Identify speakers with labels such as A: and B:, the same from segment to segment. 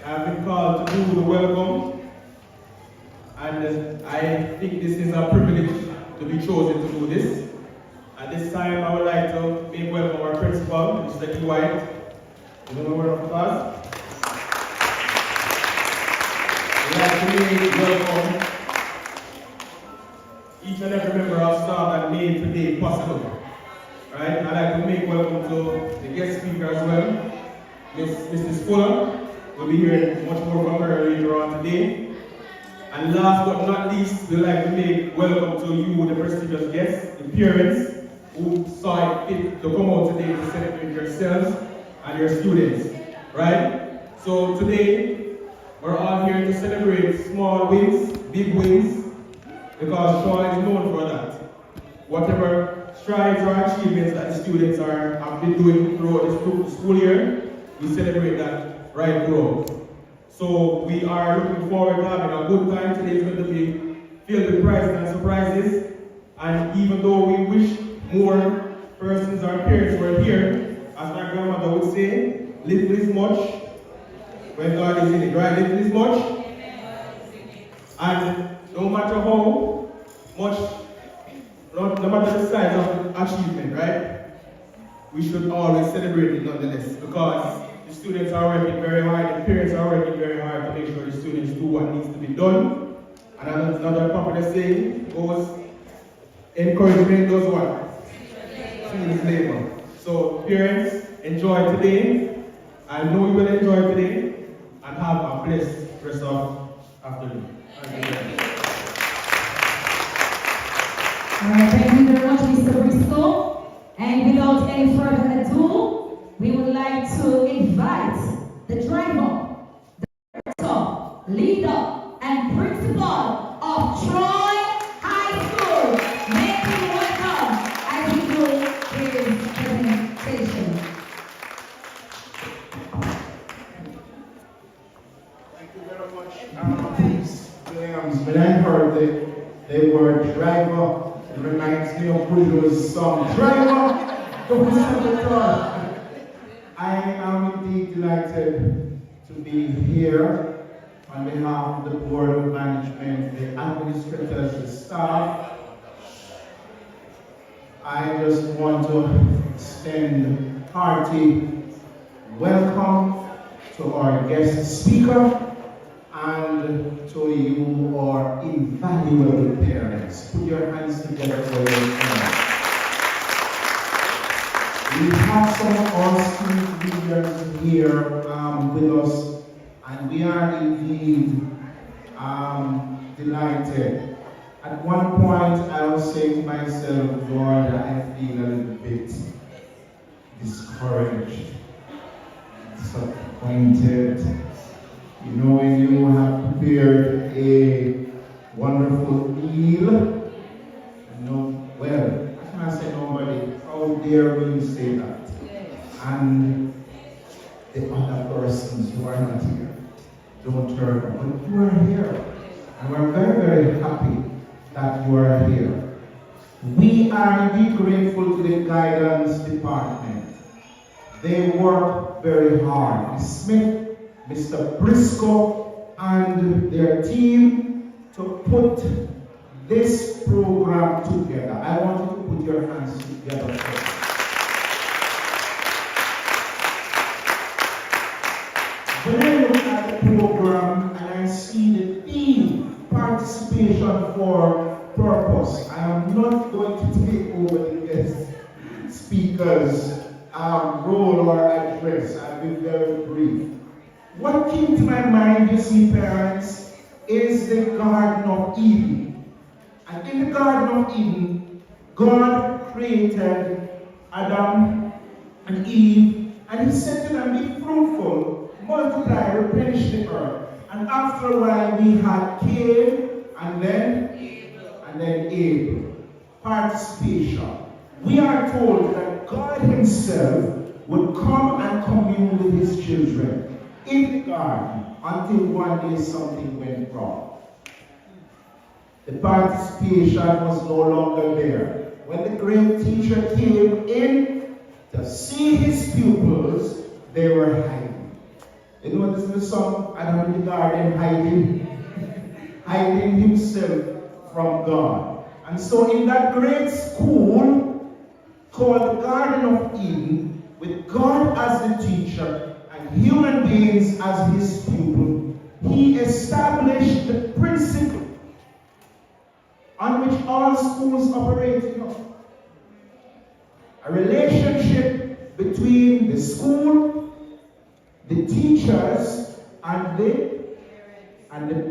A: I've been called to do the welcome, and I think this is a privilege to be chosen to do this. At this time, I would like to make welcome our principal, Mr. E. White. Give him a word of applause. We'd like to make welcome each and every member of staff that made today possible. Right? I'd like to make welcome to the guest speaker as well. Mrs. Fuller will be hearing much more from her later on today. And last but not least, we'd like to make welcome to you, the prestigious guests, the parents who saw it fit to come out today to celebrate yourselves and your students. Right? So today, we're all here to celebrate small wins, big wins, because Shaw is known for that. Whatever strides or achievements that the students have been doing throughout the school year, we celebrate that right throughout. So we are looking forward to having a good time. Today is going to be filled with prizes and surprises. And even though we wish more persons or parents were here, as my grandmother would say, little is much when God is in it, right? Little is much. And no matter how much, no matter the size of the achievement, right? We should always celebrate it nonetheless, because the students are working very hard, the parents are working very hard to make sure the students do what needs to be done. And another popular saying goes, encouragement does what? Feeds labor. So parents, enjoy today. I know you will enjoy today, and have a blessed rest of afternoon. Thank you.
B: Thank you very much, Mr. Briscoe. And without any further ado, we would like to invite the driver, the director, leader, and principal of Troy High School. Make him welcome as he do his presentation.
C: Thank you very much. Williams, when I heard the word driver, it reminds me of Buju's song, Driver, don't stop the car. I am indeed delighted to be here on behalf of the Board of Management, the administrators, the staff. I just want to extend hearty welcome to our guest speaker and to you, our invaluable parents. Put your hands together for your parents. We have some of our student leaders here with us, and we are indeed delighted. At one point, I was saying to myself, Lord, I feel a little bit discouraged, disappointed. You know, when you have prepared a wonderful meal, you know, well, I can't say nobody, how dare you say that? And the other persons who are not here don't turn up, but you are here. And we're very, very happy that you are here. We are indeed grateful to the guidance department. They work very hard. Ms. Smith, Mr. Briscoe, and their team to put this program together. I want you to put your hands together first. When I look at the program and I see the theme, participation for purpose, I am not going to take over the guest speaker's role or address. I'll be very brief. What came to my mind, you see, parents, is the Garden of Eden. And in the Garden of Eden, God created Adam and Eve, and he said to them, be fruitful, multiply, replenish the earth. And after a while, we had Cain, and then Abel. Participation. We are told that God himself would come and commune with his children in the garden until one day something went wrong. The participation was no longer there. When the great teacher came in to see his pupils, they were hiding. You notice the song, Adam in the garden hiding himself from God. And so in that great school called the Garden of Eden, with God as the teacher and human beings as his pupil, he established the principle on which all schools operate. A relationship between the school, the teachers, and the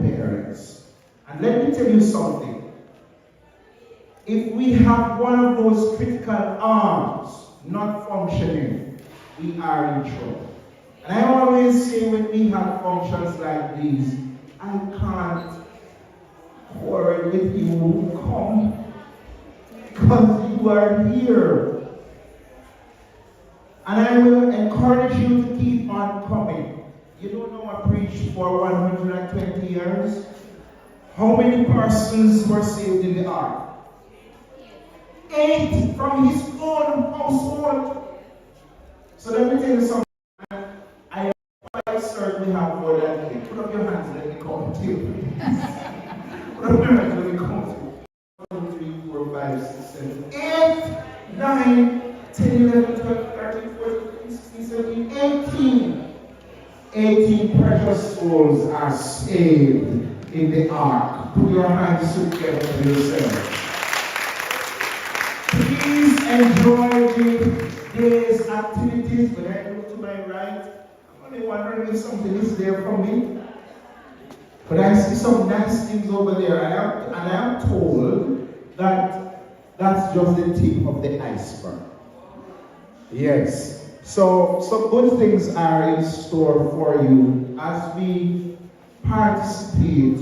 C: parents. And let me tell you something. If we have one of those critical arms not functioning, we are in trouble. And I always say when we have functions like these, I can't quarrel with you who come because you are here. And I will encourage you to keep on coming. You don't know I preached for 120 years. How many persons were saved in the ark? 8 from his own household. So let me tell you something. I quite certainly have more than 8. Put up your hands, let me count to you. Put up your hands, let me count to you. 1, 2, 3, 4, 5, 6, 7, 8, 9, 10, 11, 12, 13, 14, 16, 17, 18. 18 precious souls are saved in the ark. Put your hands together for yourself. Please enjoy the day's activities. When I look to my right, I'm only wondering if something is there for me. But I see some nice things over there. And I am told that that's just the tip of the iceberg. Yes. So some good things are in store for you as we participate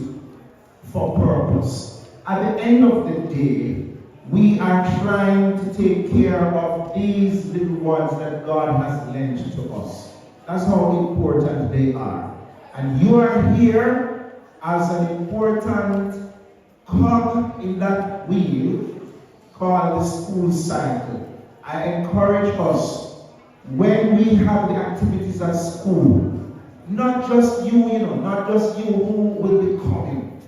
C: for purpose. At the end of the day, we are trying to take care of these little ones that God has lent to us. That's how important they are. And you are here as an important cog in that wheel called the school cycle. I encourage us, when we have the activities at school, not just you, not just you who will be coming.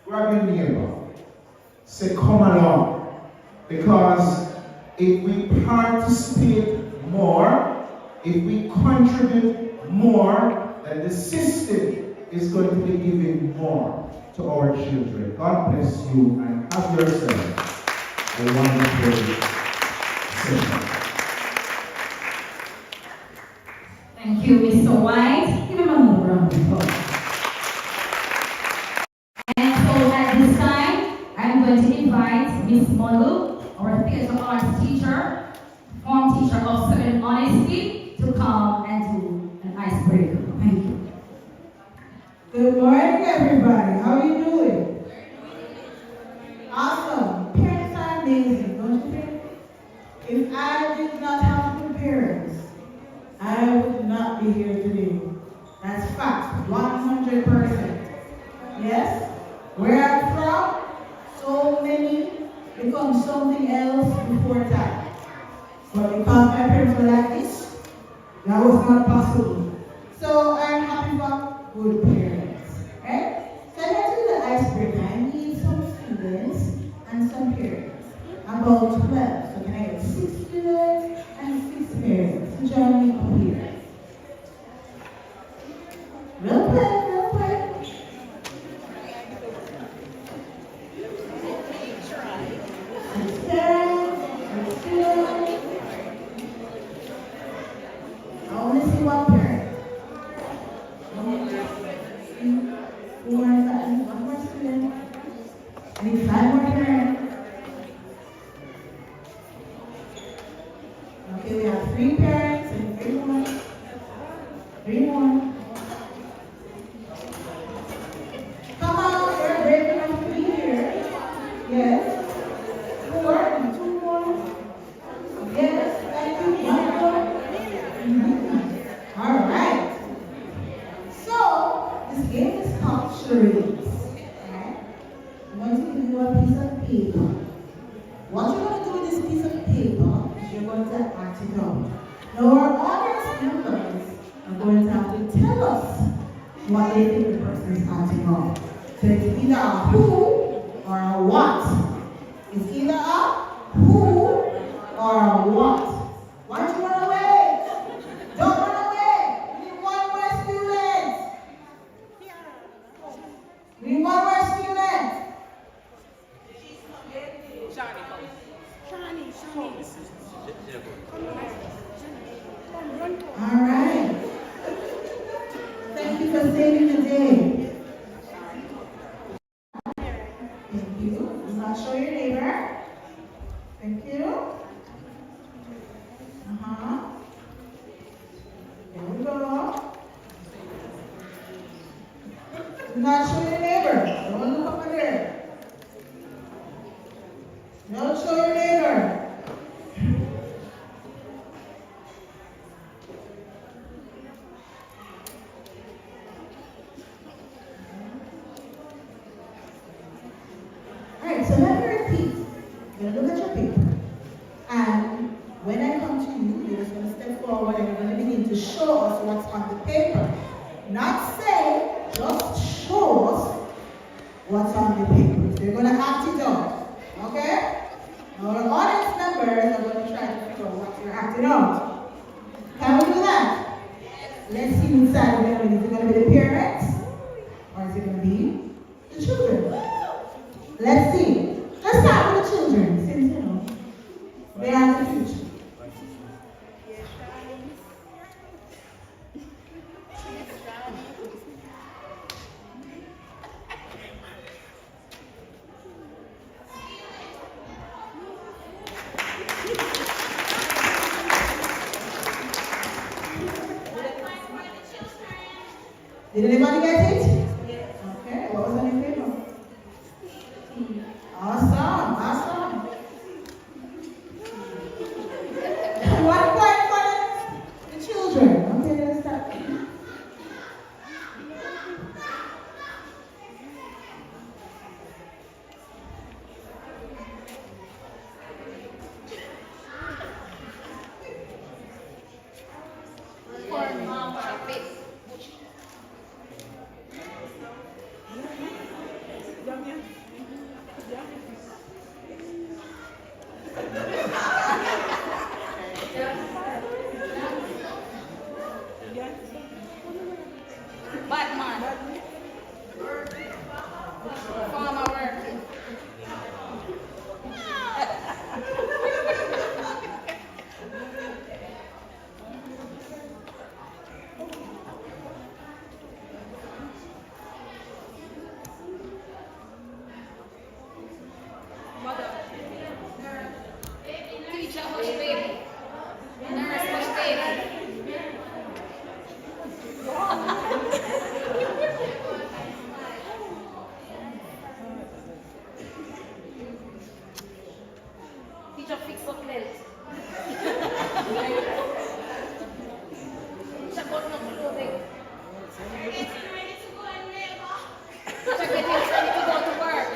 C: Grab your neighbor. Say, come along. Because if we participate more, if we contribute more, then the system is going to be giving more to our children. God bless you and have yourself a wonderful session.
B: Thank you, Mr. White. Give him another round of applause. And so at this time, I'm going to invite Miss Molu, our theater arts teacher, form teacher of Southern Honesty, to come and do an icebreaker. Thank you.
D: Good morning, everybody. How are you doing? Awesome. Parents are amazing, don't you think? If I did not have good parents, I would not be here today. That's fact, 100%. Yes? Where I'm from, so many become something else before time. But because my parents were like this, that was not possible. So I'm happy for good parents. Right? So I'm going to do the icebreaker. I need some students and some parents. About 12. So can I get 6 students and 6 parents to join me up here? Real quick, real quick. I want to see one parent. 1 more student. I need 5 more parents. Okay, we have 3 parents and 3 more. 3 more. Come on, you're brave enough to be here. Yes. 4 and 2 more. Yes, thank you. 1 more. All right. So, this game is called charades. Alright? I'm going to give you a piece of paper. What you're going to do with this piece of paper is you're going to act it out. Now, our audience members are going to have to tell what they think the person is acting on. So it's either a who or a what. It's either a who or a what. Why don't you run away? Don't run away. We need one more student. We need one more student. All right. Thank you for saving the day. Thank you. Do not show your neighbor. Thank you. There we go. Do not show your neighbor. Don't look over there. Don't show your neighbor. Alright, so let me repeat. You're going to look at your paper. And when I come to you, you're just going to step forward and you're going to begin to show us what's on the paper. Not say, just show us what's on the paper. So you're going to act it out. Okay? Now our audience members are going to try to figure out what you're acting out. Can we do that? Let's see whose side we're going to be. Is it going to be the parents? Or is it going to be the children? Let's see. Let's start with the children, since you know they are the future. Did anybody get it? Okay, what was on your paper? Awesome, awesome. 1 point for the children. Okay, let's start.
B: Batman. Farmer working. Mother. Teacher, hush baby. Nurse, hush baby. Teacher, fix up belt. Teacher, got no clothing. Teacher, get ready to go to work.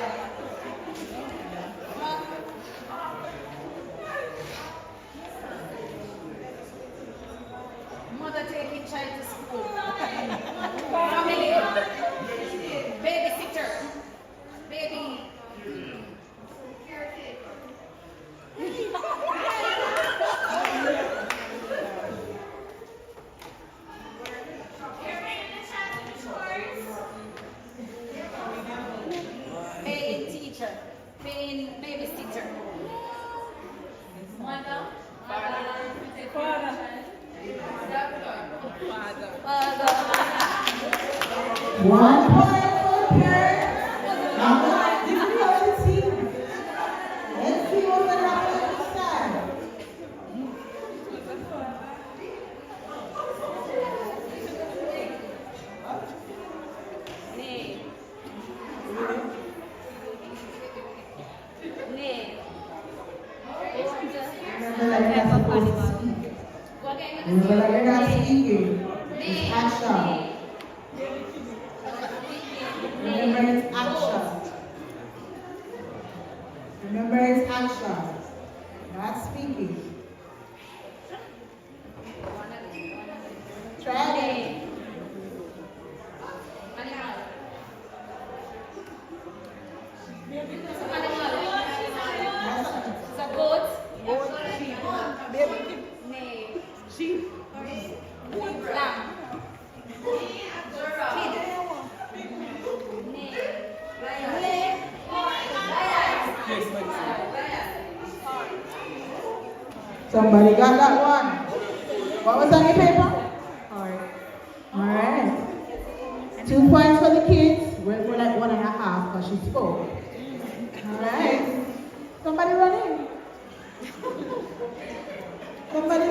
B: Mother taking child to school. Family. Babysitter. Baby. Paying teacher. Paying babysitter. Mother. Father. Father.
D: 1 point for parents. Now, difficulty. Let's see what's going to happen this time.
B: Name. Name.
D: Remember that you're not supposed to speak. Remember that you're not speaking. It's action. Remember it's action. Remember it's action. Not speaking. Try it. Somebody got that one. What was on your paper? Alright. 2 points for the kids. We're more like 1.5 because she spoke. Alright. Somebody run in. Somebody.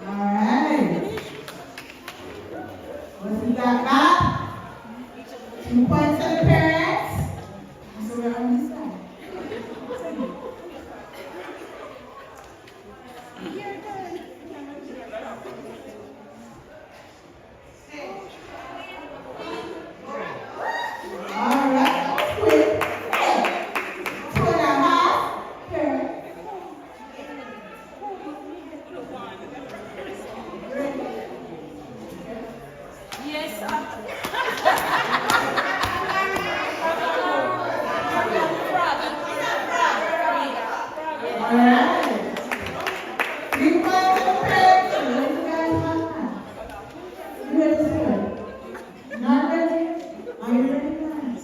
D: Alright. What's we got back? 2 points for the parents. So we're on this side. Alright, quick. 2.5 parents.
B: Yes,
D: Alright. 3 points for the parents. What do you guys want? You ready, sir? Not ready? Are you ready, guys?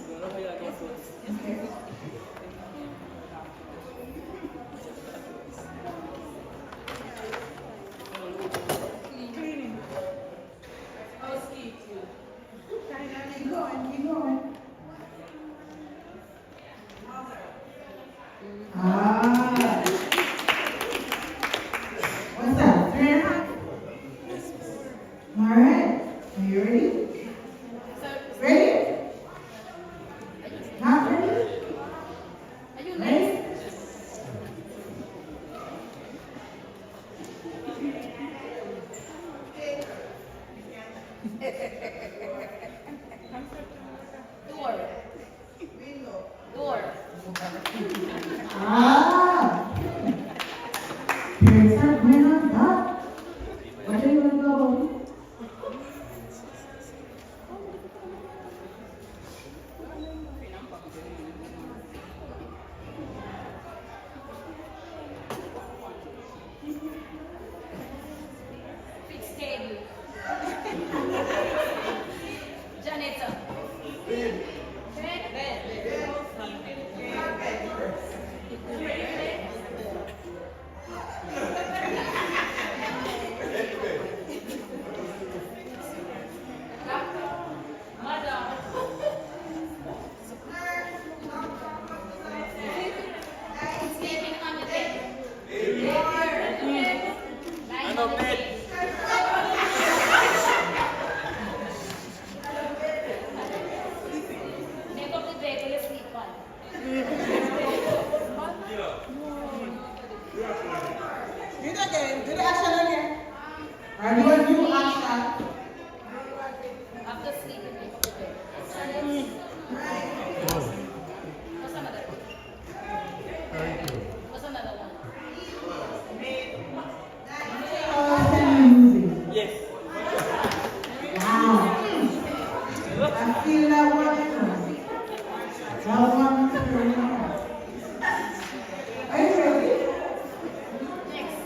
D: Okay. Keep going, keep going. Ah. What's that? 3.5? Alright. Are you ready? Ready? Not ready? Ready?
B: Door.
D: Ah. Parents are going on that. What are you going to go?
B: Fix table. Janitor. Bed. Sleeping on the bed. Lying on the bed. Make up the bed with a sleep on.
D: Do it again. Do the action again. Are you a new action?
B: After sleeping, make up the bed. What's another one? What's another one?
D: Yes. Wow. I feel that one. That one is very hard. Are you ready?
B: Next.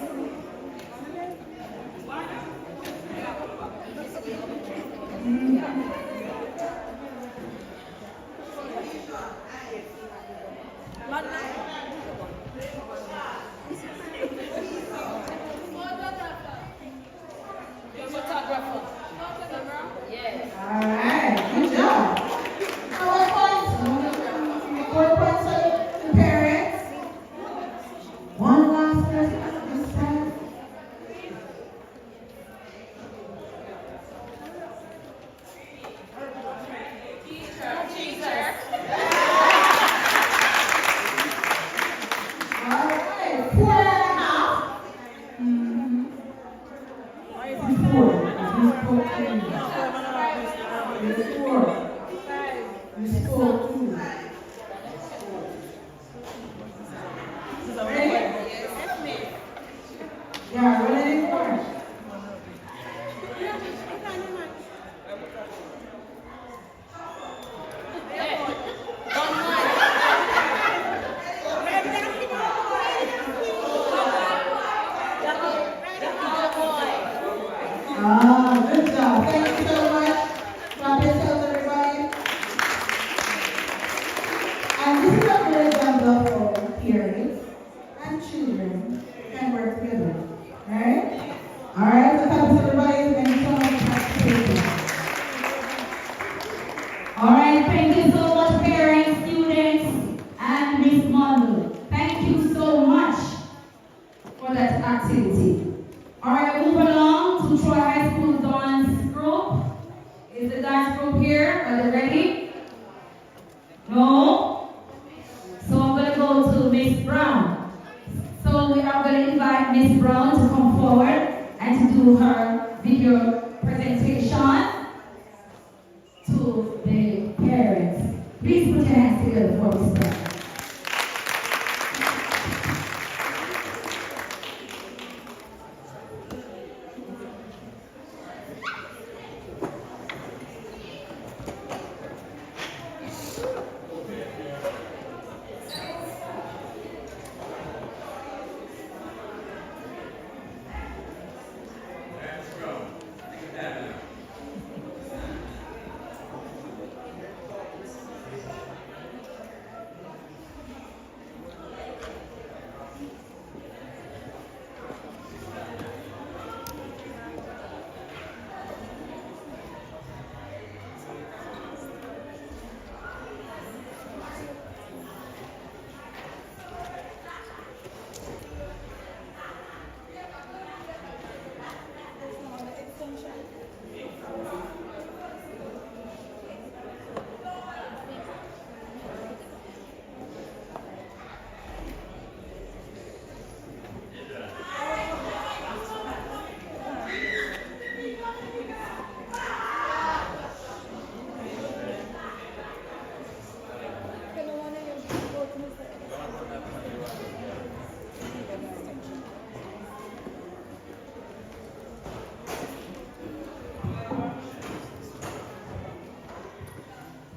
D: Ah, good job. Thank you so much. Clap yourselves, everybody. And this is a good example of parents and children can work together. Alright? Alright, so thanks everybody. Thank you so much for participating.
B: Alright, thank you so much, parents, students, and Miss Mondle. Thank you so much for that activity. Alright, move along to Troy High School dance group. Is the dance group here? Are they ready? No? So I'm going to go to Miss Brown. So we are going to invite Miss Brown to come forward and to do her video presentation to the parents. Please put your hands together for Miss Brown.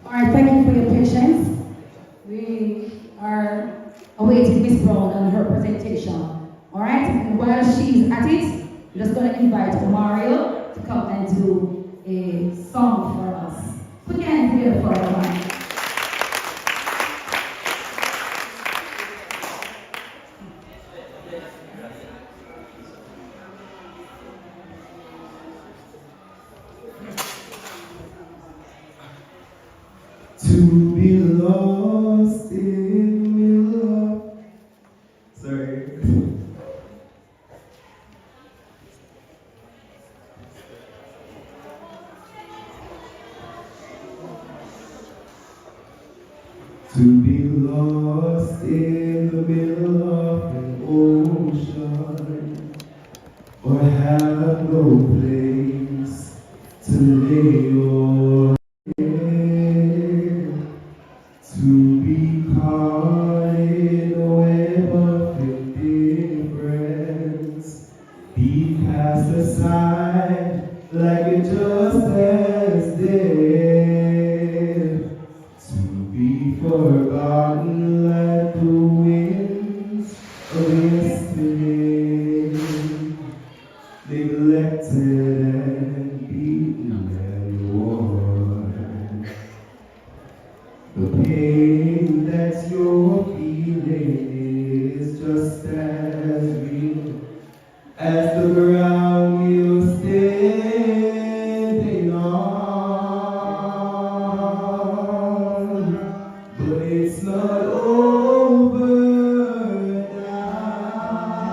B: All right, thank you for your patience. We are awaiting Miss Brown and her presentation. All right, and while she's at it, we're just going to invite Mario to come and do a song for us. Put your hands together for us.
C: To be lost in love. Sorry. To be lost in the middle of an ocean, or have no place to lay your head, to be caught in a web of indifference, be cast aside like it just as dead, to be forgotten like the winds of yesterday, neglected and beaten and worn. The pain that you're feeling is just as real as the ground you're standing on. But it's not over now.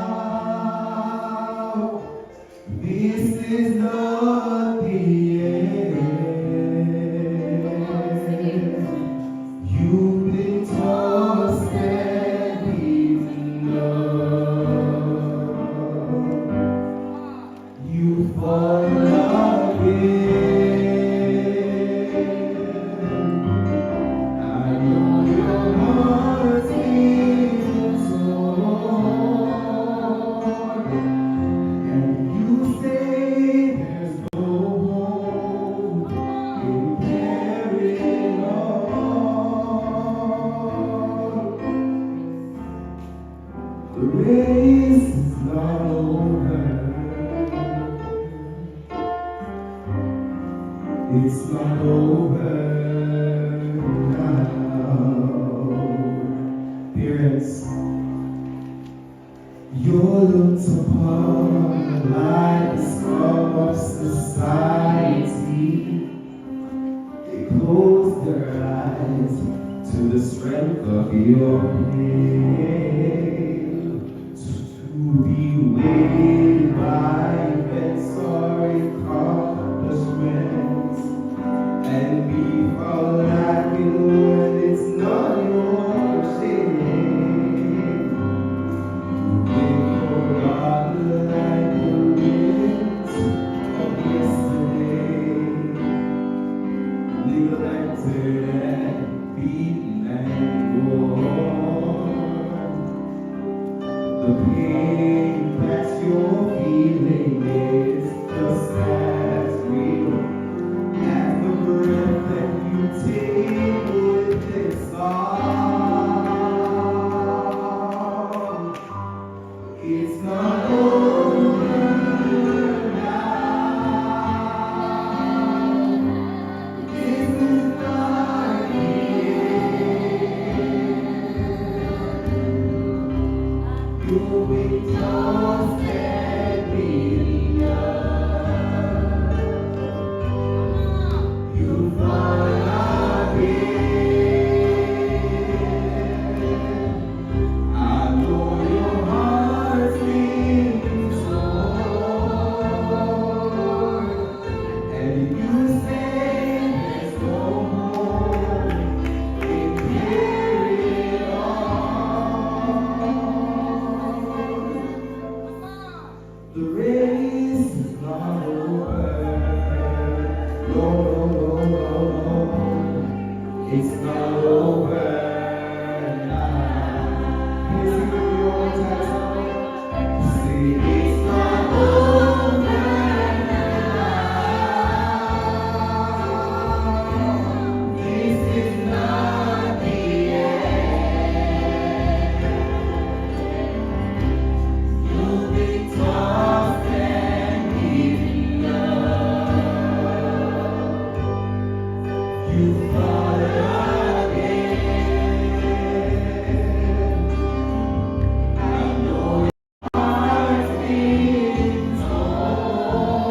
C: This is not the end. You've been tossed and beaten up. You fall again. I know your heart is torn, and you say there's no hope in carrying on. The race is not over. It's not over now. Parents, you're looked upon like the scum of society. They close their eyes to the strength of your pain. To be weighed by events or accomplishments and be found lacking when it's not your shame. You've forgotten like the winds of yesterday, neglected and beaten and worn. The pain that you're feeling is just as real as the breath that you take with this song. It's not over now. This is not the end. You'll be tossed and beaten up. You'll fall again. I know your heart's been torn, and you say there's no hope in carrying on. The race is not over. No, no, no, no, no. It's not over now. Can you sing with me one time? Say it's not over now. This is not the end. You'll be tossed and beaten up. You fall again. I know your heart's been torn,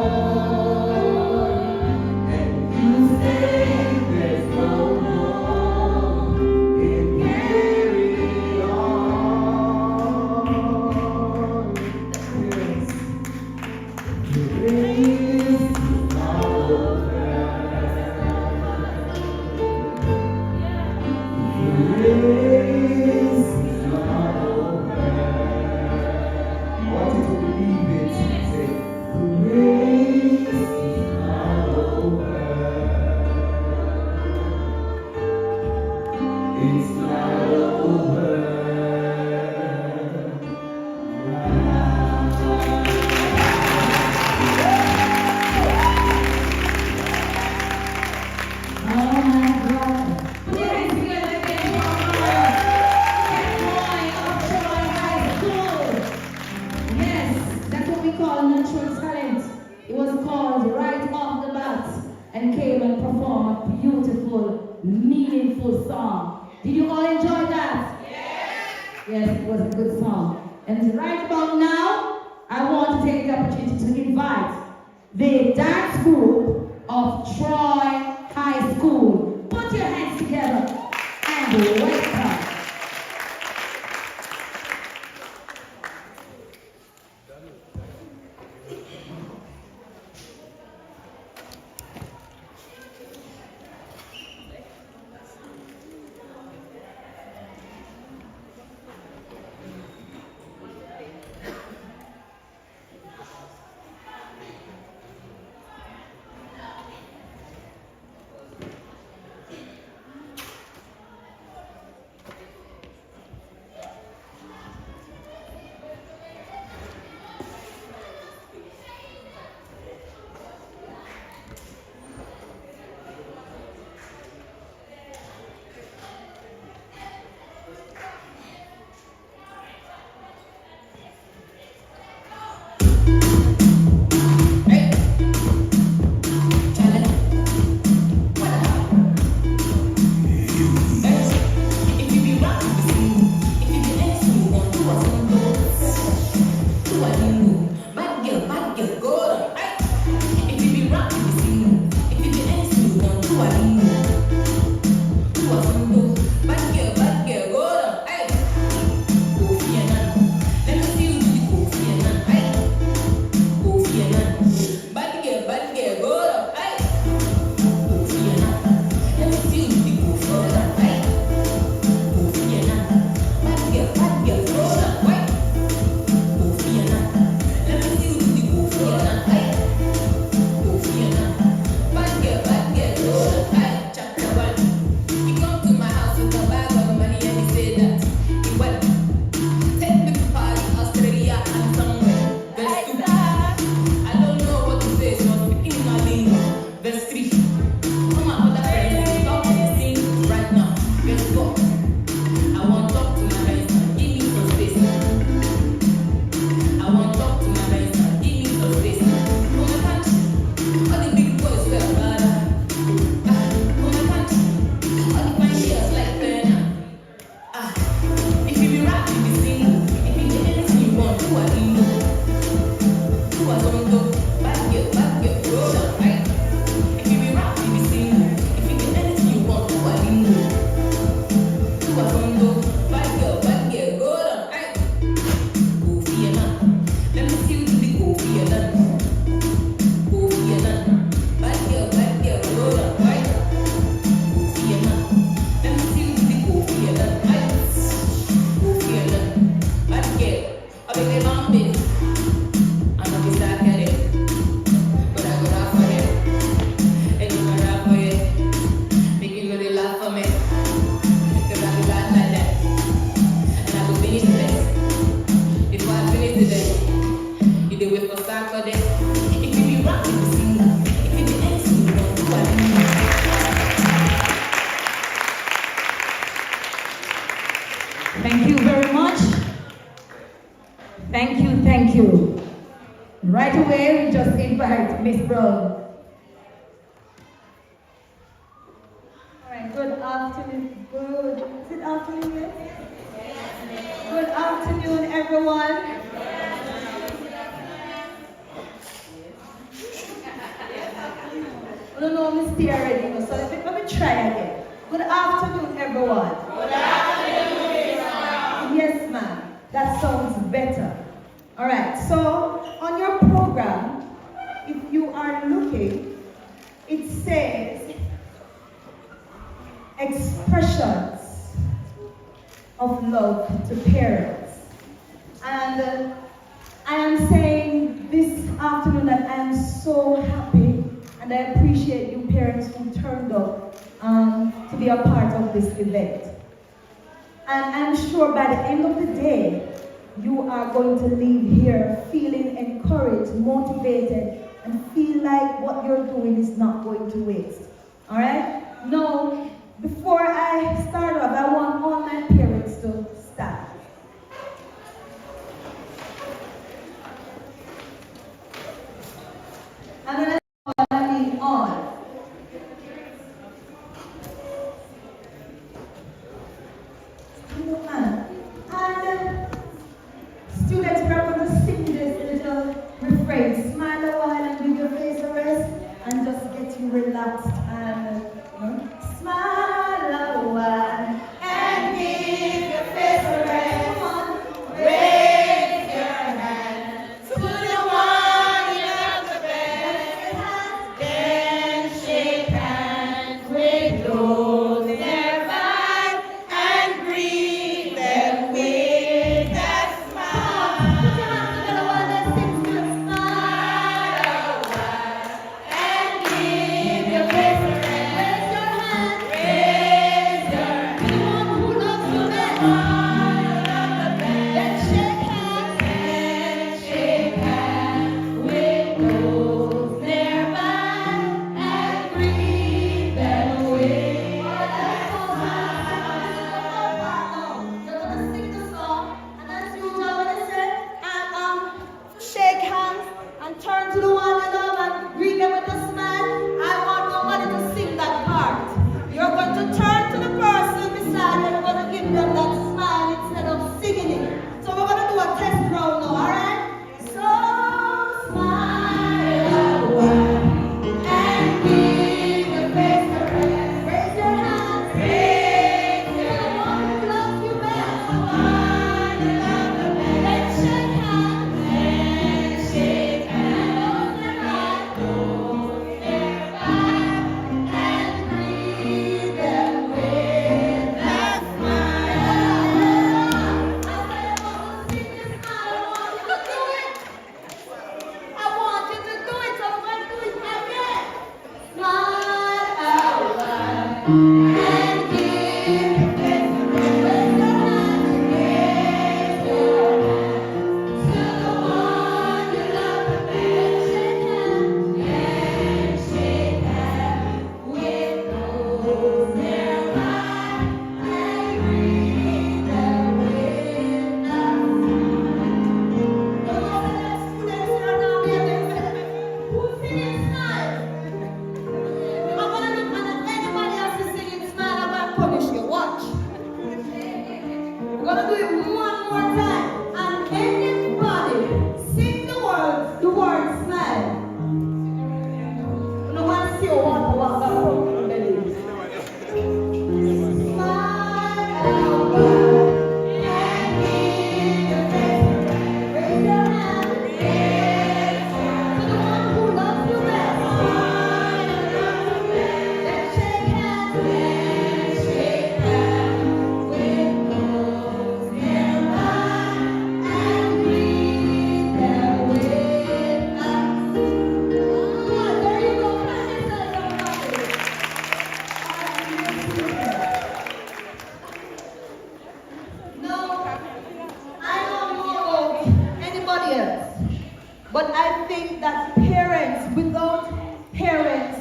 C: and you say there's no hope in carrying on. Yes. The race is not over. The race is not over. I want you to believe it. Say, the race is not over. It's not over.
B: Oh my God. Put your hands together again. Boy of Troy High School. Yes, that's what we call natural talent. It was called right off the bat and came and performed a beautiful, meaningful song. Did you all enjoy that? Yes, it was a good song. And right about now, I want to take the opportunity to invite the dance group of Troy High School. Put your hands together and welcome. right, Miss Brown.
E: Alright, good afternoon. Is it afternoon yet? Good afternoon, everyone. I don't know, Miss T already, so let me try again. Good afternoon, everyone. Good afternoon, yes, ma'am. That sounds better. Alright, so on your program, if you are looking, it says expressions of love to parents. And I am saying this afternoon that I am so happy and I appreciate you parents who turned up to be a part of this event. And I'm sure by the end of the day, you are going to leave here feeling encouraged, motivated, and feel like what you're doing is not going to waste. All right? Now, before I start off, I want all my parents to stand. And then I mean all. And students, we're going to sing this little refrain. Smile a while and give your face a rest and just get you relaxed and smile a while and give your face a rest. Come on, raise your hand to the one you love the best. Then shake hands with those nearby and greet them with that smile. Put your hands together while they sing to smile a while and give your face a rest. Raise your hand. To the one who loves you best. Then shake hands with those nearby and greet them with that smile. You're gonna sing the song, and as usual, when I say, and shake hands and turn to the one you love and greet them with a smile. I want nobody to sing that part. You're going to turn to the person beside you and you're going to give them that smile instead of singing it. So we're going to do a test round now, alright? So smile a while and give your face a rest. Raise your hands. Raise your hands. One who loves you best. One you love the best. Let's shake hands. Let's shake hands. Those nearby and greet them with that smile. I want to sing this smile. I want you to do it. I want you to do it. So I'm going to do it again. Smile a while and give your face a rest. Raise your hands. Raise your hands to the one you love the best. Shake hands with those nearby and greet them with a smile. Students are now here. Who's singing smile? I'm gonna look at anybody else is singing smile. I'm gonna punish you. Watch. We're gonna do it one more time. And anybody sing the word smile. No one see you want to walk around your belly. Smile a while and give your face a rest. Raise your hand. To the one who loves you best. Let's shake hands. Let's shake hands with those nearby and greet them with a smile. There you go. Clap yourselves, everybody. No, I don't know about anybody else, but I think that parents, without parents,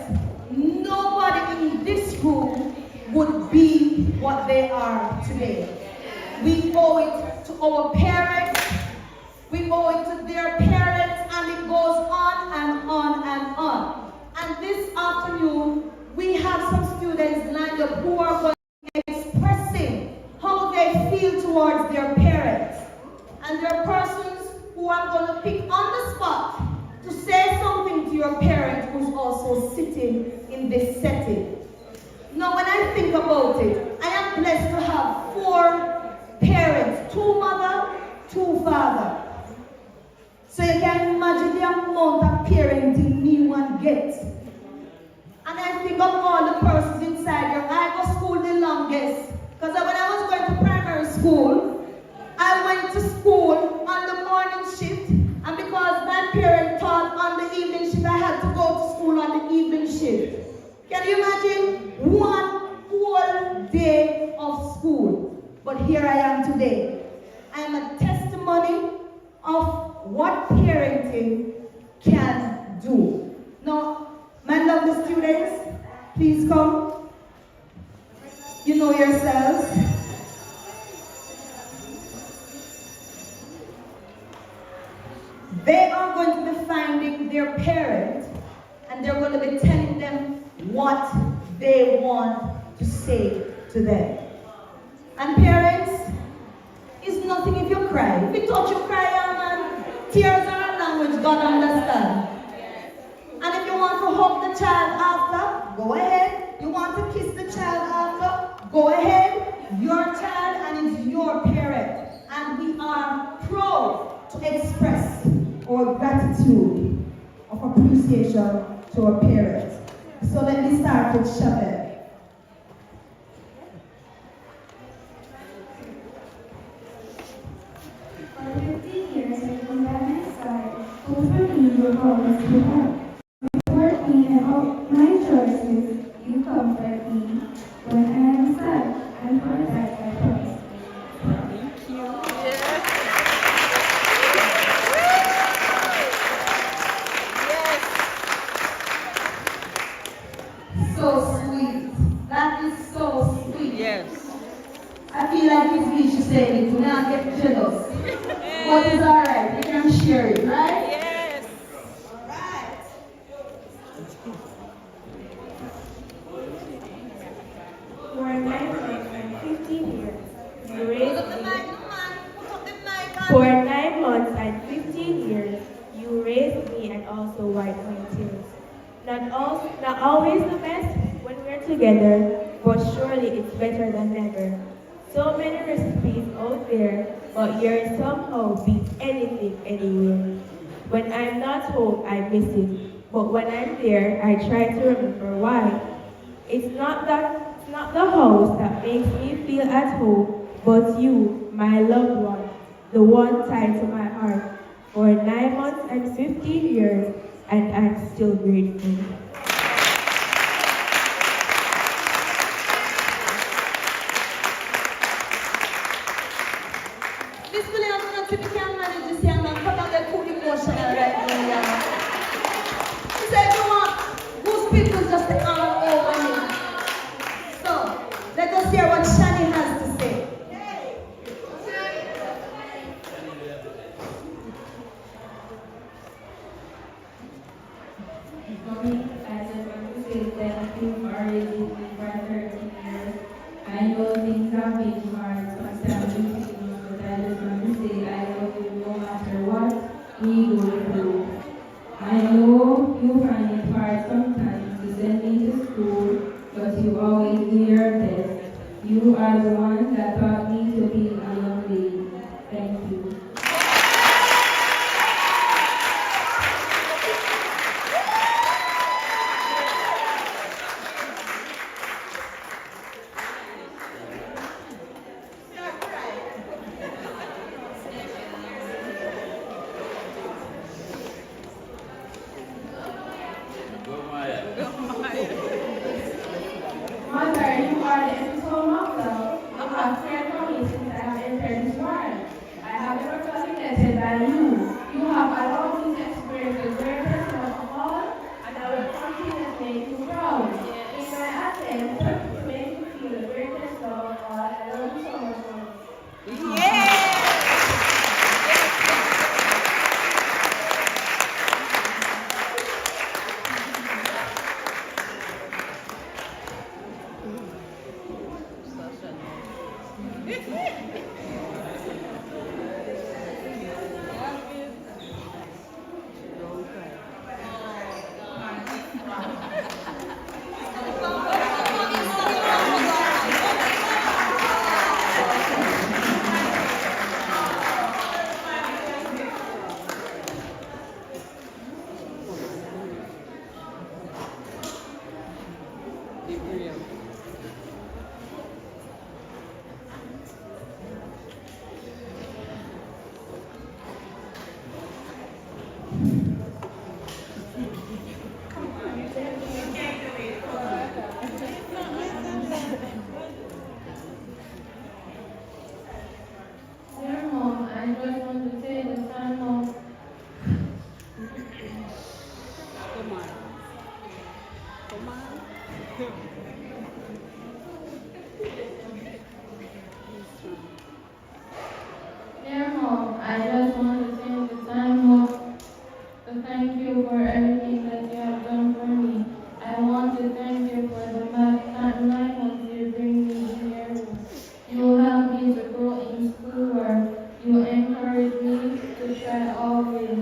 E: nobody in this room would be what they are today. We owe it to our parents, we owe it to their parents, and it goes on and on sitting in this setting. Now, when I think about it, I am blessed to have 4 parents, 2 mother, 2 father. So you can imagine the amount of parenting me one gets. And I think of all the persons inside here. I go school the longest. Because when I was going to primary school, I went to school on the morning shift. And because my parents taught on the evening shift, I had to go to school on the evening shift. Can you imagine? 1 whole day of school. But here I am today. I am a testimony of what parenting can do. Now, my lovely students, please come. You know yourselves. They are going to be finding their parent and they're going to be telling them what they want to say to them. And parents, it's nothing if you cry. If you touch, you cry, yeah, man. Tears are a language God understands. And if you want to hug the child after, go ahead. You want to kiss the child after, go ahead. Your child and it's your parent. And we are proud to express our gratitude of appreciation to our parents. So let me start with Shabelle.
F: For 15 years, I've been by my side, who for me will always be home. You support me in all my choices, you comfort me when I am sad, and for that I promise.
E: So sweet. That is so sweet.
G: Yes.
E: I feel like it's me she's saying it. Do not get jealous. But it's alright. You can share it, right?
G: Yes.
E: Alright.
F: For 9 months and 15 years, you raised me. For 9 months and 15 years, you raised me and also wiped my tears. Not always the best when we're together, but surely it's better than never. So many recipes out there, but yours somehow beats anything anywhere. When I'm not home, I miss it, but when I'm there, I try to remember why. It's not the house that makes me feel at home, but you, my loved one, the one tied to my heart. For 9 months and 15 years, and I'm still grateful.
E: This will not to be managed this young man. Come on, they put emotional right now. He said, you want those people just all over me. So, let us hear what Shani has to say.
F: Mommy, I just want to say thank you for raising me for 13 years. I know things have been hard, sometimes difficult, but I just want to say I love you no matter what we go through. I know you find it hard sometimes to send me to school, but you always do your best. You are the one that taught me to be a young lady. Thank you. Mother, you are the epitome of love. You have cared for me since I have entered this world. I have never felt neglected by you. You have allowed me to experience the greatest love of all, and I will continue to make you proud. In my attempt to make you feel the greatest love of all, I love you so much, Mommy. Dear Mom, I just want to say the time of Dear Mom, I just want to take the time of to thank you for everything that you have done for me. I want to thank you for the past 9 months you bring me here. You help me to go in schoolwork. You encourage me to try always.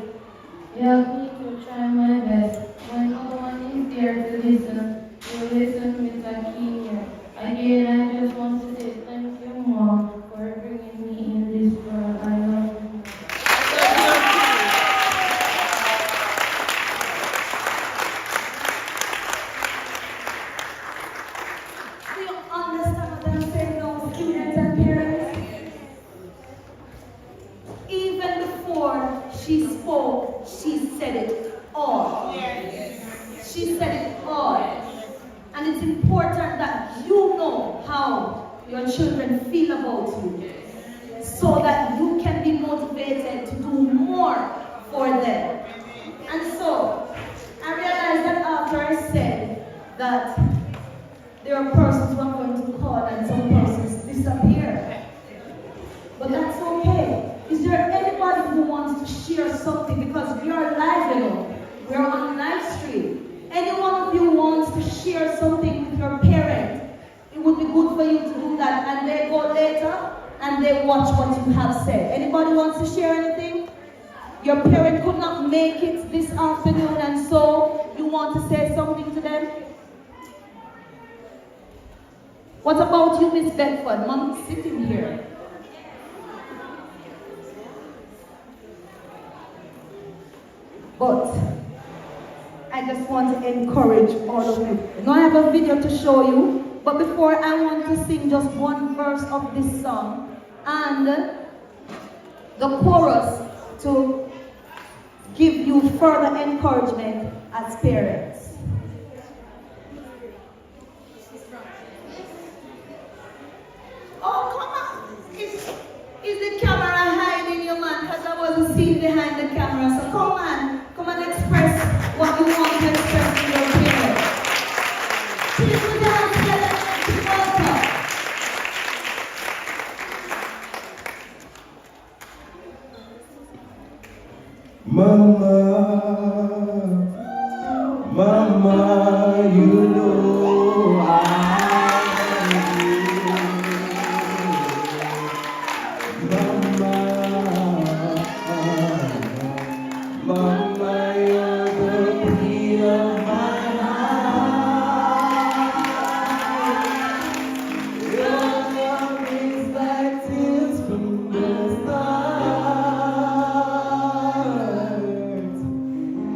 F: You help me to try my best. When no one is there to listen, you listen with a keen ear. Again, I just want to say thank you, Mom, for bringing me in this world. I love you.
E: Do you understand what I'm saying now, students and parents? Even before she spoke, she said it all. She said it all. And it's important that you know how your children feel about you, so that you can be motivated to do more for them. And so, I realized that after I said that there are persons who are going to call and some persons disappear. But that's okay. Is there anybody who wants to share something? Because we are live, you know. We are on live stream. Any one of you wants to share something with your parent, it would be good for you to do that. And they go later and they watch what you have said. Anybody wants to share anything? Your parent could not make it this afternoon, and so you want to say something to them? What about you, Miss Bedford? Mom is sitting here. But I just want to encourage all of you. Now I have a video to show you, but before I want to sing just one verse of this song and the chorus to give you further encouragement as parents. Oh, come on. Is the camera hiding you, man? Because I wasn't seen behind the camera. So come on. Come and express what you want to express to your parents. Please put your hands together and welcome.
C: Mama, Mama, you know I love you. Mama, Mama, you're the queen of my heart. Your love is like tears from the stars.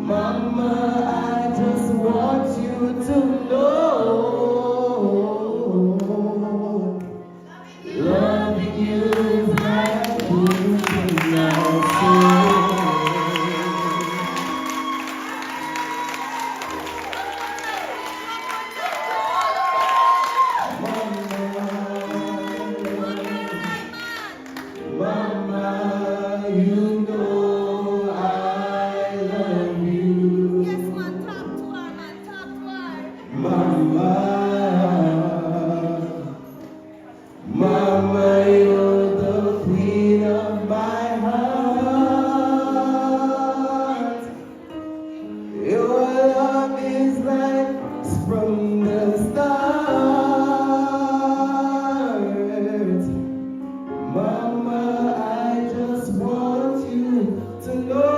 C: Mama, I just want you to know, loving you is like food in my soul. Mama, you know I love you.
E: Yes, man, talk to her, man, talk to her.
C: Mama, Mama, you're the queen of my heart. Your love is like from the start. Mama, I just want you to know,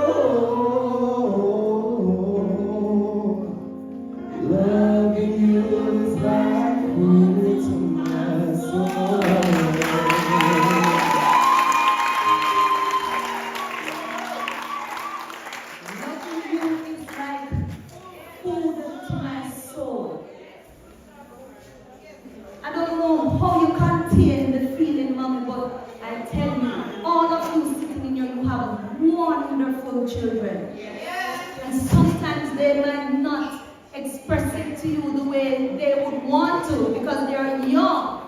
E: way they would want to because they are young.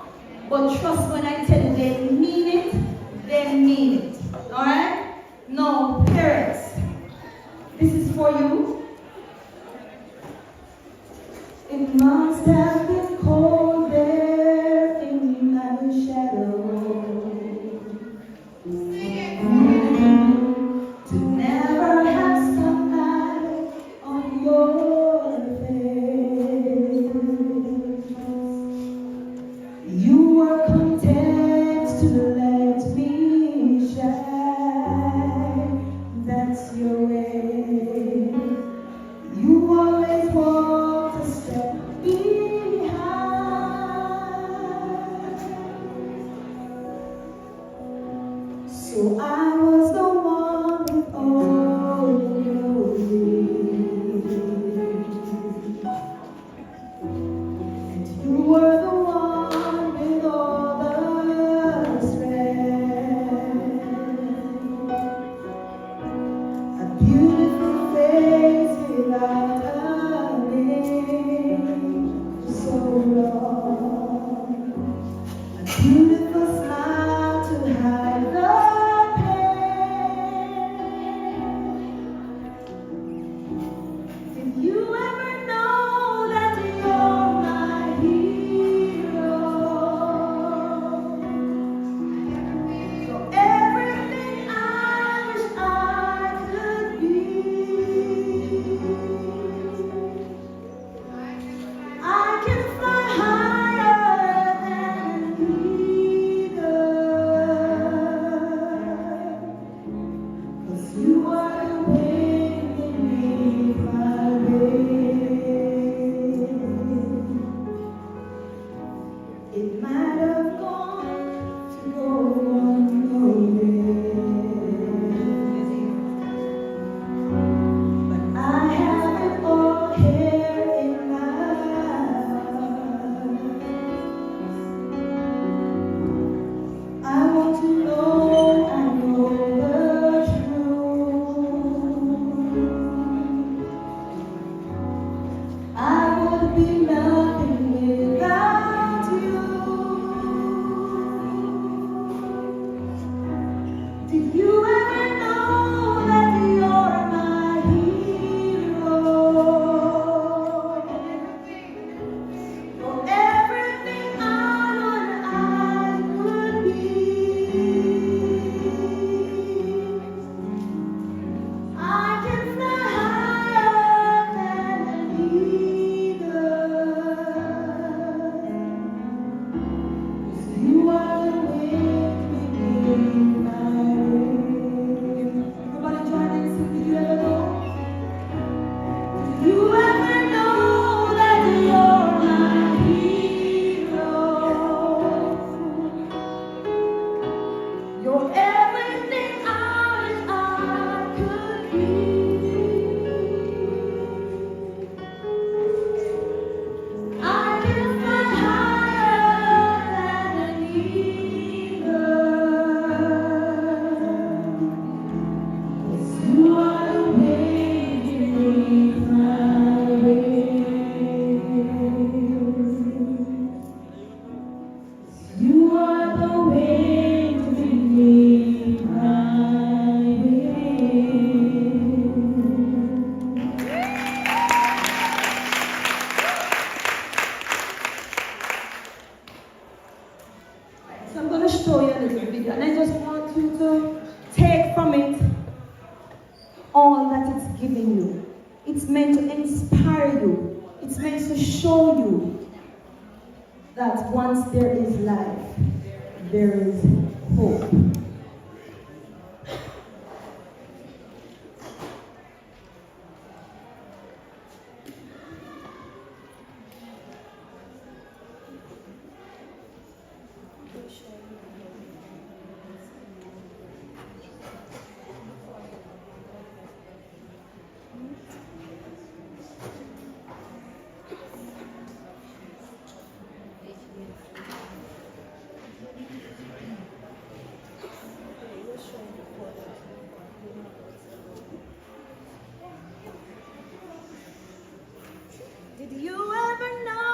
E: But trust when I tell you they mean it, they mean it. Alright? No, parents, this is for you. It must have been cold there in my shadow to never have sunlight on your face. You were content to let me shine. That's your way. You always walk a step behind. So I was the one with all your dreams, and you were the one with all the strength. A beautiful face without a name, so long. A beautiful smile to hide the pain. Did you ever know that you're my hero? You're everything I wish I could be. I can fly higher than an eagle, 'cause you are the wind beneath my wings. It might have gone to go unnoticed, but I have it all here in my heart. I want to know, I know the truth. I would be nothing without you. Did you ever know that you're my hero? You're everything I want I could be. I can fly higher than an eagle, 'cause you are the wind beneath my wings. Everybody join in and sing. Did you ever know? Did you ever know that you're my hero? You're everything I wish I could be. I can fly higher than an eagle, 'cause you are the wind beneath my wings. You are the wind beneath my wings. So I'm going to show you a little video, and I just want you to take from it all that it's giving you. It's meant to inspire you. It's meant to show you that once there is life, there is hope. Did you ever know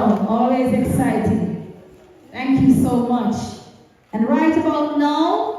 B: crowd, always exciting. Thank you so much. And right about now,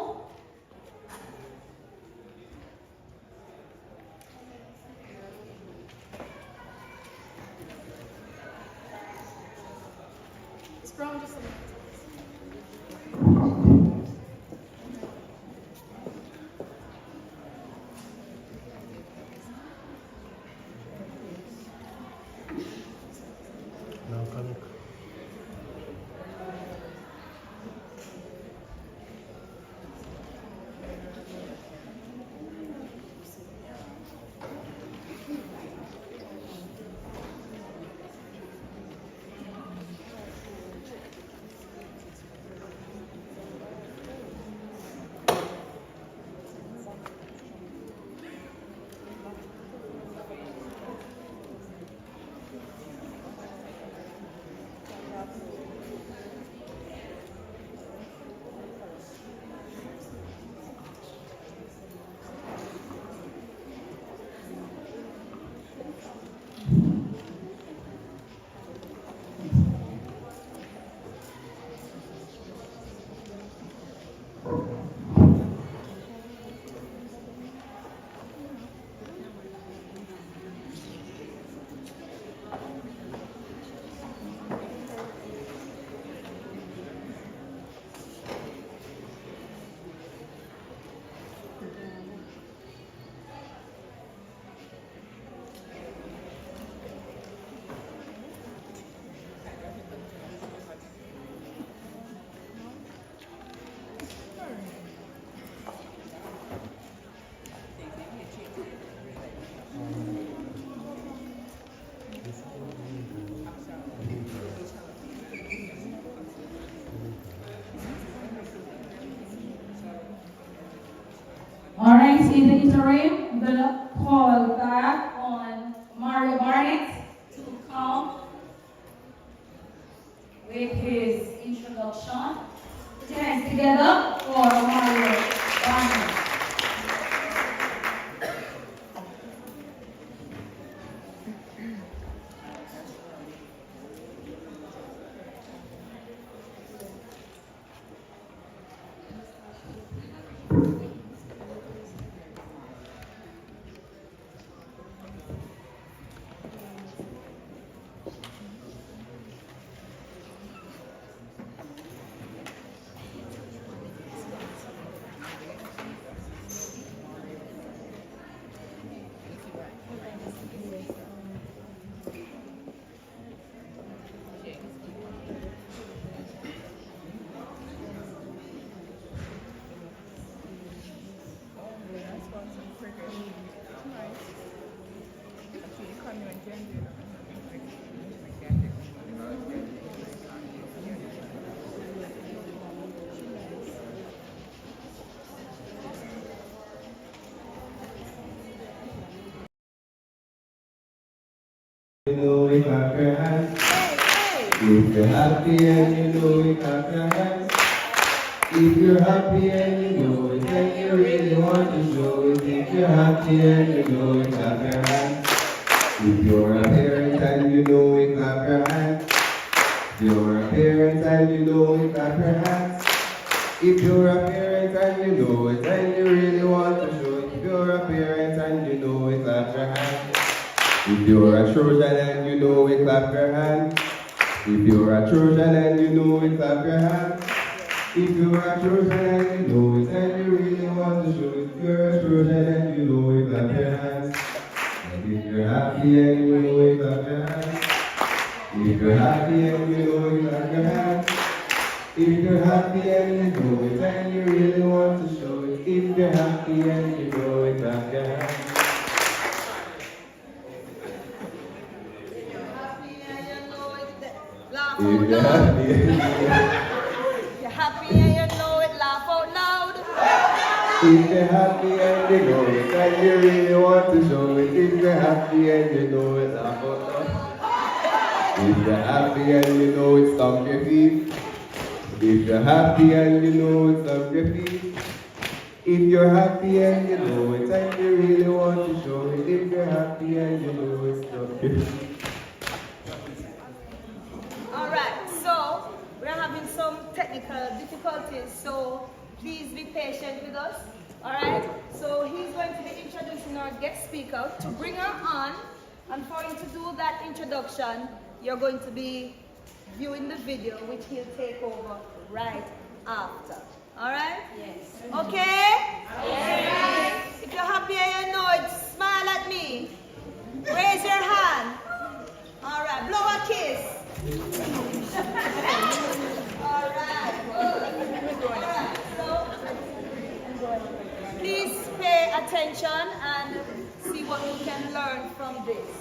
B: alright, in the interim, I'm gonna call back on Mario Barnett to come with his introduction. Put your hands together for Mario Barnett.
G: You know it, clap your hands. If you're happy and you know it, clap your hands. If you're happy and you know it, and you really want to show it. If you're happy and you know it, clap your hands. If you're a parent and you know it, clap your hands. If you're a parent and you know it, clap your hands. If you're a parent and you know it, and you really want to show it. If you're a parent and you know it, clap your hands. If you're a Trojan and you know it, clap your hands. If you're a Trojan and you know it, clap your hands. If you're a Trojan and you know it, and you really want to show it. If you're a Trojan and you know it, clap your hands. And if you're happy and you know it, clap your hands. If you're happy and you know it, clap your hands. If you're happy and you know it, and you really want to show it. If you're happy and you know it, clap your hands. If you're happy and you know it,
E: You're happy and you know it, laugh out loud.
G: if you're happy and you know it, and you really want to show it. If you're happy and you know it, laugh out loud. If you're happy and you know it, stomp your feet. If you're happy and you know it, stomp your feet. If you're happy and you know it, and you really want to show it. If you're happy and you know it, stomp your feet.
E: patient with us. Alright? So he's going to be introducing our guest speaker to bring her on. And for you to do that introduction, you're going to be viewing the video, which he'll take over right after. Alright? Yes. Okay? Yes. If you're happy and you know it, smile at me. Raise your hand. Alright, blow a kiss. Alright, good. Alright, so please pay attention and see what you can learn from this.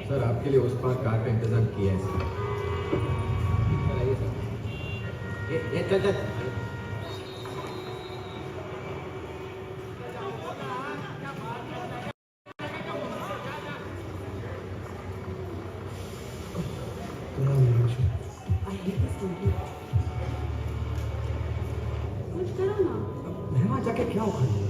G: Sir आपके लिए उस पार car का इंतजाम किया है sir. ये चल चल
F: कुछ करो ना।
G: मेहमान जाके क्या उखाड़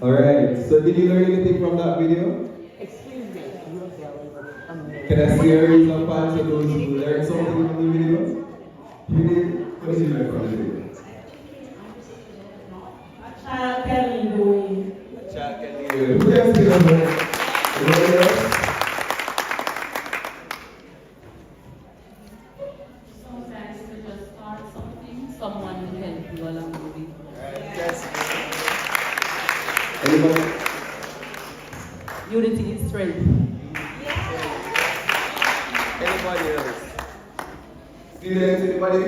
G: Alright, so did you learn anything from that video?
H: Excuse me,
G: Can I see a raise of hands for those who learned something from the video? You did? What did you learn from the video?
D: A child can lead the way.
G: Chat can lead you. Who else did that? Anybody else?
H: sometimes to just start something, someone will help you along the way.
G: Anybody?
H: Unity is strength.
G: Anybody else? Students, anybody?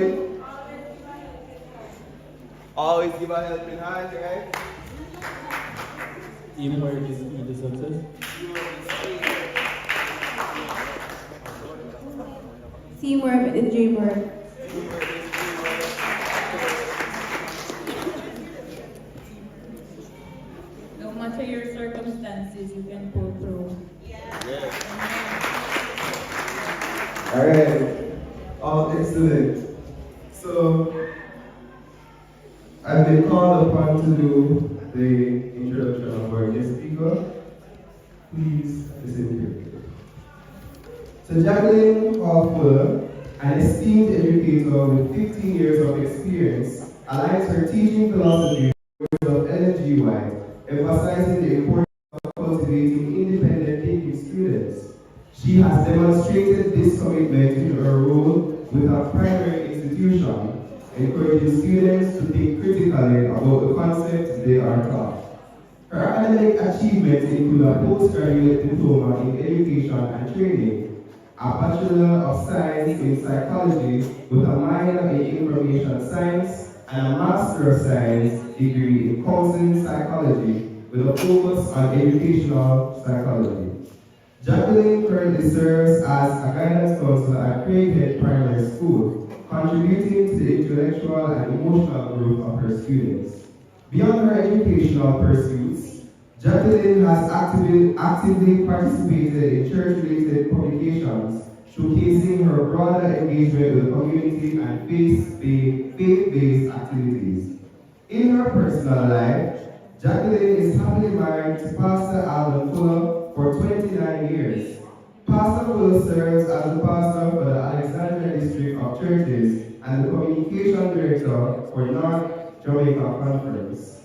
G: Always give a helping hand, right?
I: Teamwork is key to success.
F: Teamwork and dreamwork.
G: Alright, excellent. So, I've been called upon to do the introduction of our guest speaker. Please listen here. So, Jacqueline Hall-Fuller, an esteemed educator with 15 years of experience, aligns her teaching philosophy with of Ellen G. White, emphasizing the importance of cultivating independent thinking students. She has demonstrated this commitment in her role with her primary institution, encouraging students to think critically about the concepts they are taught. Her academic achievements include a postgraduate diploma in education and training, a Bachelor of Science in Psychology with a minor in Information Science, and a Master of Science degree in Counseling Psychology with a focus on educational psychology. Jacqueline currently serves as a guidance counselor at Craighead Primary School, contributing to the intellectual and emotional growth of her students. Beyond her educational pursuits, Jacqueline has actively participated in church-related publications, showcasing her broader engagement with the community and faith-based activities. In her personal life, Jacqueline is happily married to Pastor Alvin Fuller for 29 years. Pastor Fuller serves as the pastor for the Alexandria District of Churches and the communication director for North Jamaica Conference.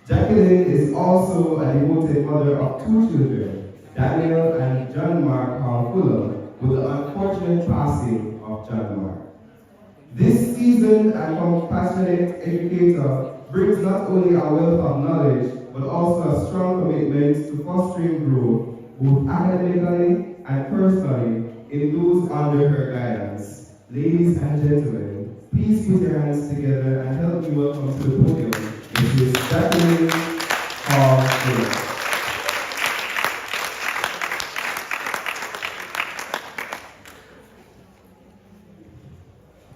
G: Jacqueline is also a devoted mother of 2 children, Daniel and John Mark Hall Fuller, with the unfortunate passing of John Mark. This seasoned and compassionate educator brings not only a wealth of knowledge, but also a strong commitment to fostering growth, both academically and personally, in those under her guidance. Ladies and gentlemen, please put your hands together and help me welcome to the podium Mrs. Jacqueline Hall-Fuller.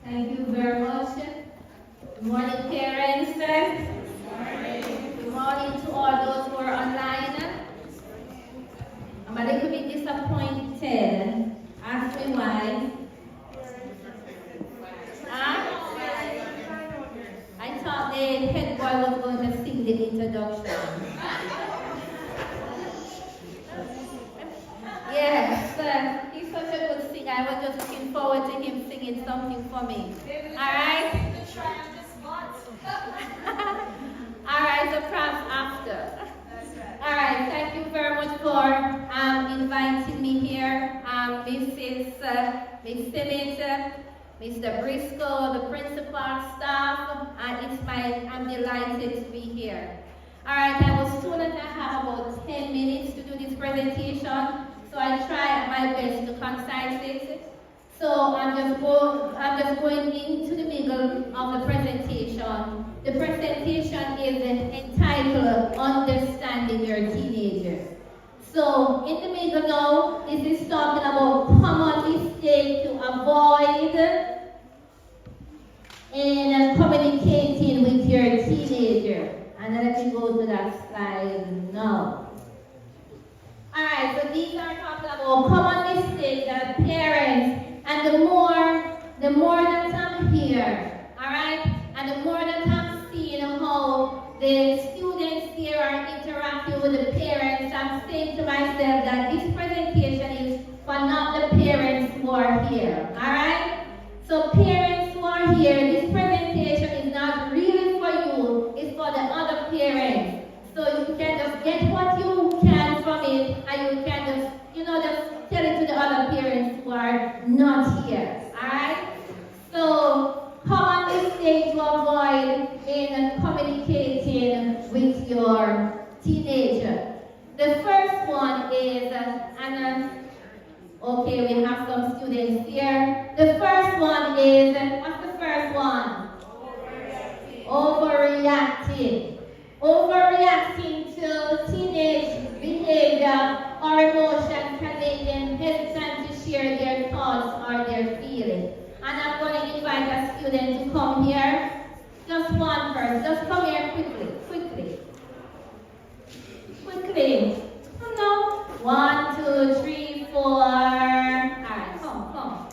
J: Thank you very much. Good morning, parents. Good morning to all those who are online. I'm a little bit disappointed. Ask me why. I thought the head boy was going to sing the introduction. Yes, he's such a good singer. I was just looking forward to him singing something for me. Alright? Alright, so perhaps after. Alright, thank you very much for inviting me here. Miss Simmons, Mr. Briscoe, the principal, staff, and I'm delighted to be here. Alright, I was told that I have about 10 minutes to do this presentation. So I try my best to concise it. So I'm just going into the middle of the presentation. The presentation is entitled Understanding Your Teenager. So in the middle now, this is talking about common mistakes to avoid in communicating with your teenager. And let me go to that slide now. Alright, so these are talking about common mistakes that parents, and the more that I'm here, alright, and the more that I'm seeing how the students here are interacting with the parents, I'm saying to myself that this presentation is for not the parents who are here, alright? So parents who are here, this presentation is not really for you, it's for the other parents. So you can just get what you can from it, and you can just, just tell it to the other parents who are not here. Alright? So, common mistake to avoid in communicating with your teenager. The first one is, okay, we have some students here. The first one is, what's the first one? Overreacting. Overreacting to teenage behavior or emotion can make them hesitant to share their thoughts or their feelings. And I'm going to invite a student to come here. Just one person. Just come here quickly. No. 1, 2, 3, 4. Alright, come.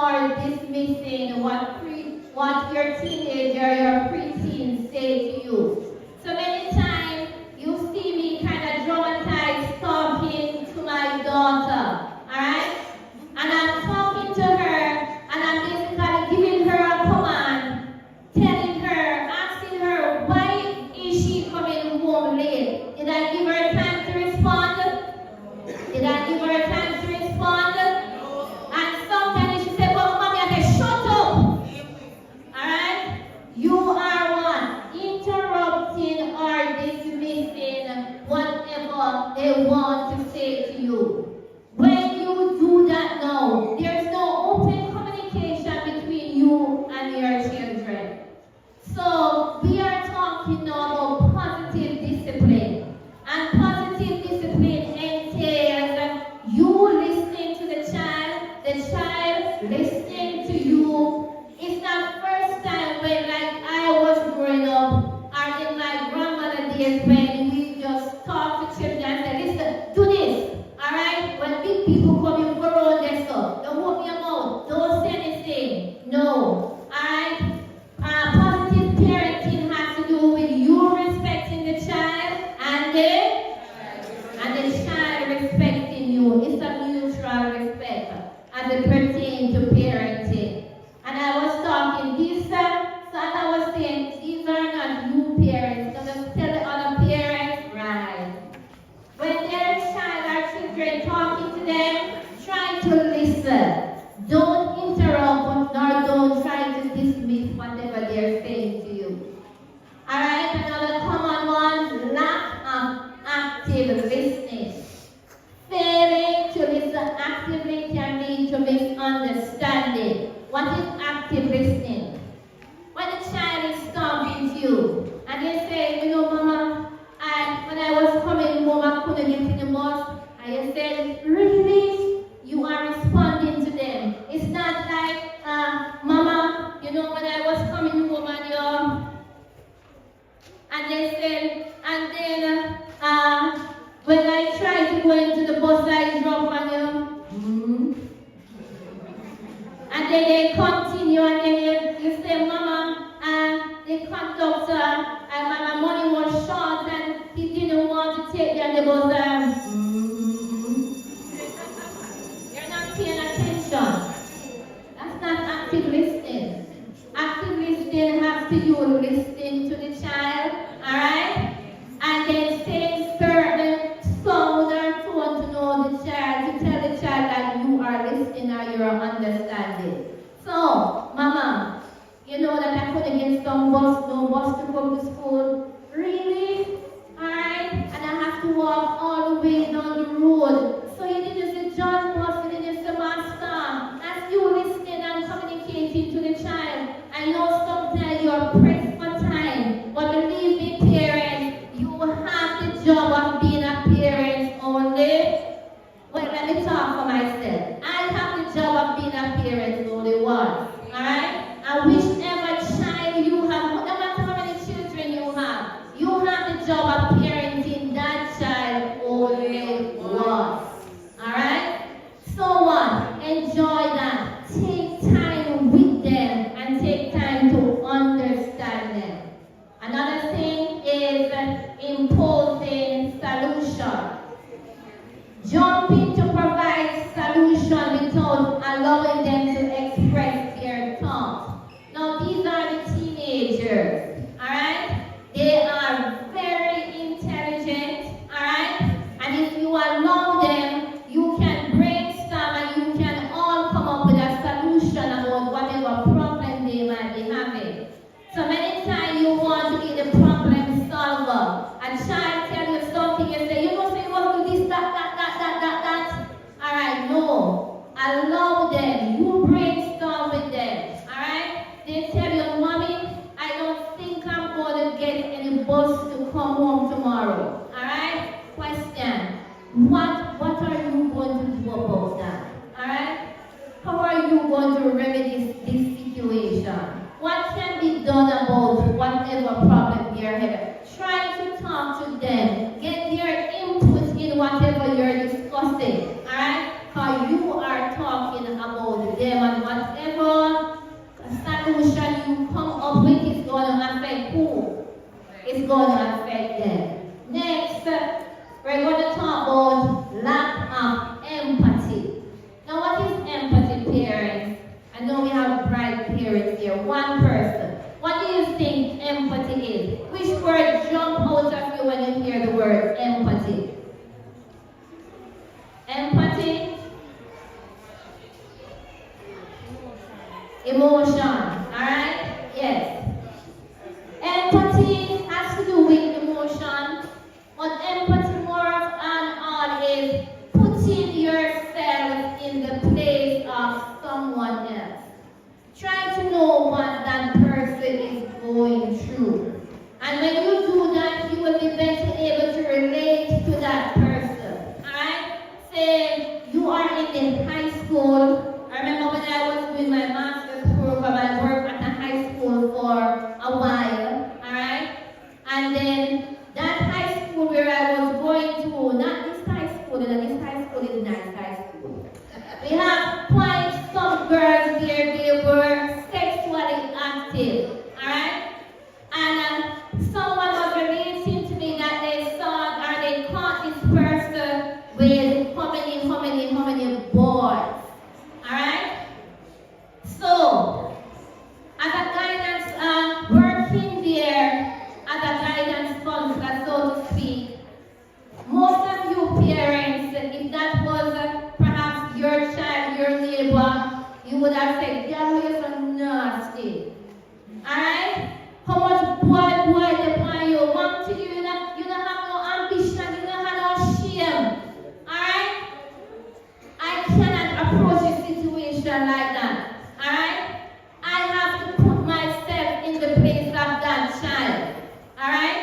J: or dismissing what your teenager, your preteen say to you. So many times you see me kind of dramatized talking to my daughter, alright? And I'm talking to her and I'm basically giving her a command, telling her, asking her, why is she coming home late? Did I give her time to respond? Did I give her time to respond? And sometimes she said, well, mommy, I said, shut up. Alright? You are what? Interrupting or dismissing whatever they want to say to you. When you do that now, there's no open communication between you and your children. So we are talking now about positive discipline. And positive discipline entails you listening to the child listening to you. It's not first time when like I was growing up or in my grandmother days when we just talk to children and say, listen, do this. Alright? When big people come in, go around their stuff. Don't open your mouth. Don't say anything. No. Alright? Positive parenting has to do with you respecting the child and the child respecting you. It's a mutual respect as it pertains to parenting. And I was talking this, so as I was saying, these are not you parents. So just tell the other parents, right? When their child or children talking to them, try to listen. Don't interrupt, nor don't try to dismiss whatever they're saying to you. Alright, another common one, lack of active listening. Failing to listen actively can lead to misunderstanding. What is active listening? When a child is talking to you, and they say, you know, Mama, when I was coming home, I couldn't get in the bus. And you said, really? You are responding to them. It's not like, Mama, you know, when I was coming home and they said, and then when I tried to go into the bus, I drop on you. And then they continue, and then you say, Mama, the conductor, my money was short, and he didn't want to take me on the bus. You're not paying attention. That's not active listening. Active listening has to do with listening to the child, alright? And then saying certain sound or tone to know the child, to tell the child that you are listening or you are understanding. So, Mama, you know that I couldn't get no bus to come to school. Really? Alright? And I have to walk all the way down the road. So you didn't say John bus, you didn't say Master. That's you listening and communicating to the child. I know sometimes you're pressed for time, but believe me, parents, you have the job of being a parent only. Well, let me talk for myself. I have the job of being a parent only once. Alright? And whichever child you have, no matter how many children you have the job of parenting that child only once. Alright? So what? Enjoy that. Take time with them and take time to understand them. Another thing is imposing solution. Jumping to provide solution without allowing them to express their thoughts. Now these are the teenagers, alright? They are very intelligent, alright? And if you allow them, you can brainstorm and you can all come up with a solution about whatever problem they might be having. So many times you want to be the problem solver. A child tell you something, you say, you must say, what do this, that. Alright, no. Allow them. You brainstorm with them. Alright? They tell you, Mommy, I don't think I'm going to get any bus to come home tomorrow. Alright? Question. What are you going to do about that? Alright? How are you going to remedy this situation? What can be done about whatever problem they're having? Try to talk to them. Get their input in whatever you're discussing. Alright? Because you are talking about them, and whatever solution you come up with is going to affect who? It's going to affect them. Next, we're going to talk about lack of empathy. Now, what is empathy, parents? I know we have bright parents here. One person. What do you think empathy is? Which word jump out of you when you hear the word empathy? Empathy? Emotion. Alright? Yes. Empathy has to do with emotion. But empathy more of an all is putting yourself in the place of someone else. Try to know what that person is going through. And when you do that, you will be better able to relate to that person. Alright? Say you are in the high school. I remember when I was doing my master's program, I worked at a high school for a while. Alright? And then that high school where I was going to, not this high school, this high school is nice high school. We have quite some girls there, they were sexually active, alright? And someone was relating to me that they saw or they caught this person with how many boys, alright? So, as a guidance, working there as a guidance counselor, so to speak, most of you parents, if that was perhaps your child, your neighbor, you would have said, "Yeah, you're so nasty." Alright? How much boy they plan you want to do, you don't have no ambition, you don't have no shame. Alright? I cannot approach a situation like that. Alright? I have to put myself in the place of that child. Alright?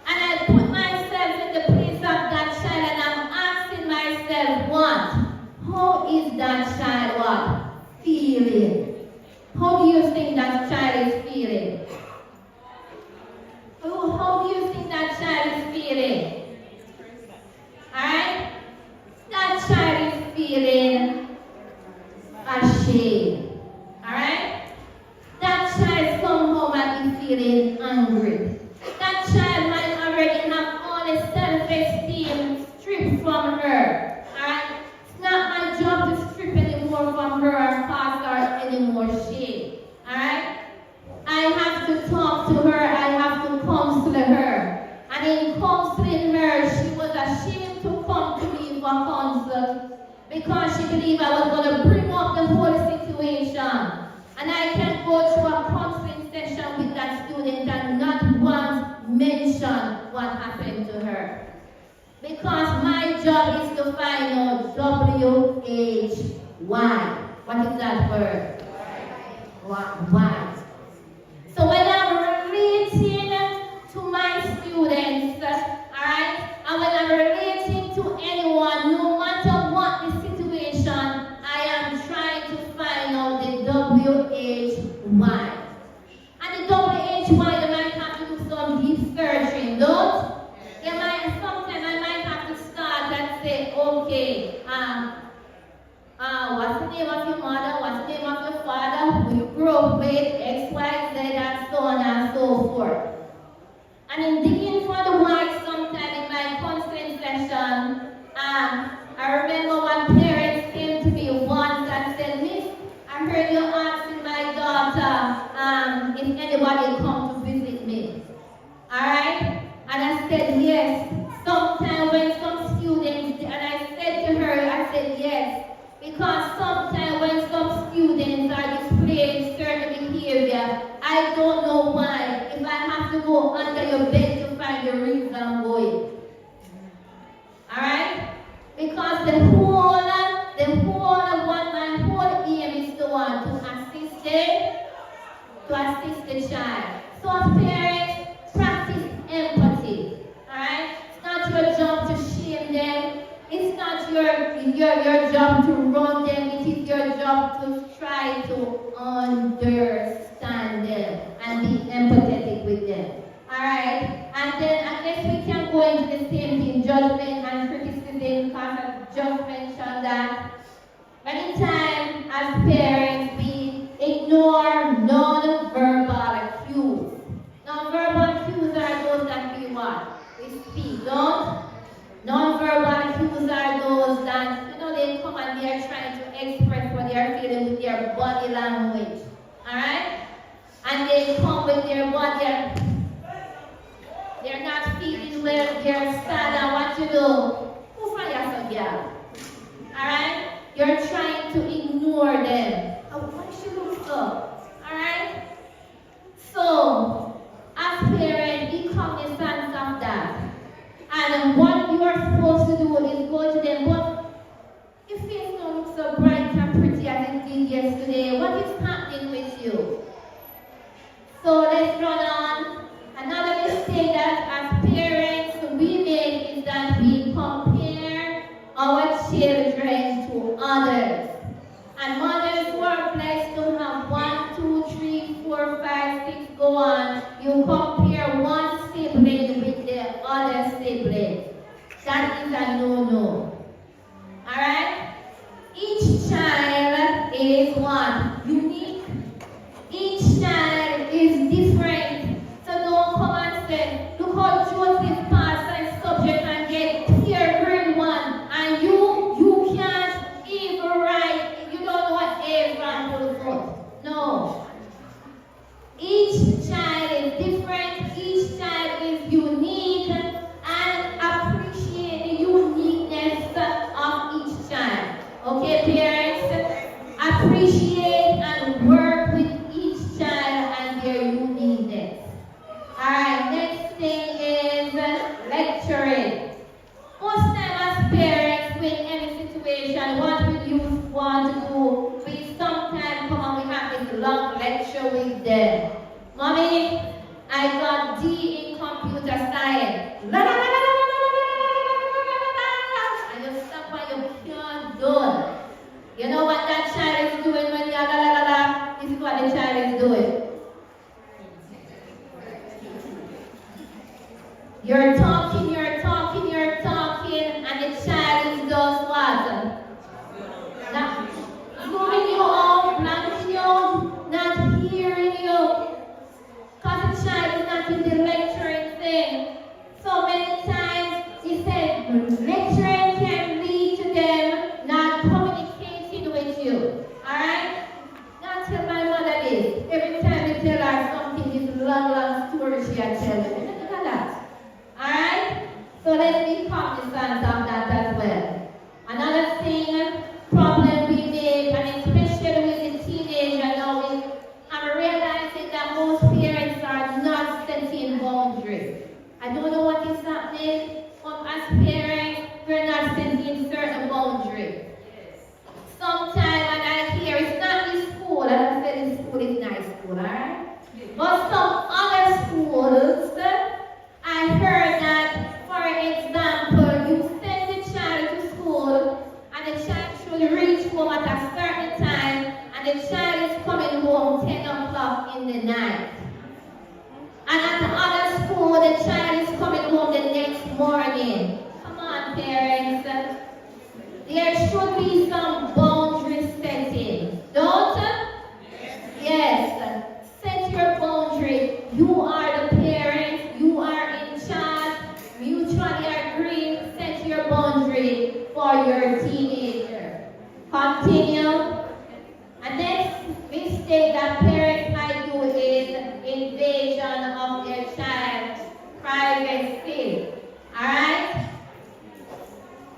J: And I put myself in the place of that child and I'm asking myself what? How is that child what? Feeling? How do you think that child is feeling? How do you think that child is feeling? Alright? That child is feeling ashamed. Alright? That child somehow might be feeling angry. That child might already have all the self-esteem stripped from her. Alright? It's not my job to strip anymore from her or cause her any more shame. Alright? I have to talk to her, I have to counsel her. And in counseling her, she was ashamed to come to me for counsel because she believed I was going to bring up the whole situation. And I can go through a counseling session with that student and not once mention what happened to her. Because my job is to find out W-H-Y. What is that word? Why? So when I'm relating to my students, alright, and when I'm relating to anyone, no matter what the situation, I am trying to find out the W-H-Y. And the W-H-Y, you might have to do some deep searching, don't? Sometimes I might have to start and say, okay, what's the name of your mother, what's the name of your father, who you grew up with, X, Y, Z, and so on and so forth. And in digging for the why sometime in my counseling session, I remember one parent came to me once and said, "Miss, I heard you asking my daughter if anybody come to visit me." Alright? And I said, yes. Sometimes when some students, and I said to her, I said, yes. Because sometimes when some students are displaying certain behavior, I don't know why. If I have to go under your bed to find the reason I'm going. Alright? Because my whole aim is to want to assist them, to assist the child. So parents, practice empathy. Alright? It's not your job to shame them. It's not your job to run them. It is your job to try to understand them and be empathetic with them. Alright? And then I guess we can go into the same thing, judgment and criticism, because I just mentioned that many times as parents, and they come with their body. They're not feeling well, they're sad, and what you do? Who find yourself, girl? Alright? You're trying to ignore them. Oh, why should you look so? Alright? So, as parents, be cognizant of that. And what you are supposed to do is go to them, but your face don't look so bright and pretty as it did yesterday. What is happening with you? So let's run on. Another mistake that as parents we make is that we compare our children to others. And mothers who are blessed to have 1, 2, 3, 4, 5, 6, go on. You compare one sibling with the other sibling. That is a no-no. Alright? Each child is what? Unique. Each child is different. So don't come and say, look how Joseph passed and subject and get peer grade 1, and you can't even write. You don't know what A from the foot. No. Each child is different. Each child is unique, and appreciate the uniqueness of each child. Okay, parents? Appreciate and work with each child and their uniqueness. Alright, next thing is lecturing. Most time as parents, with any situation, what would you want to do? We sometimes come and we have this long lecture with them. Mommy, I got D in computer science. La, la, la, la, la, la, la, la, la, la. And you stop and you can't do it. You know what that child is doing when you are la la la la? This is what the child is doing. You're talking, and the child is just what? Moving you off, blanking you, not hearing you. Because the child is not in the lecturing thing. So many times he said lecturing can lead to them not communicating with you. Alright? Not tell my mother this. Every time you tell her something, this long story she had tell you. Look at that. Alright? So let's be cognizant of that as well. Another thing, problem we make, and especially with the teenager now, is I'm realizing that most parents are not setting boundaries. I don't know what is happening, but as parents, we're not setting certain boundaries. Sometimes when I hear it's not in school, and I said in school is nice school, alright? But some other schools, I heard that, for example, you send the child to school, and the child should reach home at a certain time, and the child is coming home 10 o'clock in the night. And at the other school, the child is coming home the next morning. Come on, parents. There should be some boundary setting. Don't? Yes. Set your boundary. You are the parent. You are in charge. Mutually agree. Set your boundary for your teenager. Continue. And next mistake that parents might do is invasion of their child's privacy. Alright?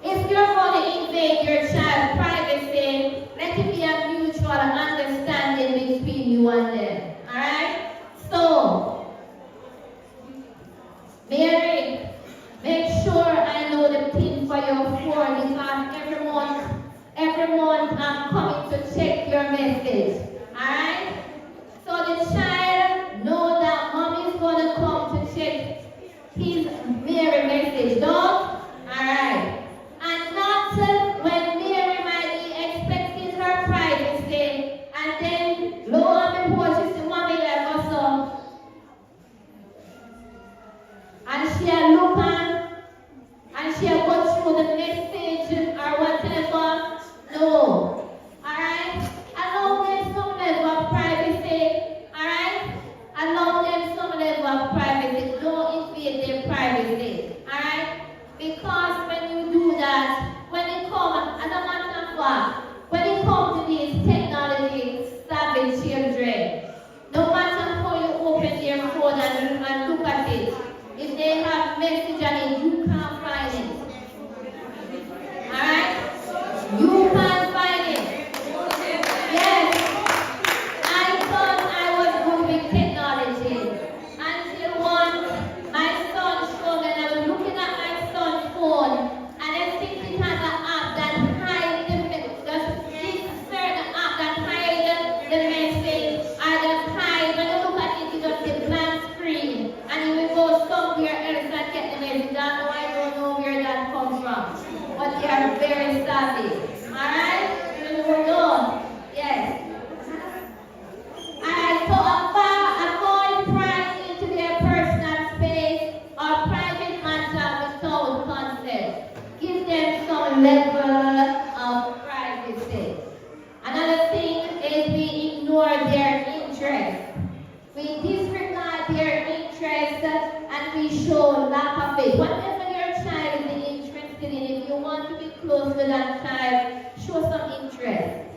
J: If you're going to invade your child's privacy, let it be a mutual understanding between you and them. Alright? So, Mary, make sure I know the PIN for your phone, because every month I'm coming to check your message. Alright? So the child knows that mom is going to come to check his Mary message. Don't? Alright. And not when Mary might be expecting her privacy, and then lo and behold, she says, Mommy, I got some. And she'll look and she'll go through the message or whatever. No. Alright? I know there's some level of privacy. ignore their interests. We disregard their interests and we show lack of faith. Whatever your child is interested in, if you want to be close to that child, show some interest.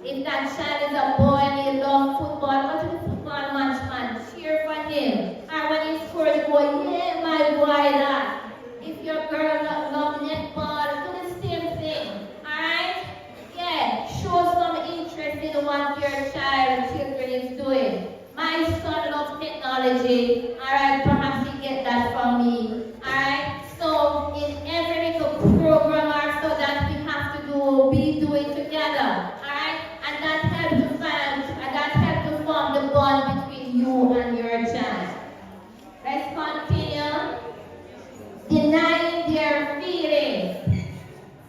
J: If that child is a boy and he loves football, go to the football match, man. Cheer for him. Or when he scores, go, yeah, my boy, that. If your girl loves netball, do the same thing. Alright? Yeah, show some interest in what your children is doing. My son loves technology. Alright, perhaps he get that from me. Alright? So in every little program or so that we have to do, we do it together. Alright? And that helps to form the bond between you and your child. Let's continue. Denying their feelings.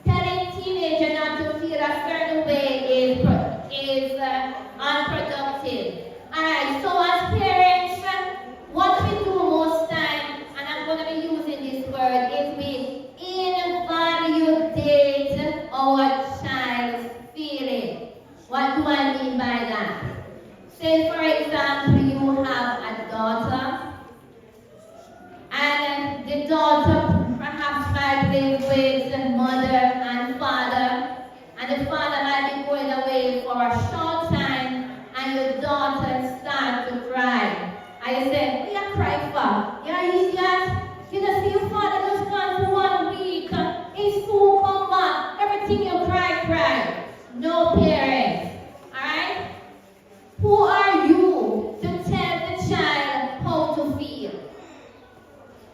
J: Telling teenagers not to feel a certain way is unproductive. Alright, so as parents, what we do most time, and I'm going to be using this word, is we invalidate our child's feeling. What do I mean by that? Say, for example, you have a daughter, and the daughter perhaps might live with mother and father, and the father might be going away for a short time, and your daughter starts to cry. And you say, what you cry for? You're an idiot. You don't see your father just gone for 1 week. He soon come back. Everything you cry. No parents. Alright? Who are you to tell the child how to feel?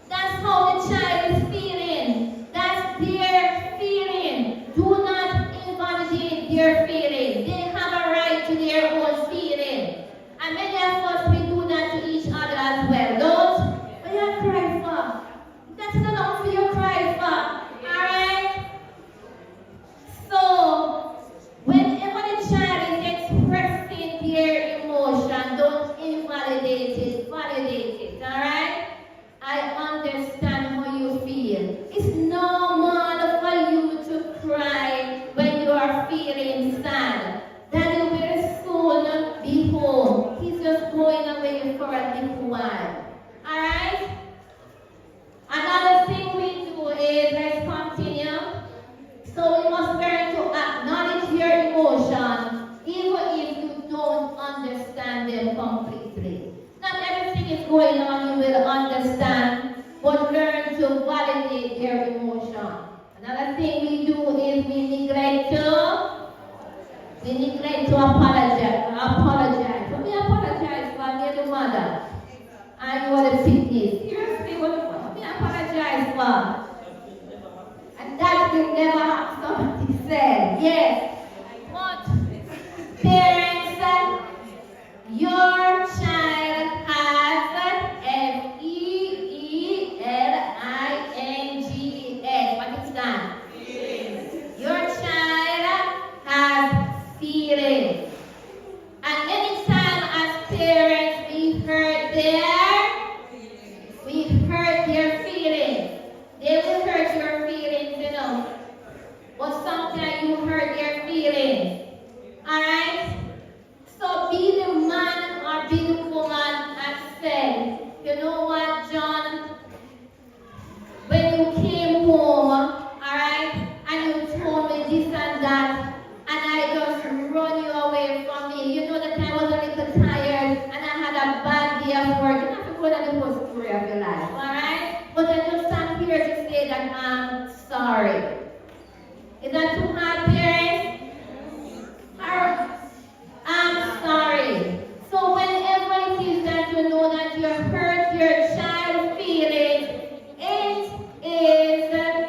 J: That's how the child is feeling. That's their feeling. Do not invalidate their feeling. They have a right to their own feeling. And many of us, we do that to each other as well. Don't? What you cry for? That's not enough for you to cry for. Alright? So, whenever the child is expressing their emotion, don't invalidate it, validate it. Alright? I understand how you feel. It's normal for you to cry when you are feeling sad. Daddy will soon be home. He's just going away for a little while. Alright? Another thing we do is, let's continue. So we must learn to acknowledge your emotion, even if you don't understand them completely. Not everything is going on you will understand, but learn to validate their emotion. Another thing we do is we neglect to apologize. When we apologize for me the mother, and you are the fitness. Seriously, what we apologize for? And that will never have somebody said. Yes. But parents, your child has F-E-E-L-I-N-G-S. What is that? Your child has feelings. And anytime as parents we hurt their feelings. They will hurt your feelings, you know. But sometimes you hurt their feelings. Alright? So be the man or be the woman and say, you know what, John? When you came home, alright, and you told me this and that, and I just run you away from me. You know that I was a little tired and I had a bad day of work. You don't have to go to the whole story of your life, alright? But I just stand here to say that I'm sorry. Is that too hard, parents? I'm sorry. So whenever it is that you know that you hurt your child's feelings, it is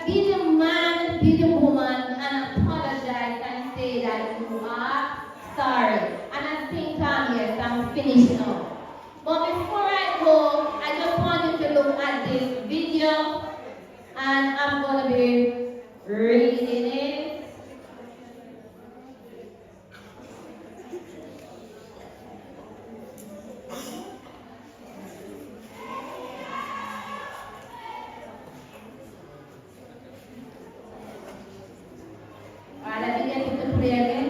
J: be the man, be the woman, and apologize and say that you are sorry. And I think I'm finished now. But before I go, I just want you to look at this video, and I'm going to be reading it. Alright, let me get you to play again.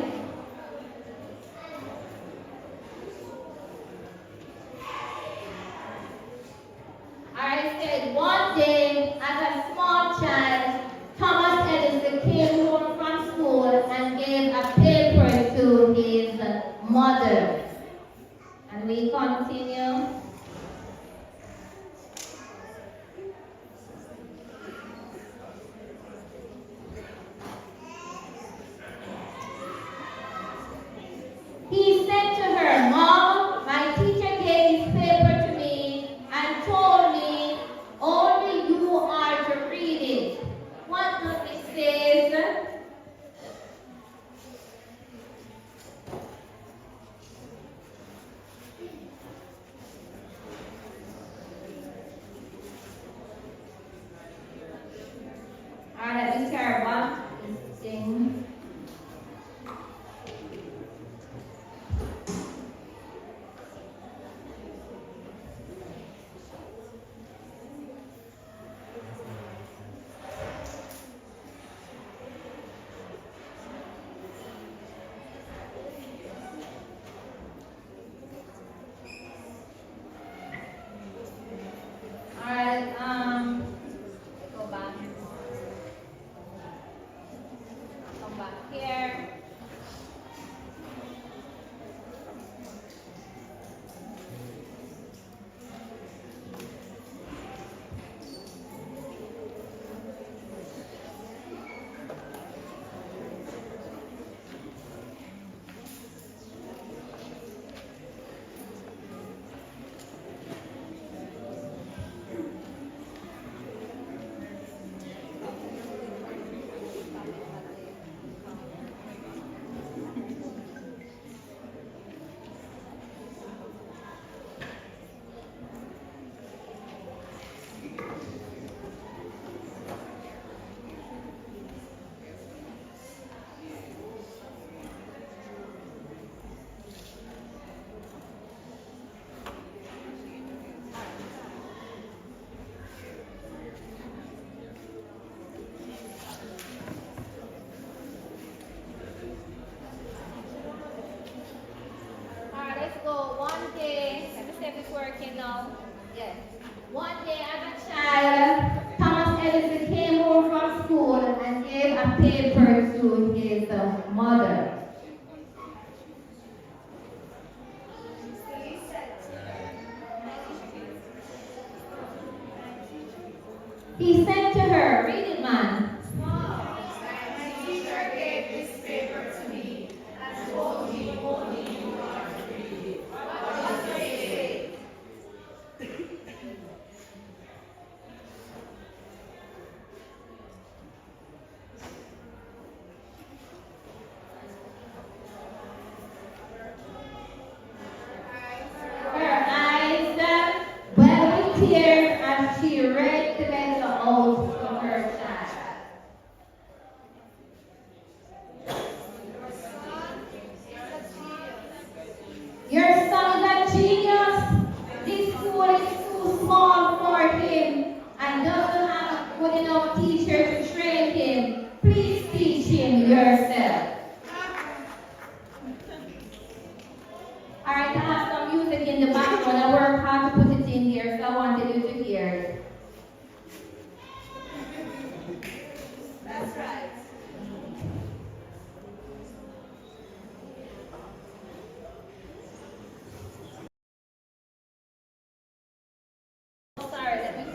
J: know? Yes. One day as a child, Thomas Edison came home from school and gave a paper to his mother. He said to her, read it, man.
K: My teacher gave this paper to me and told me only you are to read it. What does it say?
J: Her eyes welled with tears as she read the letter out to her child. Your son is a genius. This school is too small for him and doesn't have a good enough teacher to train him. Please teach him yourself. Alright, I have some music in the background. I worked hard to put it in here, so I wanted you to hear it.
K: That's right.
J: Oh, sorry, let me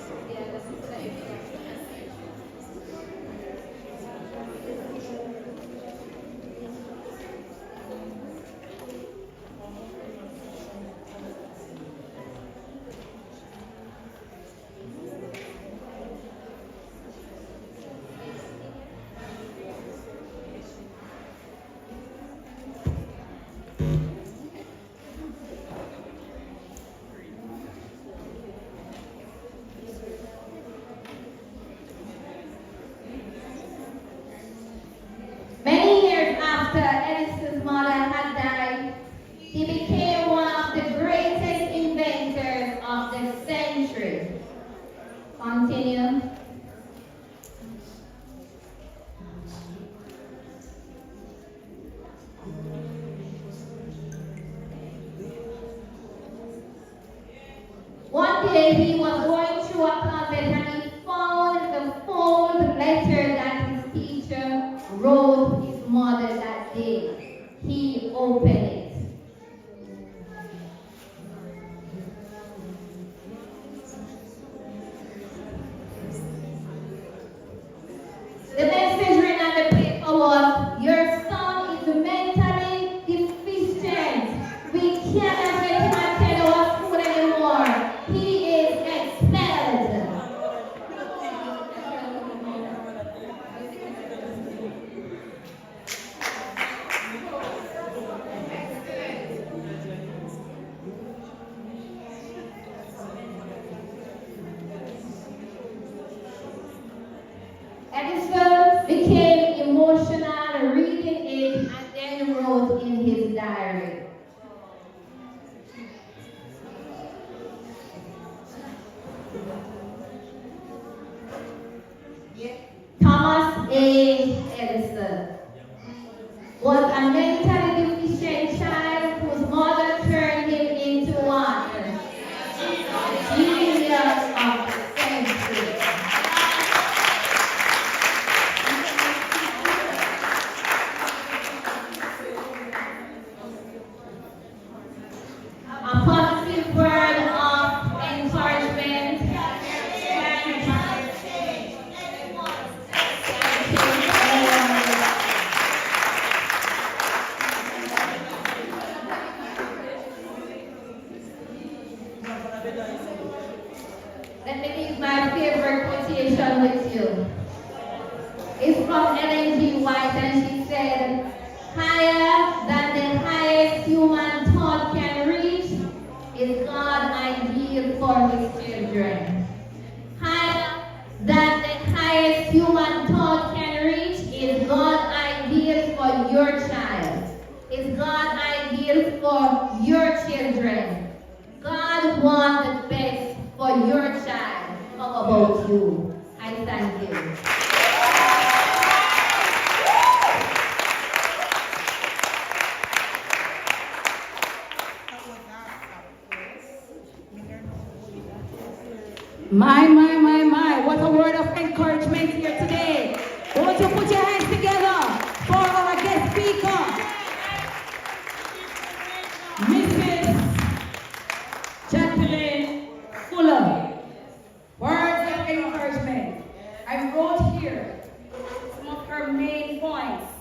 J: Many years after Edison's mother had died, he became one of the greatest inventors of the century. Continue. One day he was going through a closet and he found the fold letter that his teacher wrote his mother that day. He opened it. The message written on the paper was, your son is mentally deficient. We cannot let him attend our school anymore. He is expelled. Edison became emotional reading it and then wrote in his diary. Thomas A. Edison was a mentally deficient child whose mother turned him into one. Genius of the century. A positive word of encouragement. Let me leave my favorite quotation with you. It's from Ellen G. White, and she said, higher than the highest human thought can reach is God's ideal for his children. Higher than the highest human thought can reach is God's ideal for your child. Is God's ideal for your children. God wants the best for your child. How about you? I thank you.
D: That was not a place.
B: My. What a word of encouragement here today. Won't you put your hands together for our guest speaker, Mrs. Jacqueline Fuller. Words of encouragement. I wrote here some of her main points.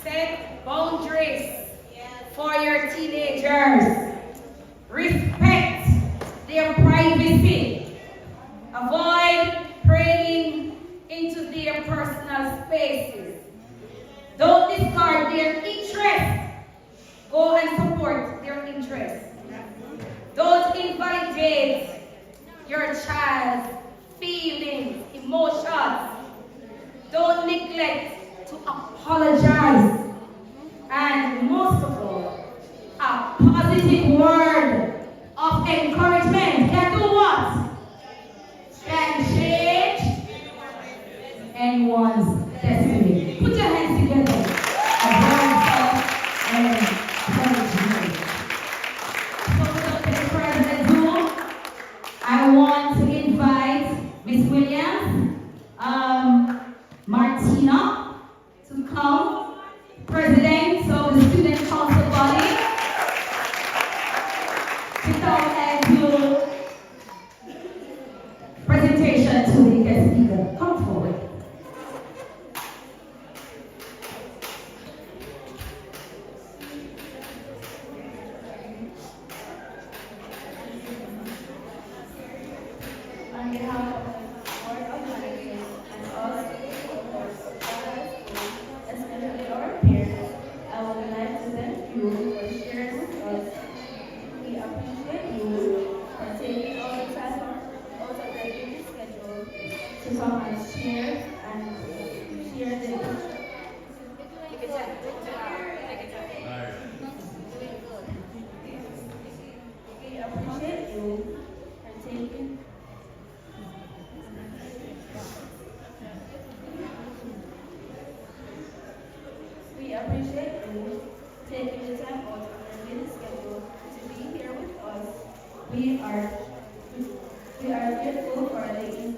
B: Set boundaries for your teenagers. Respect their privacy. Avoid praying into their personal spaces. Don't discard their interests. Go and support their interests. Don't invalidate your child's feelings, emotions. Don't neglect to apologize. And most of all, a positive word of encouragement can do what? Can change anyone's destiny. Put your hands together. A word of encouragement. So without any further ado, I want to invite Miss Williams, Martina to come, President of the Student Council body, to come and do presentation to the guest speaker. Come forward.
F: On behalf of the Board of Managers and all stakeholders of our school, especially our parents, I would like to thank you for sharing with us. We appreciate you for taking all the time out of your busy schedule to come and share the We appreciate you for taking We appreciate you taking the time out of your busy schedule to be here with us. We are grateful for the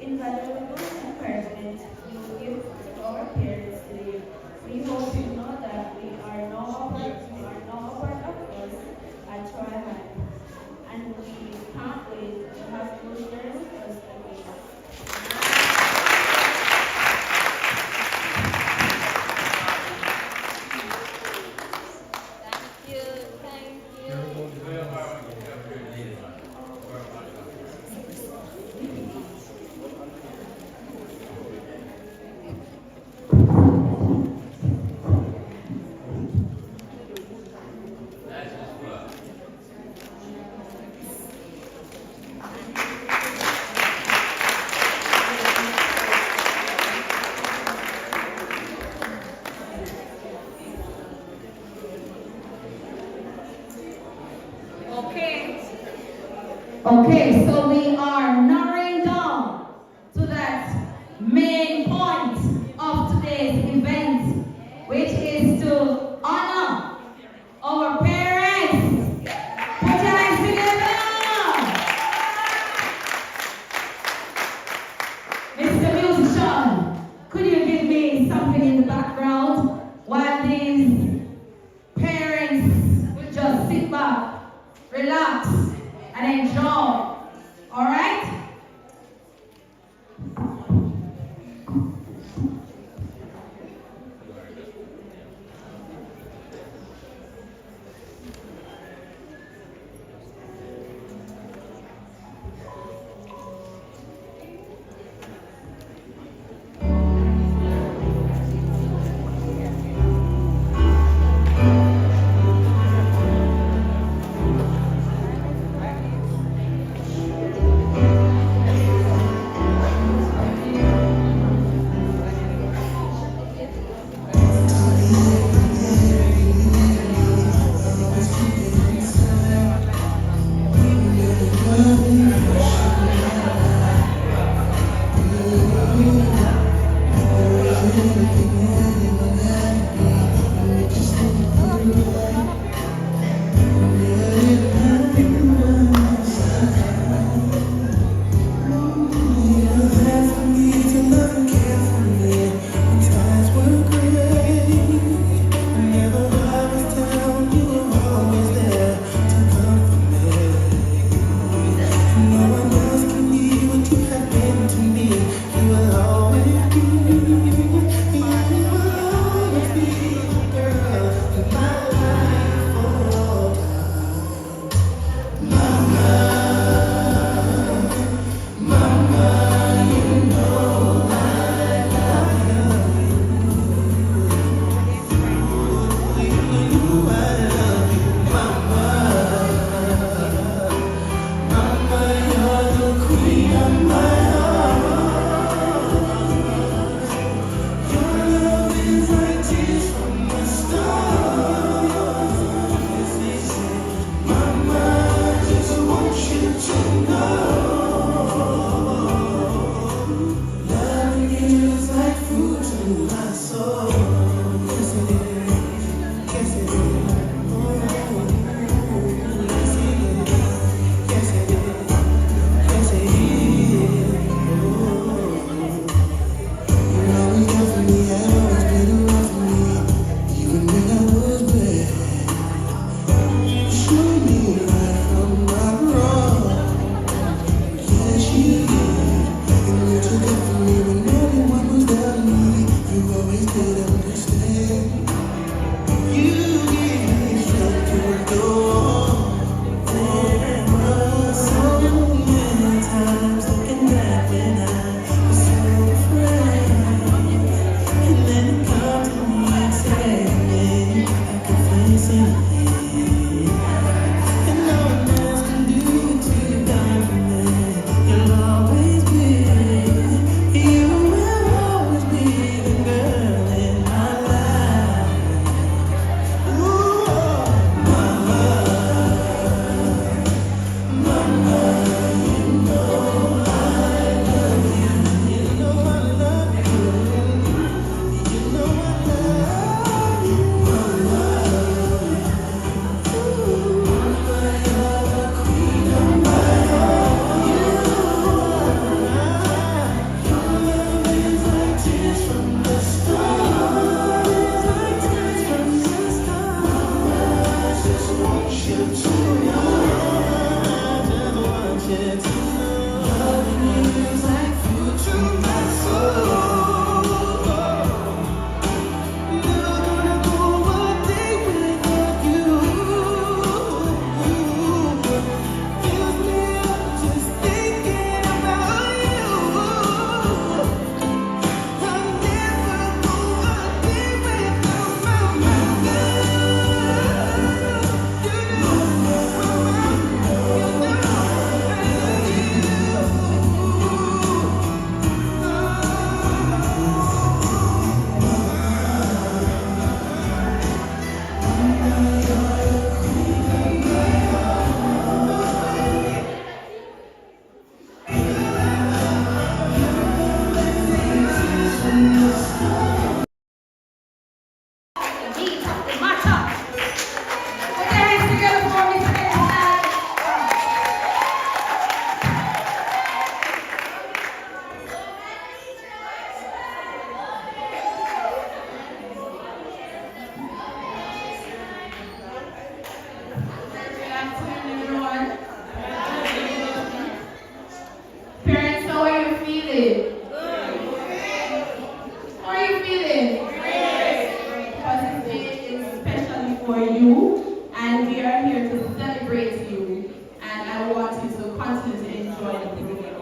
F: invaluable encouragement you give to our parents today. We hope you know that you are now a part of us at Triumph, and we can't wait to have you share with us again.
B: Okay, so we are narrowing down to that main point of today's event, which is to honor our parents. Put your hands together. Mr. Musician, could you give me something in the background while these parents will just sit back, relax, and enjoy. All right?
L: for you, and we are here to celebrate you, and I want you to continue to enjoy the program.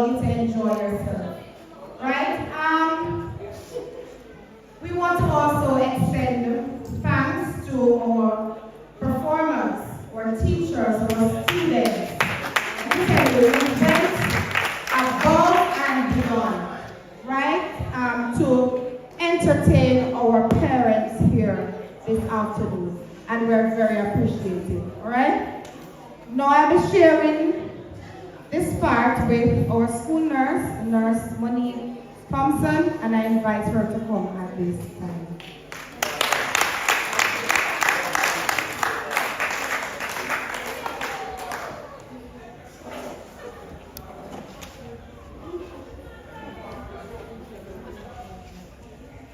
L: allow you to enjoy yourself. Right? We want to also extend thanks to our performers, our teachers, our students. We can do events above and beyond, right? To entertain our parents here this afternoon. And we're very appreciative, all right? Now I'll be sharing this part with our school nurse, Nurse Monique Thompson, and I invite her to come at this time.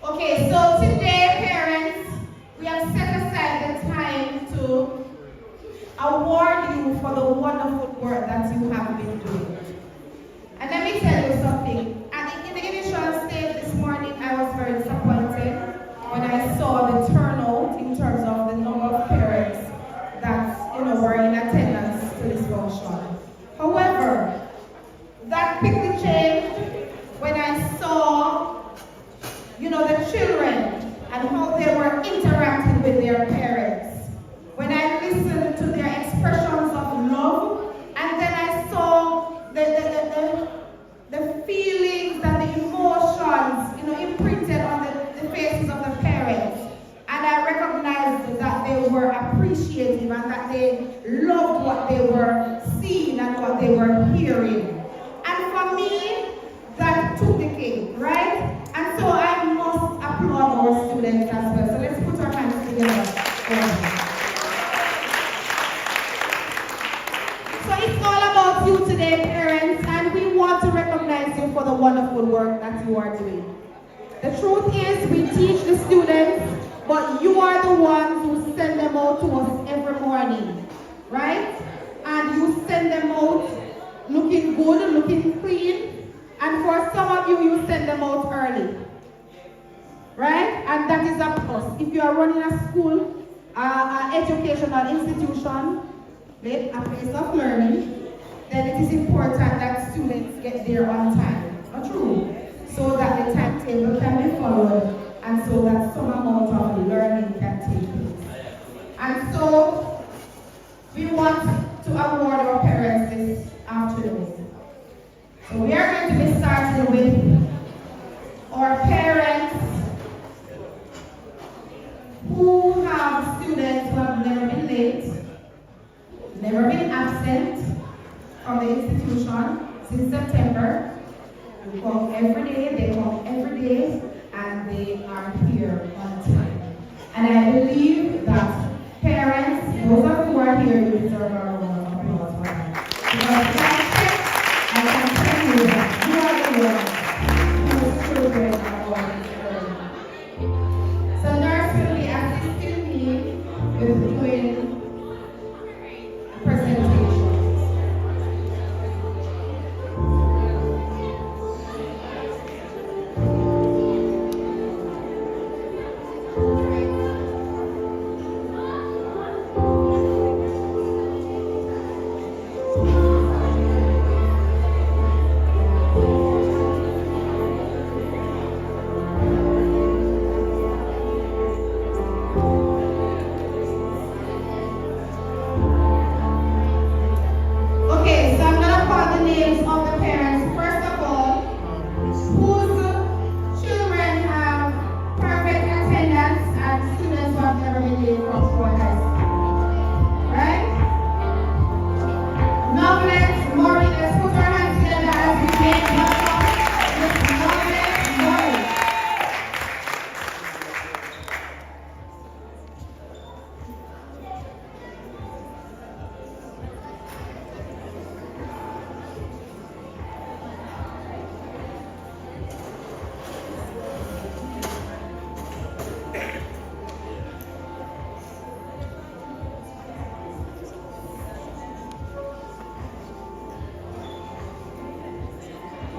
L: Okay, so today, parents, we have set aside the time to award you for the wonderful work that you have been doing. And let me tell you something. In the initial stage this morning, I was very disappointed when I saw the turnout in terms of the number of parents that were in attendance to this function. However, that quickly changed when I saw the children and how they were interacting with their parents. When I listened to their expressions of love, and then I saw the feelings and the emotions, imprinted on the faces of the parents. And I recognized that they were appreciative and that they loved what they were seeing and what they were hearing. And for me, that took the cake, right? And so I must applaud our students as well. So let's put our hands together. So it's all about you today, parents, and we want to recognize you for the wonderful work that you are doing. The truth is, we teach the students, but you are the ones who send them out to us every morning, right? And you send them out looking good, looking clean, and for some of you, you send them out early, right? And that is a plus. If you are running a school, an educational institution, a place of learning, then it is important that students get there on time, not true, so that the timetable can be followed and so that some amount of learning can take place. And so we want to award our parents this afternoon. So we are going to be starting with our parents who have students who have never been late, never been absent from the institution since September. They come every day, and they are here on time. And I believe that parents, those of you who are here, you deserve our round of applause for that. Because I can tell you that you are the ones whose children are always early. So nurse will be assisting me with doing presentations.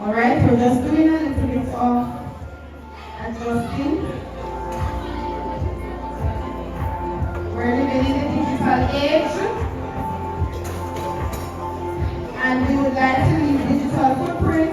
L: Alright, we're just doing a little bit of adjusting. We're living in the digital age, and we would like to leave digital footprint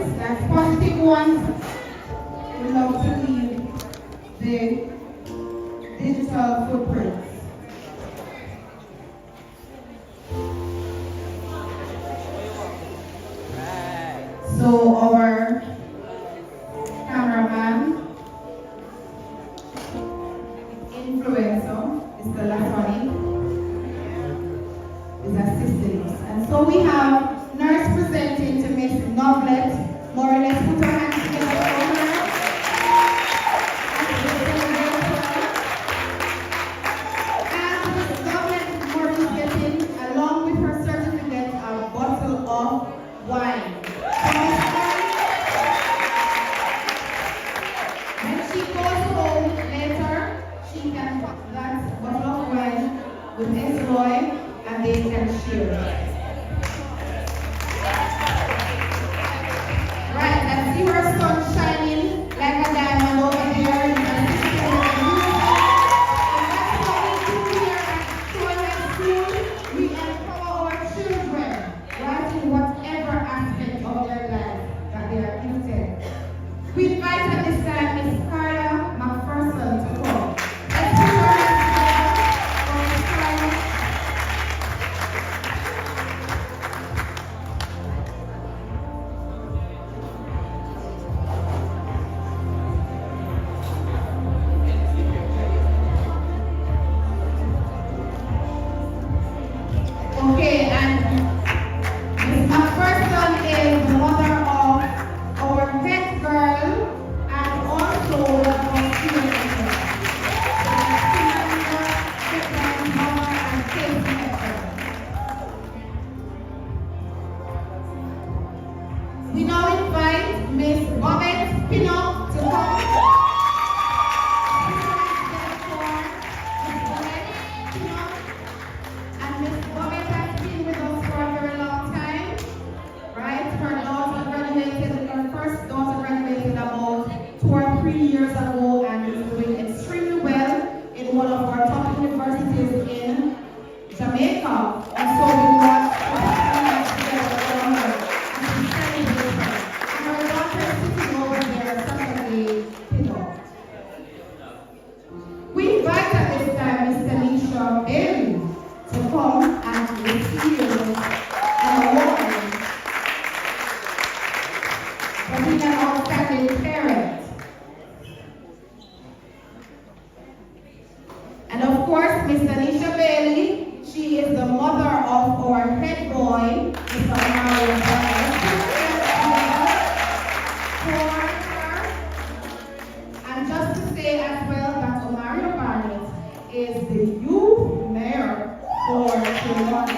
L: with his boy, and they can share. Right, let's see her sun shining like a diamond over there. And that's what we do here at Troy High School. We empower our children, right, in whatever aspect of their life that they are gifted. We invite at this time Miss Carla McPherson to come. Let's put her hands together for Miss Carla. Okay, and Miss McPherson is the mother of our head girl and also one of our student leaders. Mother and case maker. We now invite Miss Bobette Pinnock to come. And Miss Bobette has been with us for a very long time, right? Her daughter graduated, her first daughter graduated about 2 or 3 years ago and is doing extremely well in one of our top universities in Jamaica. And so we want to celebrate her and to celebrate her. And her daughter is sitting over there, Saturday, we invite at this time Mr. Nisha Bailey to come and receive an award for being an outstanding parent. And of course, Miss Tanisha Bailey, she is the mother of our head boy, Mr. Mario And just to say as well that Omario Barnett is the youth mayor for Toronto.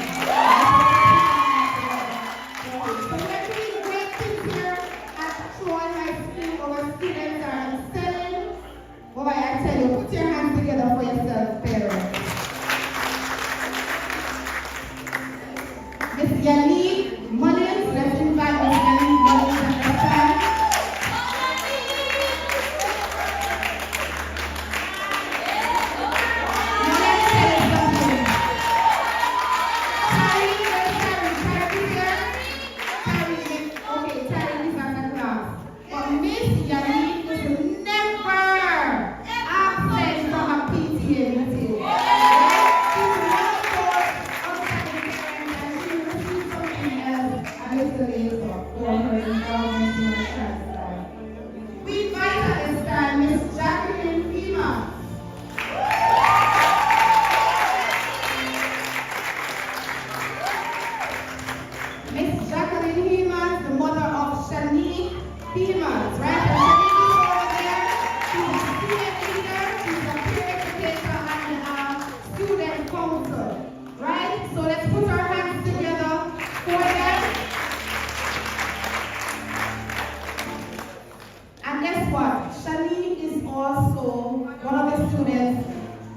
L: So we're doing great things here at Troy High School. Our students are excelling. Boy, I tell you, put your hands together for yourself, parents. Miss Yannick Mullins, let's invite Miss Yannick Mullins at this time. We invite at this time Miss Jacqueline Pima. Miss Jacqueline Hemans, the mother of Shanique Hemans, right? And Shanique is over there. She's a student leader, she's a peer educator and a student council, right? So let's put our hands together for them. And guess what? Shanique is also one of the students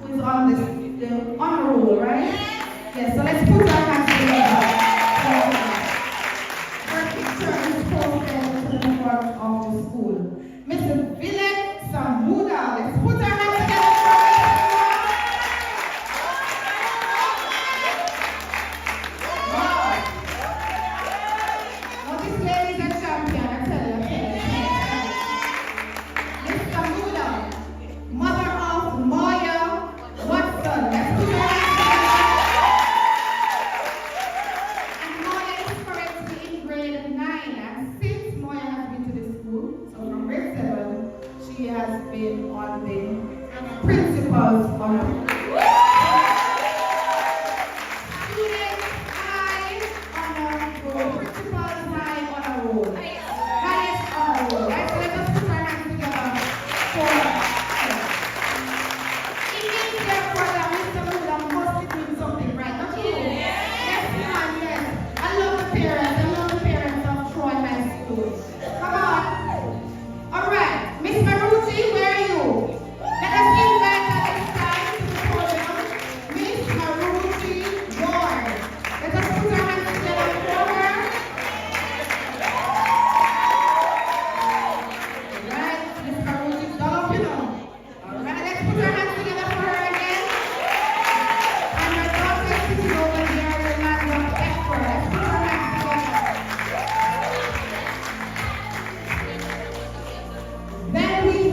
L: who is on the honor roll, right? Yes, so let's put our hands together. Her picture is posted to the front of the school. Mr. Villette Samuda, let's put our hands together for wow. Well, this lady is a champion, I tell you. Miss Samuda, mother of Maya Watson, let's put our hands together. And Maya is currently in grade 9, and since Maya has been to the school, so from grade 7, she has been on the principal's honor. Students high honor roll, principal's high honor roll, highest honor roll, right? So let us put our hands together for it means therefore that Mr. Muda must be doing something right, don't you? Yes, man, yes. I love the parents of Troy High School. Come on. All right, Miss Marucci, where are you? Let us invite at this time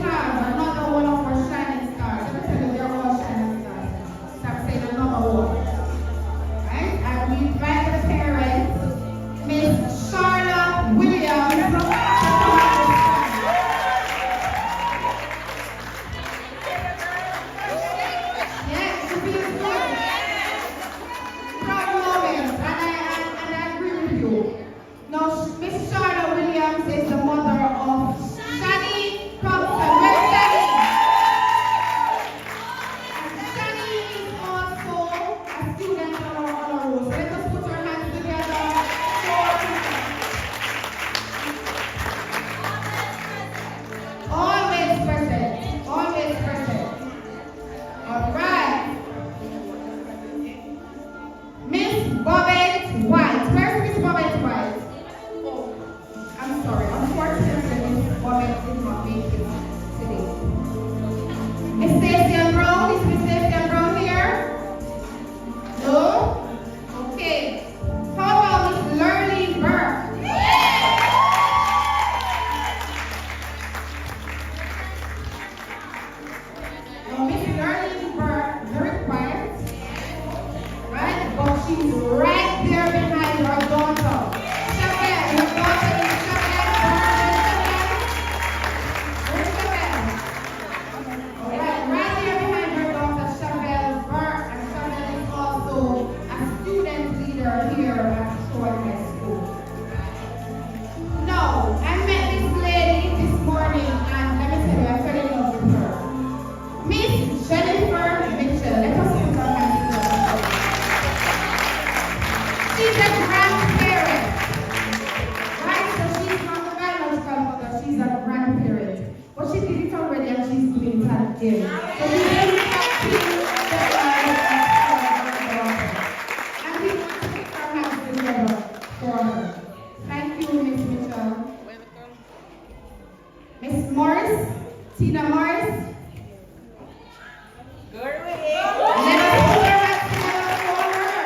L: have another one of our shining stars. Let me tell you, they're all shining stars. Stop saying another one. Right? And we invite the parents, Miss Charlotte Williams. Yes, she feels good. Proud moment, and I agree with you. Now, Miss Charlotte Williams is the mother of Shani Thompson. Where's Shani? And Shani is also a student on our honor roll. So let us put our hands together for always present. Always present. All right. Miss Bobette White. Where's Miss Bobette White? Oh, I'm sorry. Unfortunately, Miss Bobette did not make it today. Miss Stacey Brown. Is Miss Stacey Brown here? No? Okay. How about Miss Lurleen Burke? Now, Miss Lurleen Burke, very quiet. Right? But she's right there behind her daughter. Shabelle, her daughter is Shabelle. Where's Shabelle? Alright, right there behind her daughter, Shabelle Burke. And Shabelle is also a student leader here at Troy High School. Now, I met this lady this morning, and let me tell you, I fell in love with her. Miss Jennifer Mitchell. Let us put our hands together. She's a grandparent, right? So she's not a biological mother, she's a grandparent. But she did it already and she's doing it again. So we really happy that and we want to put our hands together for her. Thank you, Miss Mitchell. Miss Morris, Tina Morris. Let us put our hands together for her.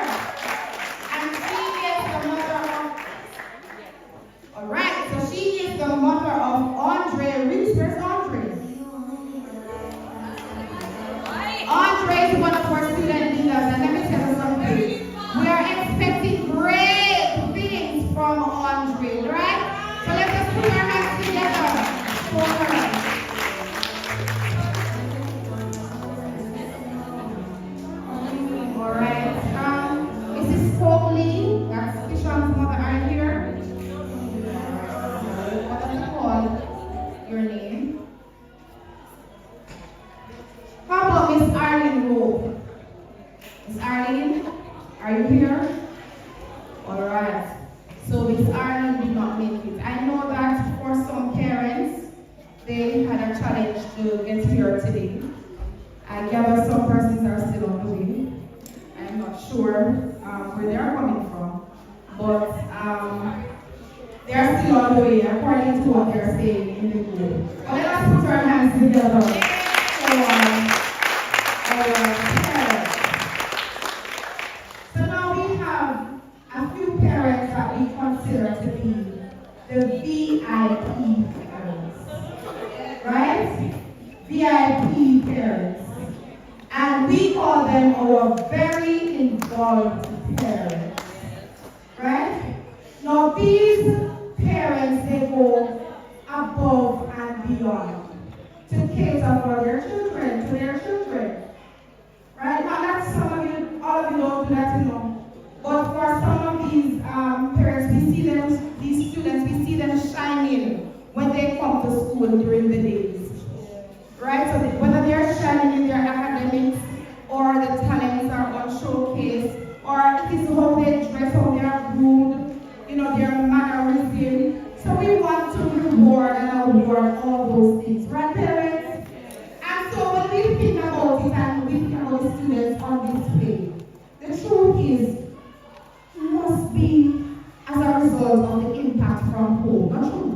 L: And she is the mother of, all right, so she is the mother of Andre Reese. Where's Andre? Andre is one of our student leaders, and let me tell you something. We are expecting great things from Andre, right? So let us put our hands together for her. All right, Mrs. Foley, that's Kishan's mother, are you here? What does it call your name? How about Miss Arlene Rowe? Miss Arlene, are you here? All right. So Miss Arlene did not make it. I know that for some parents, they had a challenge to get here today. I gather some persons are still on the way. I'm not sure where they are coming from, but they are still on the way according to what they're saying in the group. But let us put our hands together for our parents. So now we have a few parents that we consider to be the VIP parents, right? VIP parents. And we call them our very involved parents, right? Now these parents, they go above and beyond to cater for their children, to their children, right? Not that some of you, all of you don't do that, you know, but for some of these parents, we see them, these students, we see them shining when they come to school during the days. Right? So whether they're shining in their academics or the talents are on showcase, or it is how they dress, how they are groomed, you know, their mannerism. So we want to reward and award all those things, right, parents? And so when we think about it and we think about the students on display, the truth is, it must be as a result of the impact from home, not true?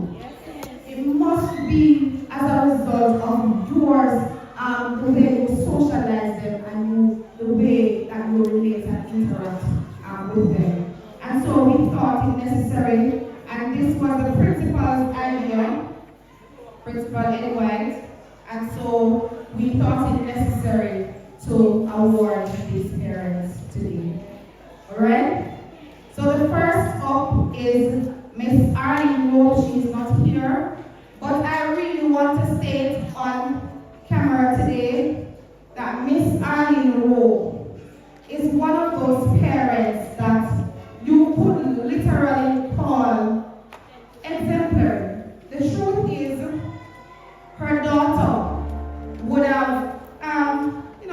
L: It must be as a result of yours, the way you socialize them and the way that you relate and interact with them. And so we thought it necessary, and this was the principal's idea, Principal Eddie White, And so we thought it necessary to award these parents today. Alright? So the first up is Miss Arlene Rowe. She is not here. But I really want to state on camera today that Miss Arlene Rowe is one of those parents that you could literally call exemplary. The truth is, her daughter would have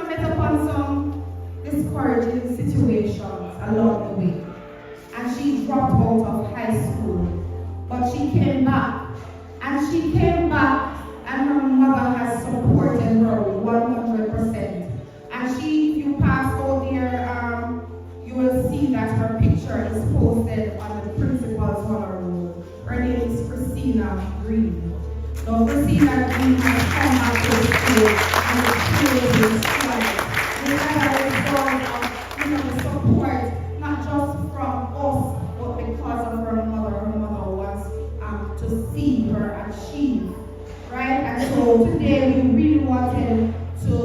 L: met upon some discouraging situations along the way. And she dropped out of high school. But she came back. And she came back, and her mother has supported her 100%. And if you pass out there, you will see that her picture is posted on the principal's honor roll. Her name is Christina Green. So Christina Green has come back to the school and is crazy. And as a result of support, not just from us, but because of her mother. Her mother wants to see her achieve, right? And so today we really wanted to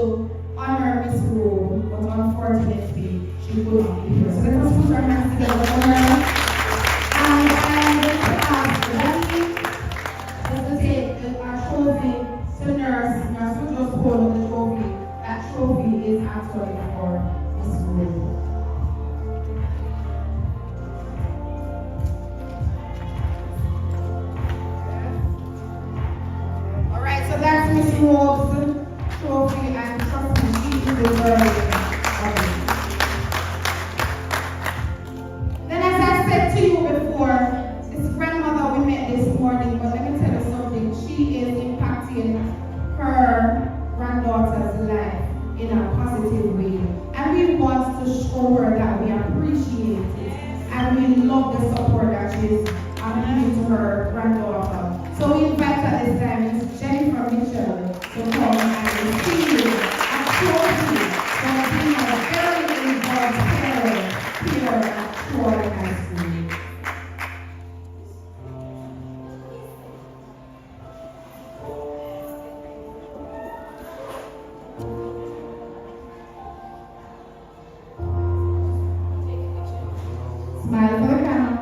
L: honor Miss Rowe, but unfortunately she could not be here. So let us put our hands together for her. And I'm going to ask Danny just to take our trophy to nurse. Nurse will just hold up the trophy. That trophy is actually for Miss Rowe. Alright, so that's Miss Rowe's trophy, and trust me, she is deserving of it. Then, as I said to you before, this grandmother we met this morning, but let me tell you something. She is impacting her granddaughter's life in a positive way. And we want to show her that we appreciate it. And we love the support that she's giving to her granddaughter. So we invite at this time Ms. Jennifer Mitchell to come and receive a trophy for being a very involved parent here at Troy High School. Smile for the camera.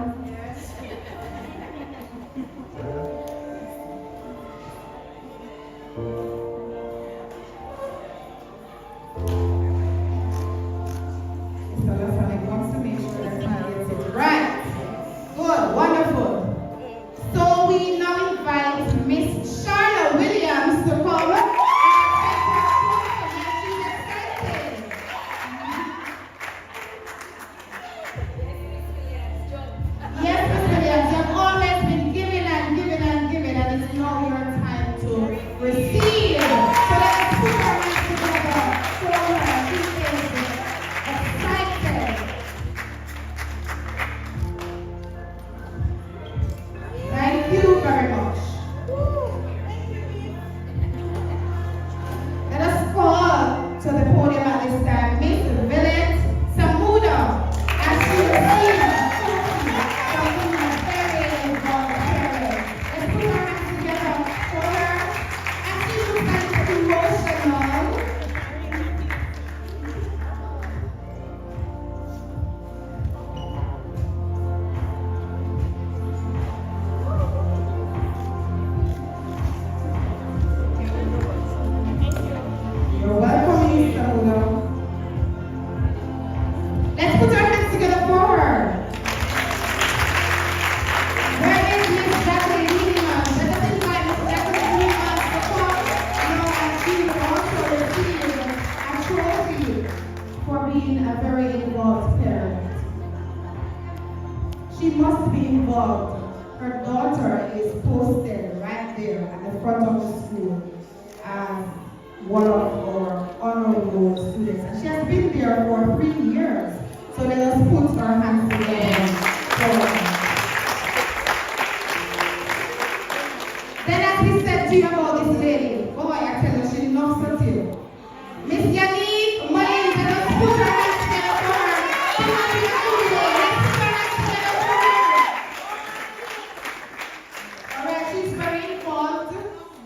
L: Alright, she's very involved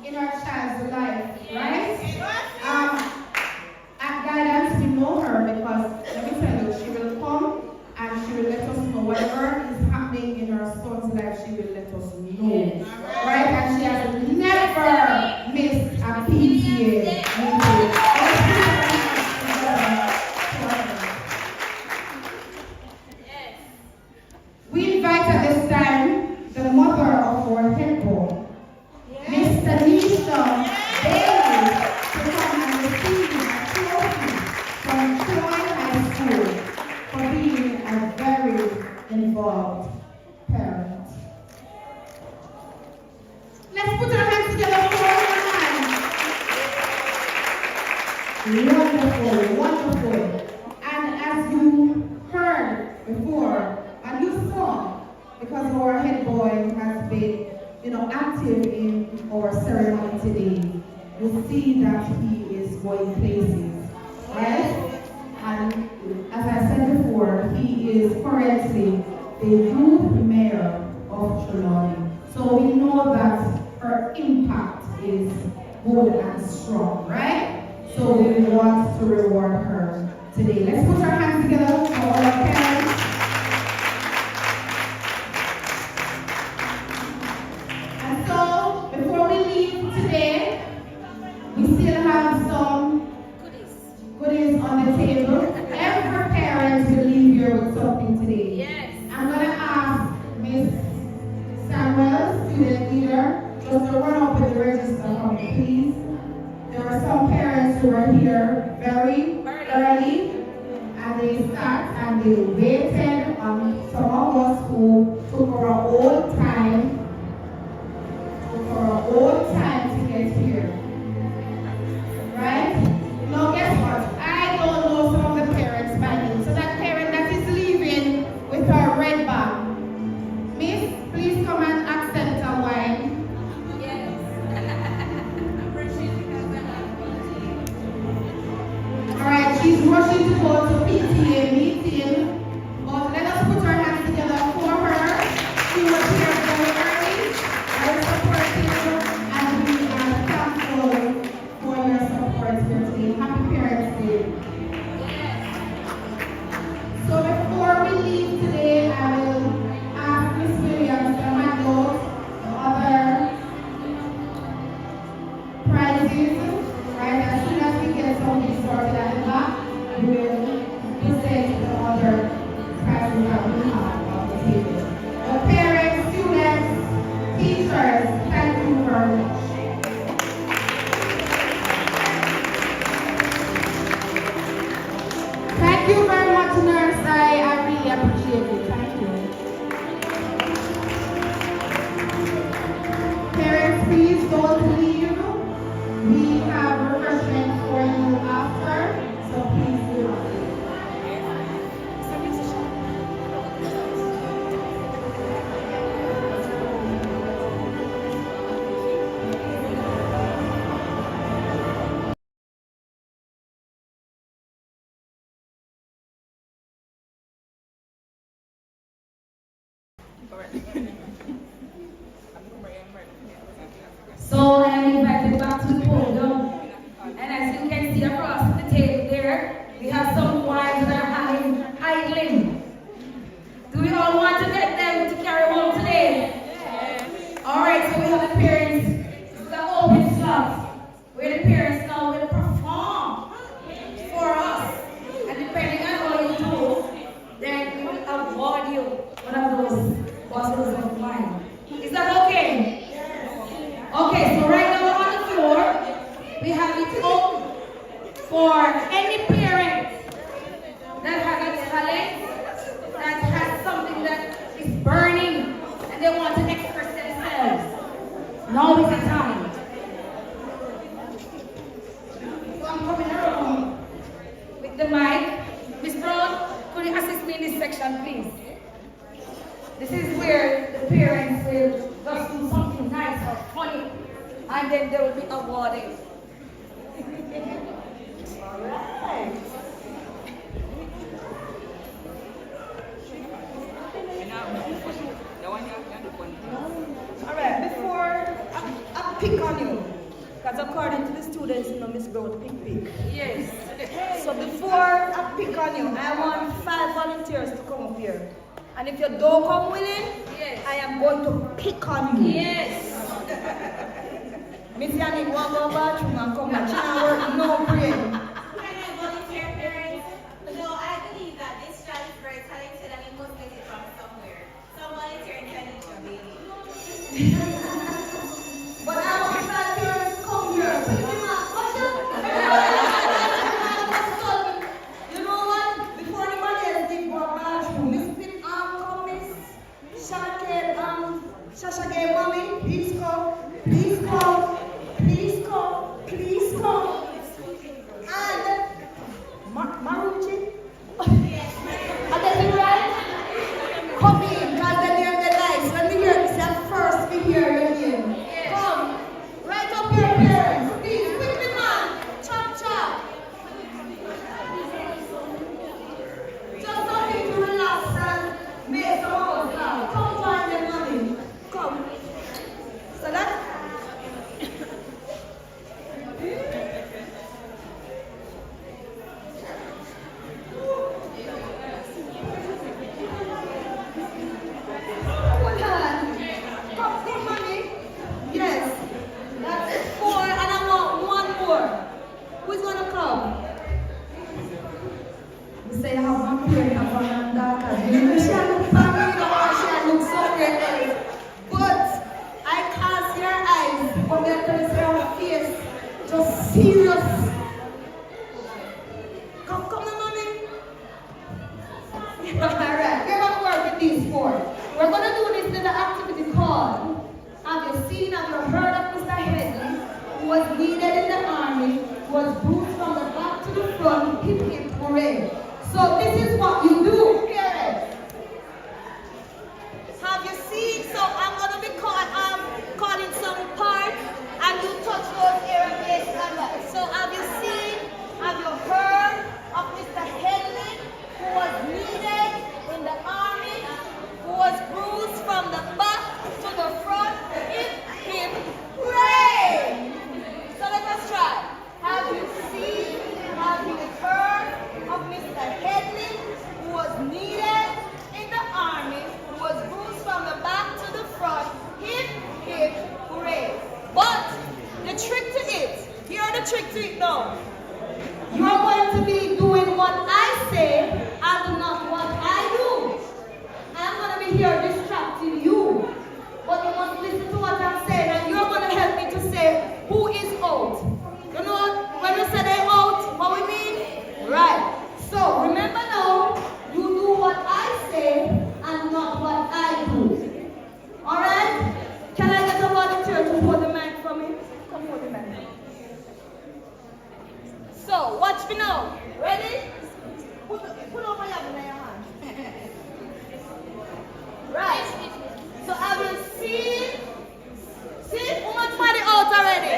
L: in our child's life, right? Wonderful, wonderful. And as you heard before, and you saw, because our head boy has been, active in our ceremony today, you see that he is going places, right? And as I said before, he is currently the youth mayor of Trelawney. So we know that her impact is good and strong, right? So we want to reward her today. Let's put our hands together for our parents. And so, before we leave today, we still have some goodies on the table. Every parent will leave here with something today. Yes. I'm going to ask Miss Samuel, student leader, just to run up with the register for me, please. There are some parents who are here very early, and they sat and they waited on some of us who took our own time, to get here. Right? Now guess what? I don't know some of the parents by name. So that parent that is leaving with her red bag, Miss, please come and accept a wine. Alright, she's rushing to go to PTA meeting, but let us put our hands together for her. She was here very early, very supportive, and we are thankful for your support here today. Happy Parents' Day. So before we leave today, I will ask Miss Williams to handle the other prizes. Right, as soon as we get something sorted at the back, we will present the other prizes that we have on the table. The parents, students, teachers, thank you very much. Thank you very much, nurse. I really appreciate it. Thank you. Parents, please don't leave. We have refreshments for you after, so please do not leave.
B: So I am invited back to the podium, and as you can see across the table there, we have some wives that are having idling. Do we all want to get them to carry home today? Yes. Alright, so we have the parents, it's the open slot, where the parents now will perform for us. And depending on how you do, then we will award you one of those bottles of wine. Is that okay? Okay, so right now on the floor, we have it open for any parent that has a talent, that has something that is burning, and they want to express themselves. Now is the time. So I'm coming around with the mic. Ms. Brown, could you assist me in this section, please? This is where the parents will just do something nice or funny, and then they will be awarded. All right.
E: All right, before I pick on you, because according to the students, Miss Brown, pick.
B: Yes.
E: So before I pick on you, I want 5 volunteers to come up here. And if you don't come willing, yes, I am going to pick on you.
B: Yes.
E: Miss Yannick, one go bathroom and come back. She not work, no brain.
K: Can I volunteer, parents? No, I believe that this child is very talented and he must get it from somewhere. So volunteering can need your baby.
E: But I want that parents to come here. Watch out. You know what? Before anybody else did go bathroom, Miss Pip come, Miss Shasha gave mommy, please come, please come, please come, please come. And Marucci? I get it right? Come in, because then you're the lights. When we hear this, at first we hear your name. Come, write up your parents. Please, quickly, man. Chop, chop. Just something to relax and make some hours now. Come join them, mommy. Come. So that. Hold on. Come, mommy. Yes. That's 4 and I want 1 more. Who's gonna come? You say I have my parent up on that dark. You look family or she look somewhere else. But I can't see her eyes, but I can see her face. Just serious. Come, mommy. Alright, we're gonna work with these 4. We're gonna do this little activity called Have you seen, have you heard of Mr. Headley, who was needed in the army, was bruised from the back to the front, hip hip hooray. So this is what you do, parents. Have you seen? So I'm gonna be calling some parts and you touch those areas and that. So have you seen? Have you heard of Mr. Headley, who was needed in the army, who was bruised from the back to the front, hip hip hooray? So let us try. Have you seen? Have you heard of Mr. Headley, who was needed in the army, who was bruised from the back to the front, hip hip hooray? But the trick to it, here are the trick to it now. You're going to be doing what I say and not what I do. I'm going to be here distracting you. But you must listen to what I'm saying and you're going to help me to say who is out. You know, when we say they're out, what we mean? Right. So remember now, you do what I say and not what I do. Alright? Can I get a volunteer to hold the mic for me? Come hold the mic. So, watch me now. Ready? Put over your hand. Right. So, have you seen? See? How much money out already?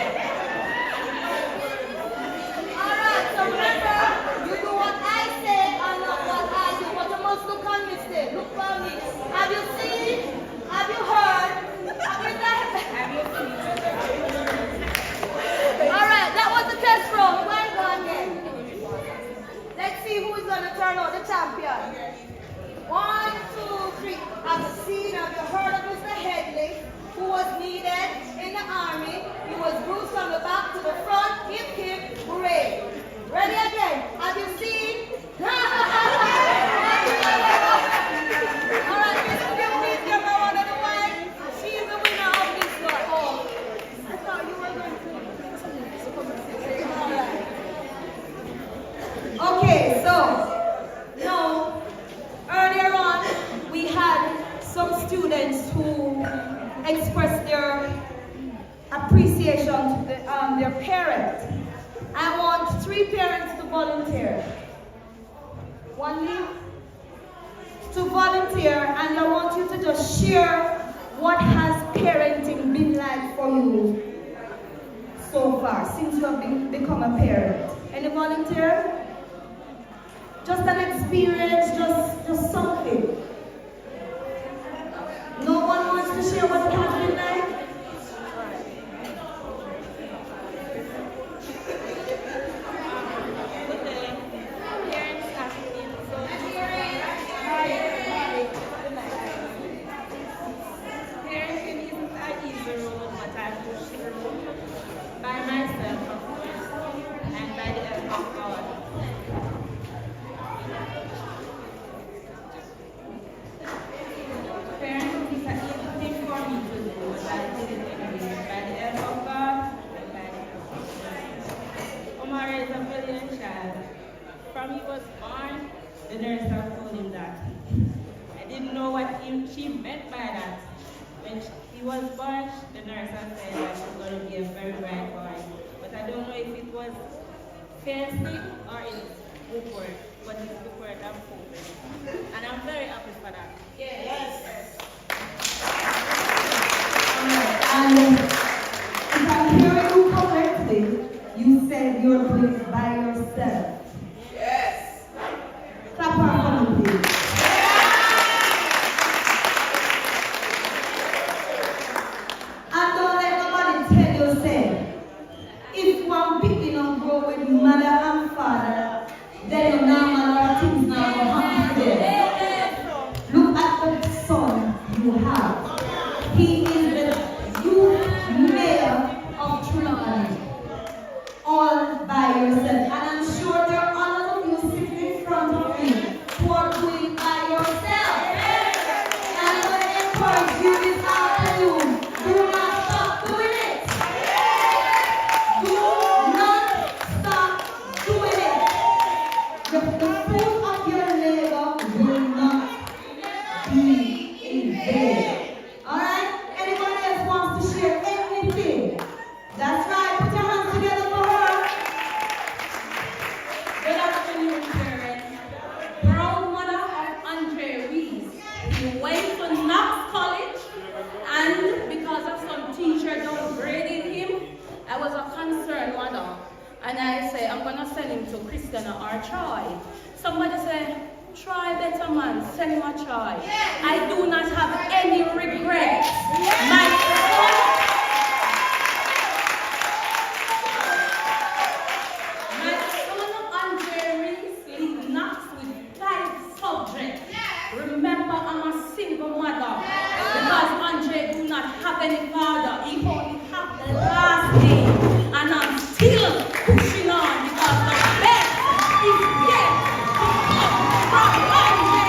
E: Alright, so remember, you do what I say and not what I do. But you must look on me still. Look for me. Have you seen? Have you heard? Have you done? Have you seen? Alright, that was the test round. Well done again. Let's see who is going to turn out the champion. 1, 2, 3. Have you seen, have you heard of Mr. Headley, who was needed in the army? He was bruised from the back to the front, hip hip hooray. Ready again? Have you seen? Alright, Miss Kim, please give her one of the wine. She is the winner of this one. Oh, I thought you were going to. Alright. Okay, so now earlier on we had some students who expressed their appreciation to their parents. I want 3 parents to volunteer. 1 leave to volunteer, and I want you to just share what has parenting been like for you so far since you have become a parent. Any volunteer? Just an experience, just something. No one wants to share what it has been like?
F: Parenting isn't an easy road, but I pushed through by myself, of course, and by the help of God. Parenting is an easy thing for me to do, but I did it anyway, by the help of God and by the help of God. Omar is a brilliant child. From he was born, the nurse had told him that. I didn't know what she meant by that. When he was born, the nurse had said that he was going to be a very bright boy. But I don't know if it was fancy or upward, but it's upward and forward. And I'm very happy for that. Yes.
E: And if I'm hearing you correctly, you said you're doing it by yourself.
K: Yes.
E: Clap for me, please. And don't let nobody tell you, say, if one picking up grow with mother and father, then you know mother things now will happen there. Look at the son you have. He is the youth mayor of Trinity. All by yourself. And I'm sure there are all of you sitting in front of me who are doing it by yourself. And I'm going to encourage you this afternoon. Do not stop doing it. Do not stop doing it. The fruit of your labor will not be in vain. Alright? Anyone else wants to share anything? That's right. Put your hands together for her.
H: Good afternoon, parents. Proud mother of Andre Rees. He went to Knox College, and because of some teacher downgrading him, I was a concerned mother. And I say, I'm going to send him to Christiana or Troy. Somebody say, try better man, send him a Troy. I do not have any regrets. My son Andre Rees is Knox with 5 subjects. Remember, I'm a single mother because Andre do not have any father. He only have the last name, and I'm still pushing on because the best is yet to come from Andre Rees.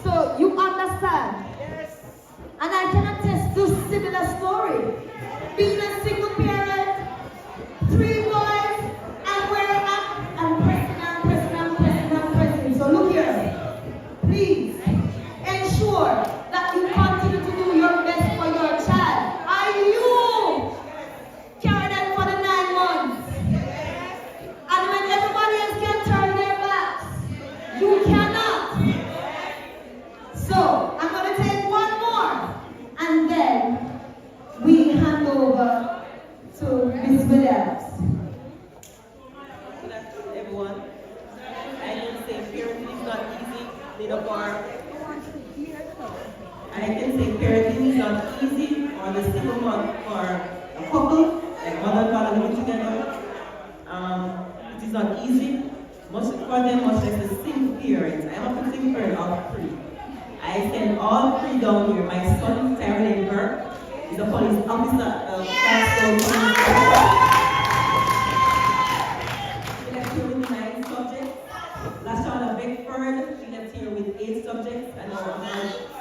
E: So you understand? Yes. And I can attest to similar story. Being a single parent, 3 boys, and where I'm pressing. So look here. Please ensure that you continue to do your best for your child. Are you carrying them for the 9 months? And when everybody else can turn their backs, you cannot. So, I'm going to take one more, and then we hand over to Miss Williams.
M: Good afternoon, everyone. I can say parenting is not easy, neither for. I can say parenting is not easy, or the single mom for a couple, like mother and father living together. It is not easy. Much for them, much less a single parent. I am a single parent of 3. I send all 3 down here. My son, Tyrone Burke, is a police officer of Glasgow. He left here with 9 subjects. Lashana Beckford, she left here with 8 subjects. And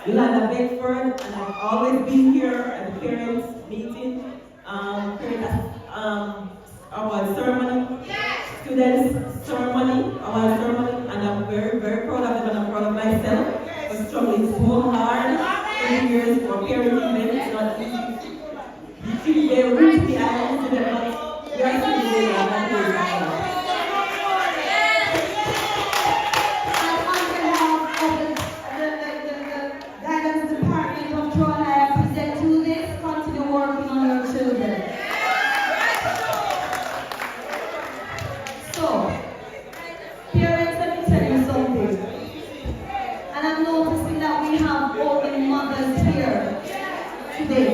M: Yolanda Beckford, and I've always been here at the parents' meeting. Our ceremony, students' ceremony, our ceremony, and I'm very, very proud of them, and I'm proud of myself. For struggling so hard, 3 years for parenting them, it's not easy. They reach the island to them, but we are still doing that.
E: And on behalf of the guidance department of Troy, I present you this. Continue working on your children. So, parents, let me tell you something. And I'm noticing that we have all the mothers here today.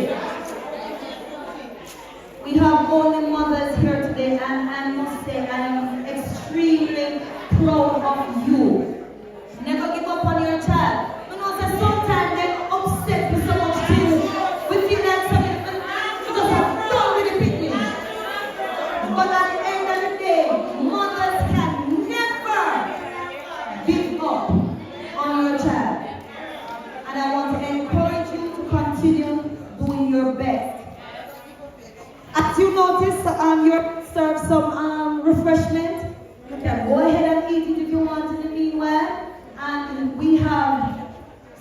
E: noticed you're served some refreshment. You can go ahead and eat it if you want in the meanwhile. And we have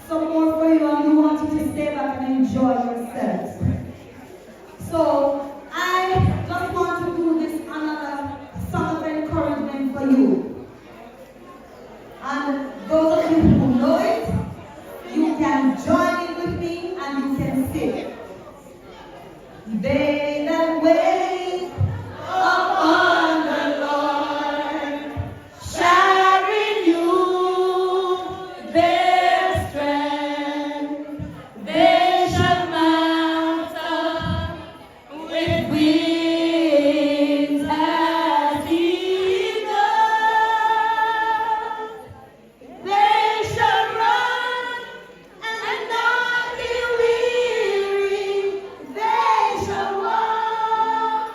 E: some more for you, and we want you to stay back and enjoy yourselves. So I just want to do this another song of encouragement for you. And those of you who know it, you can join in with me and you can sing. They that wait upon the Lord shall renew their strength. They shall mount up with wings as eagles. They shall run and not be weary. They shall walk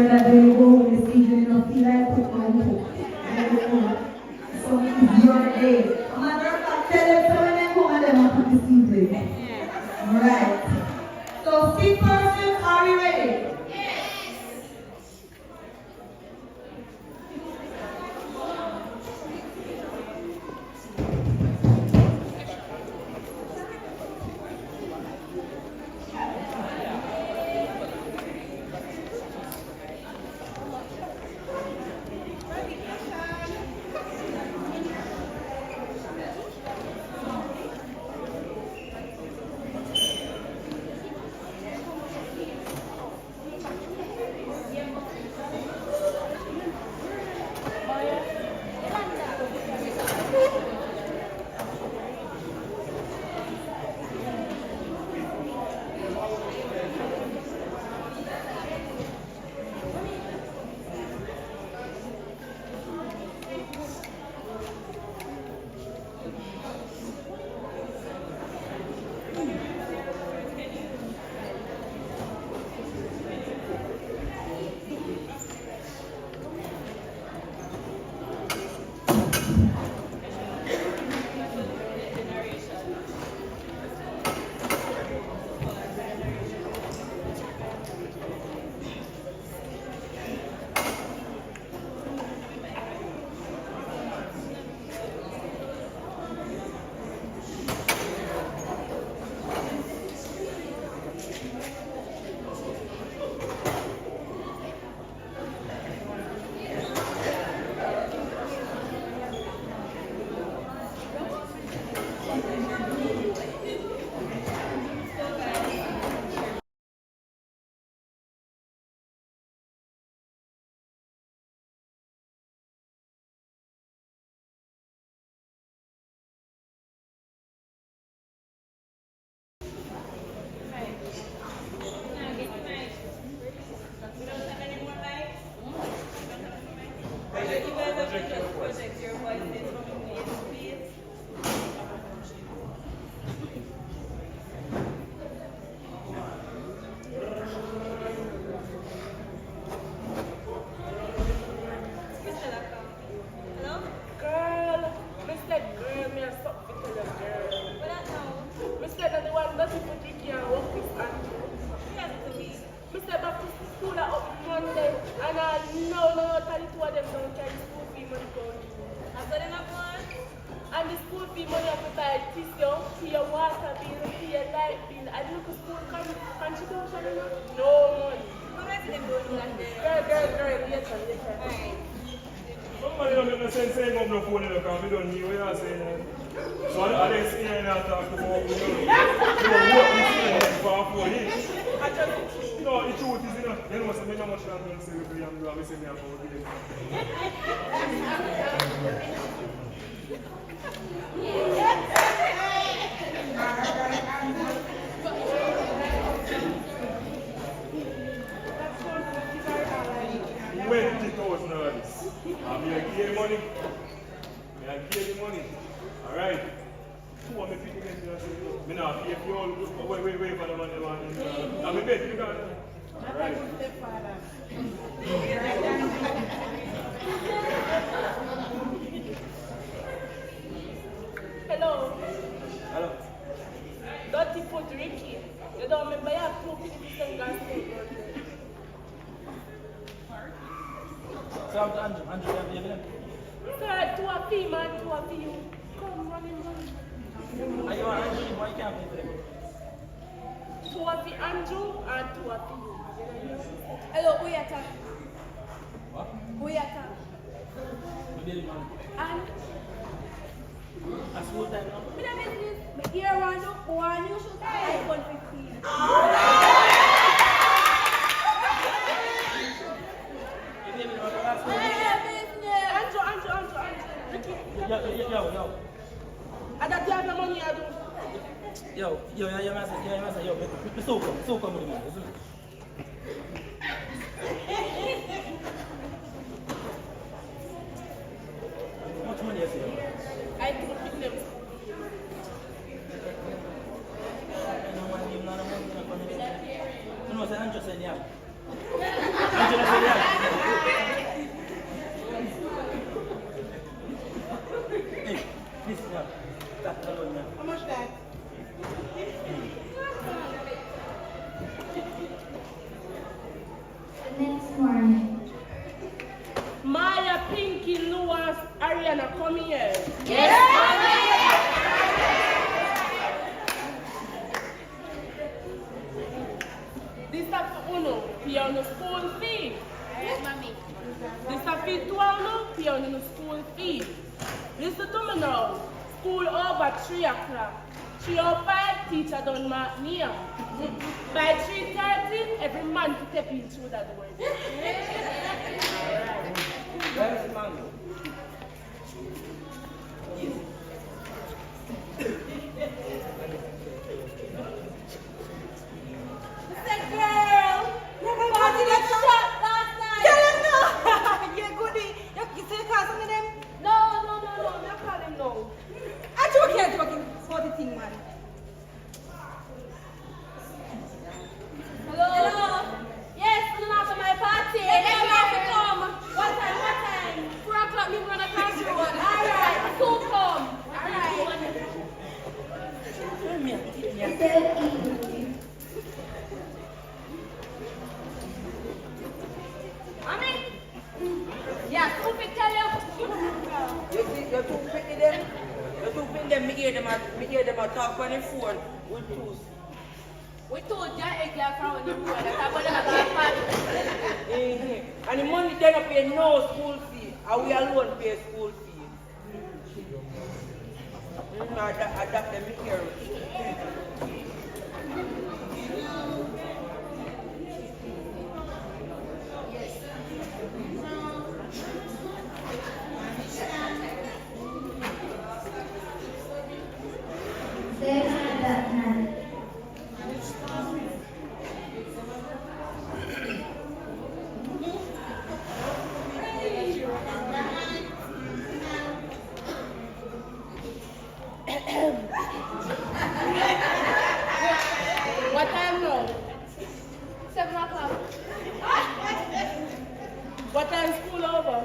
E: sure that when you go home this evening, you don't feel like putting on hook. So it's your day. Matter of fact, tell them so when they home and they want to this evening. Alright. So, fit persons, are we ready?
A: Somebody don't make no sense saying up no phone in the car, we don't hear what you're saying. So I didn't see any of talk about we don't work this thing for 4 years. You know, the truth is, you know something how much I'm going to say with you and I'm saying about it. $20,000. I give money. I give the money. Alright. Who want me to pick against you? I not pay for all. Wait for the money. I'm a bit. You got it. Alright.
F: Hello.
A: Hello.
F: Dirty foot Ricky. You don't remember you have 250% gas tank.
I: So Andrew, you have evidence?
F: Sir, 2 of him and 2 of you. Come running.
I: Are you Andrew? Why can't you play?
F: 2 of the Andrew and 2 of you.
E: Hello, who you talk?
I: What?
E: Who you talk? And?
I: At school time now?
E: Me no business. Me hear one you should say iPhone 15.
I: Yo.
F: I don't have the money I do.
I: Yo, so come with me. How much money is it?
F: I do pick them.
I: No, say Andrew said yeah. Andrew said yeah.
H: Ariana, come here.
J: Yes,
H: This is for uno, pay on the school fee.
J: Yes, mommy.
H: This is fee to uno, pay on the school fee. Listen to me now. School over 3 o'clock. 3:05, teacher done mark me up. By 3:30, every man to step in through that door.
I: Yes, mommy. Yes.
K: Girl, everybody get shot last night. Yeah, goody. You say call some of them?
H: No, not call him no.
K: I'm joking. For the thing, man.
H: Hello? Yes, I'm not for my party.
K: Yeah, yeah, yeah.
H: Come. What time? 4 o'clock, me run a classroom. Alright, so come. Alright. Mommy? Yeah, so we tell you.
M: You see, you're too picky them. You're too picky them. Me hear them talk on the phone with tools.
H: We told you exactly from the road. That's how we're going to
M: And the money they don't pay no school fee. And we alone pay school fee. Adapt them here.
H: What time now?
F: 7 o'clock.
H: What time school over?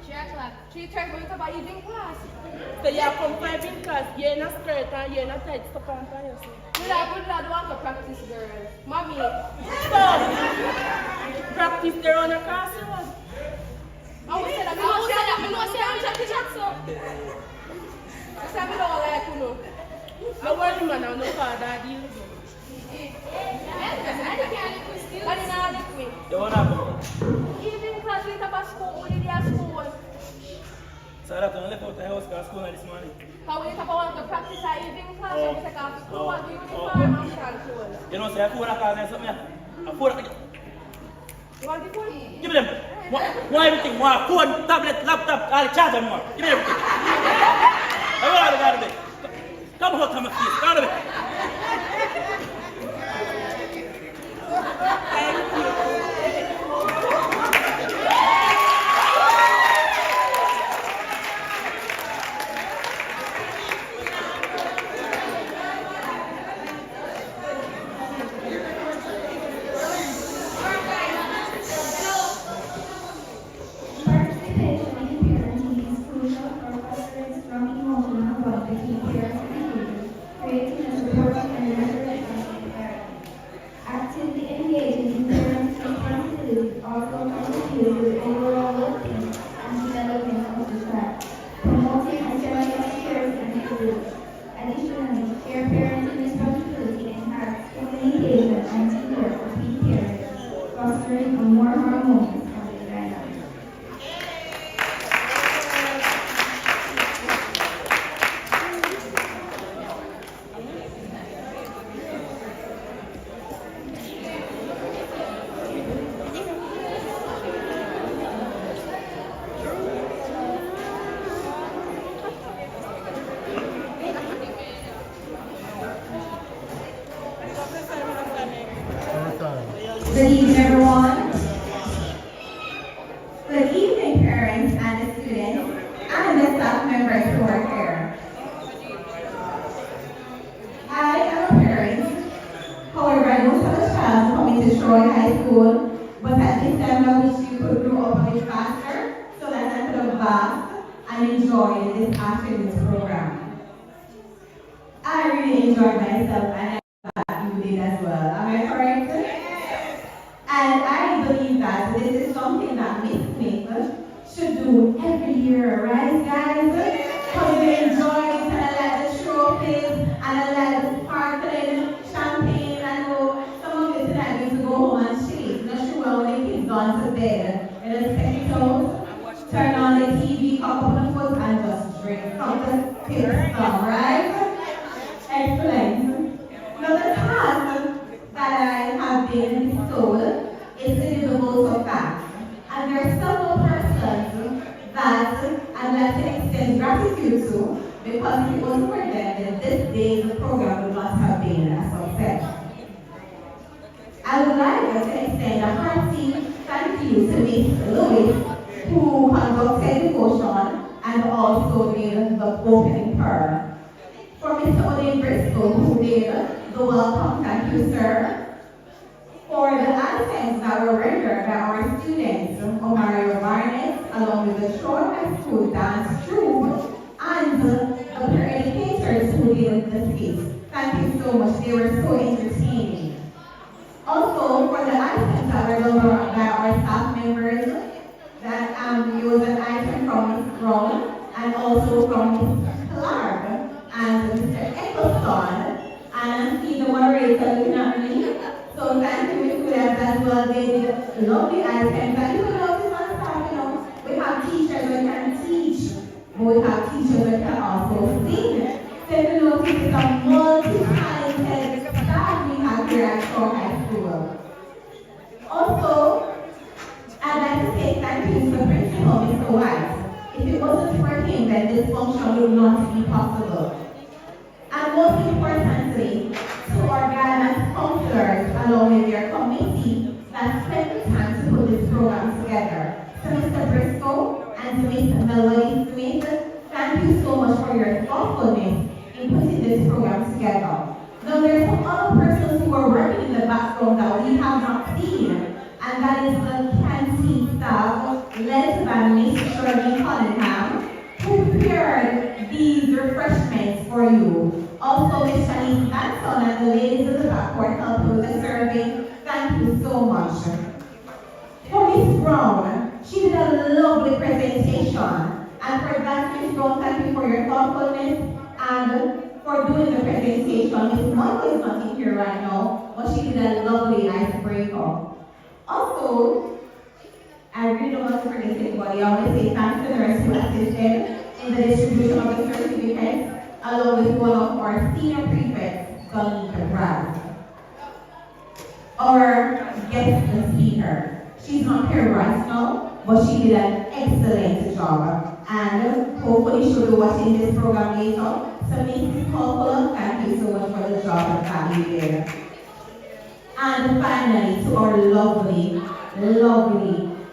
F: 3 o'clock. 3:30 going to buy evening class.
H: So you come 5 in class, you're in a skirt and you're in a tight stuff on fire.
F: Good lad want to practice, girl. Mommy.
H: So, practice there on a classroom.
F: I will say that. I know say I'm chatting chat so. I say I don't like you know.
H: No worry man, I'm no father deal.
F: But in all the way.
I: You want to happen?
F: Evening class later about school, only day at school.
I: So I left out the house because school this morning.
F: How we talk about the practice at evening class and we take off school and do uniform and control.
I: You know, say I 4 o'clock and something. I 4 o'clock.
F: You want the phone?
I: Give me them. Want everything. Want phone, tablet, laptop, all the charger more. Give me everything. I want all of it. Come on, come on, please. Come on.
N: Actively engaging in parents' responsibilities also contributes to the overall well-being and development of the child, promoting a journey of cares and excellence. Additionally, care parenting responsibility enhances communication and teamwork between parents, fostering a more harmonious family dynamic.
B: Good evening, everyone. Good evening, parents and the students and the staff members who are here. I am a parent. However, I don't have a chance to come into Troy High School, but at this time I wish you could grow up a bit faster so that I could have basked and enjoyed this afternoon's program. I really enjoyed myself and I thought you did as well. Am I correct? And I believe that this is something that Miss Smith
D: should do every year, right, guys? Because we enjoy it, and I like the trophies, and I like the sparkling champagne. I know some of you tonight need to go home and chill. Not sure when the kids gone to bed. And just take it out, turn on the TV, cup up the foot, and just drink some just pick some, right? Excellent. Now the task that I have been bestowed is to do the vote of facts. And there are several persons that I'd like to extend gratitude to, because if it wasn't for them, then this day's program would not have been a success. I would like to extend a hearty thank you to Ms. Lewis, who conducted devotion and also did the opening prayer. For Mr. Odin Bristol, who did the welcome, thank you, sir. For the items that were rendered by our students, Omario Barnett, along with the Shore High School dance troupe, and the educators who did the skits. Thank you so much, they were so entertaining. Also, for the items that were done by our staff members, that it was an item from Ms. Brown, and also from Ms. Clark, and Mr. Eccleston, and see the moderator looking at me. So thank you, Ms. Williams, as well. They did lovely items. And you will notice on staff, we have teachers who can teach, but we have teachers who can also sing. So you notice it's a multi-talented staff we have here at Shore High School. Also, I'd like to say thank you to the principal, Mr. White. If it wasn't for him, then this function would not be possible. And most importantly, to our guidance counselors along with their committee that spent the time to put this program together. So Mr. Briscoe and to Ms. Melody Smith, thank you so much for your thoughtfulness in putting this program together. Now there are some other persons who are working in the background that we have not seen, and that is the canteen staff led by Ms. Shirley Cunningham, who prepared these refreshments for you. Also, Ms. Shanice Manson and the ladies in the backboard helping with the serving. Thank you so much. For Ms. Brown, she did a lovely presentation. And for that, Ms. Brown, thank you for your thoughtfulness and for doing the presentation. Ms. Michael is not in here right now, but she did a lovely icebreaker. Also, I really don't want to forget anybody. I want to say thanks to the rest who assisted in the distribution of the certificates, along with one of our senior prefects, Donika Brad. Our guest speaker. She's not here right now, but she did an excellent job. And hopefully she'll be watching this program later. So Mrs. Coppola, thank you so much for the job that you did. And finally, to our lovely,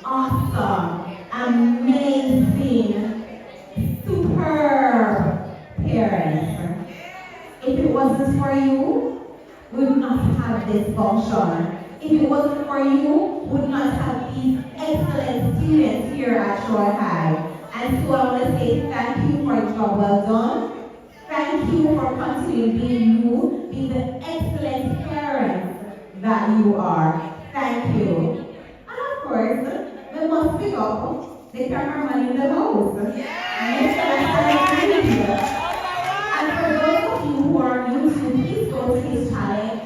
D: awesome, amazing, superb parents. If it wasn't for you, we would not have this function. If it wasn't for you, we would not have these excellent students here at Shore High. And so I want to say thank you for a job well done. Thank you for continuing being the excellent parents that you are. Thank you. And of course, we must pick up the cameraman in the house. And for those of you who are new to, please go to his channel,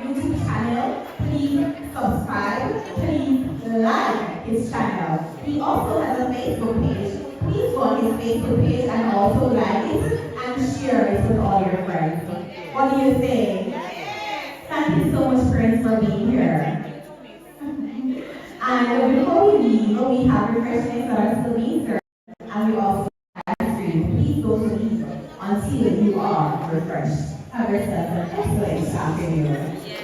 D: YouTube channel. Please subscribe. Please like his channel. He also has a Facebook page. Please go on his Facebook page and also like it and share it with all your friends. What do you think? Thank you so much, friends, for being here. And before we leave, we have refreshments that are still being served, and we also have ice cream. Please go to these until you are refreshed. Have yourself an excellent afternoon.
O: Yeah.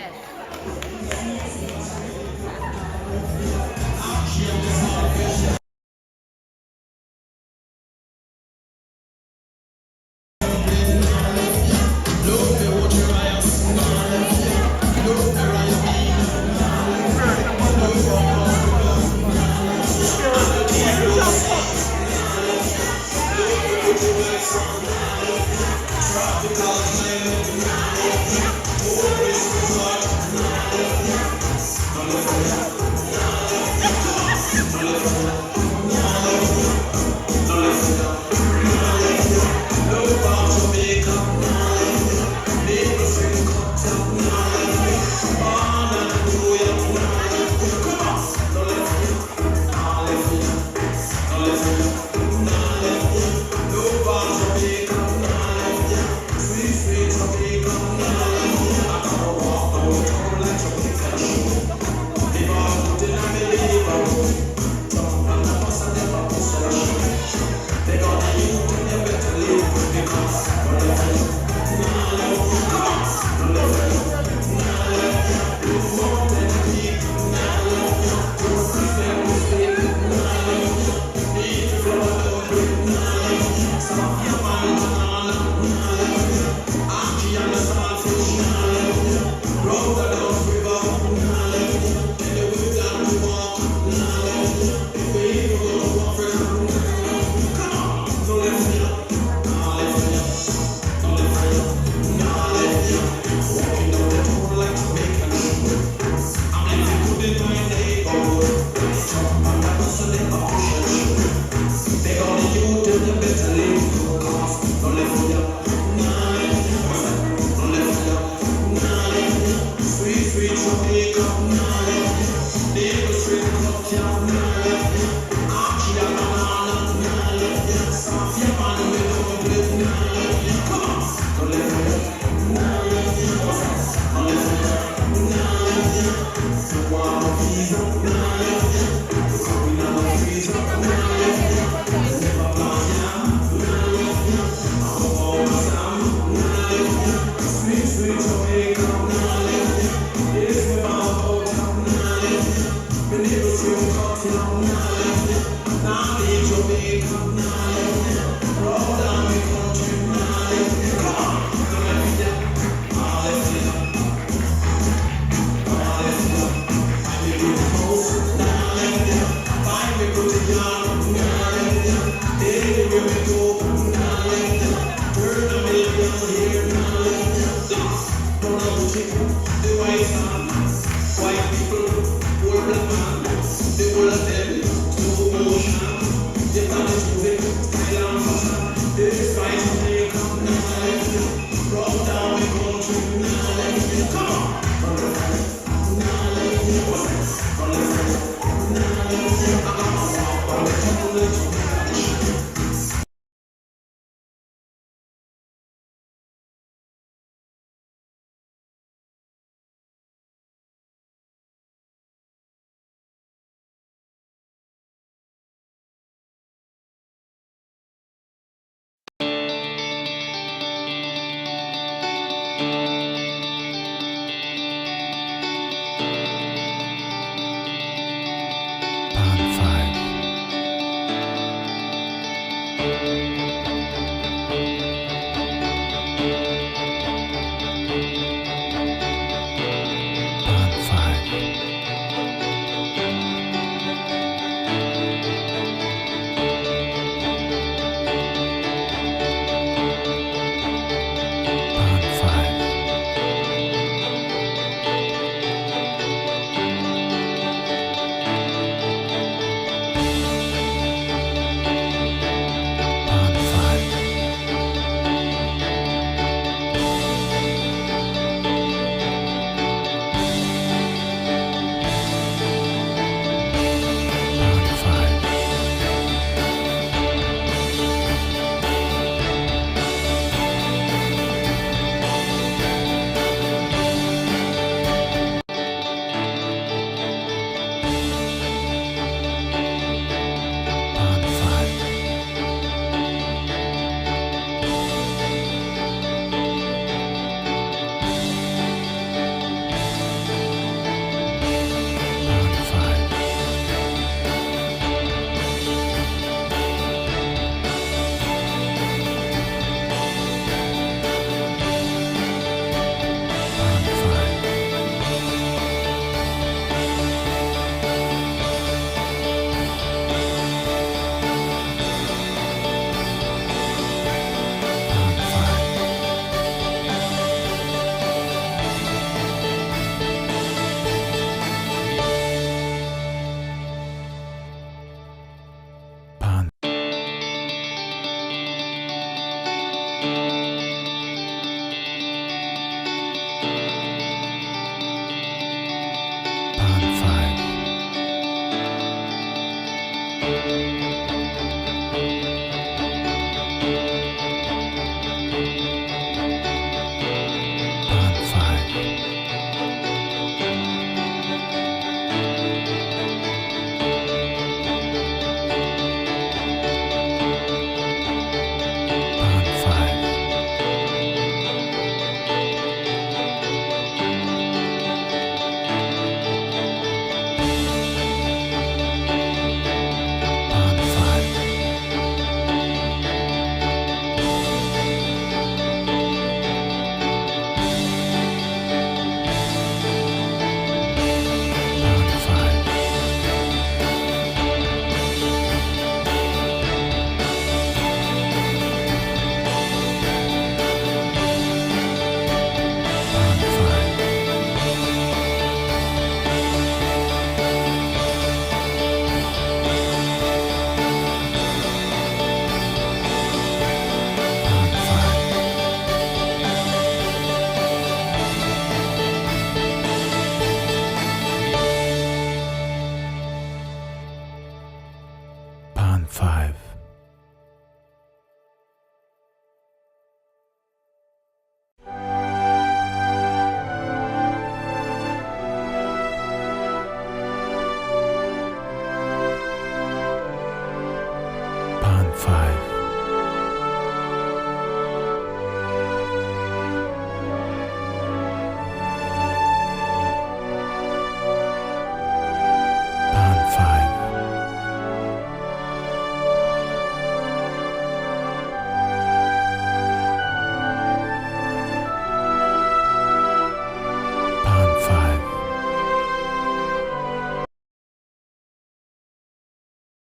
O: 5.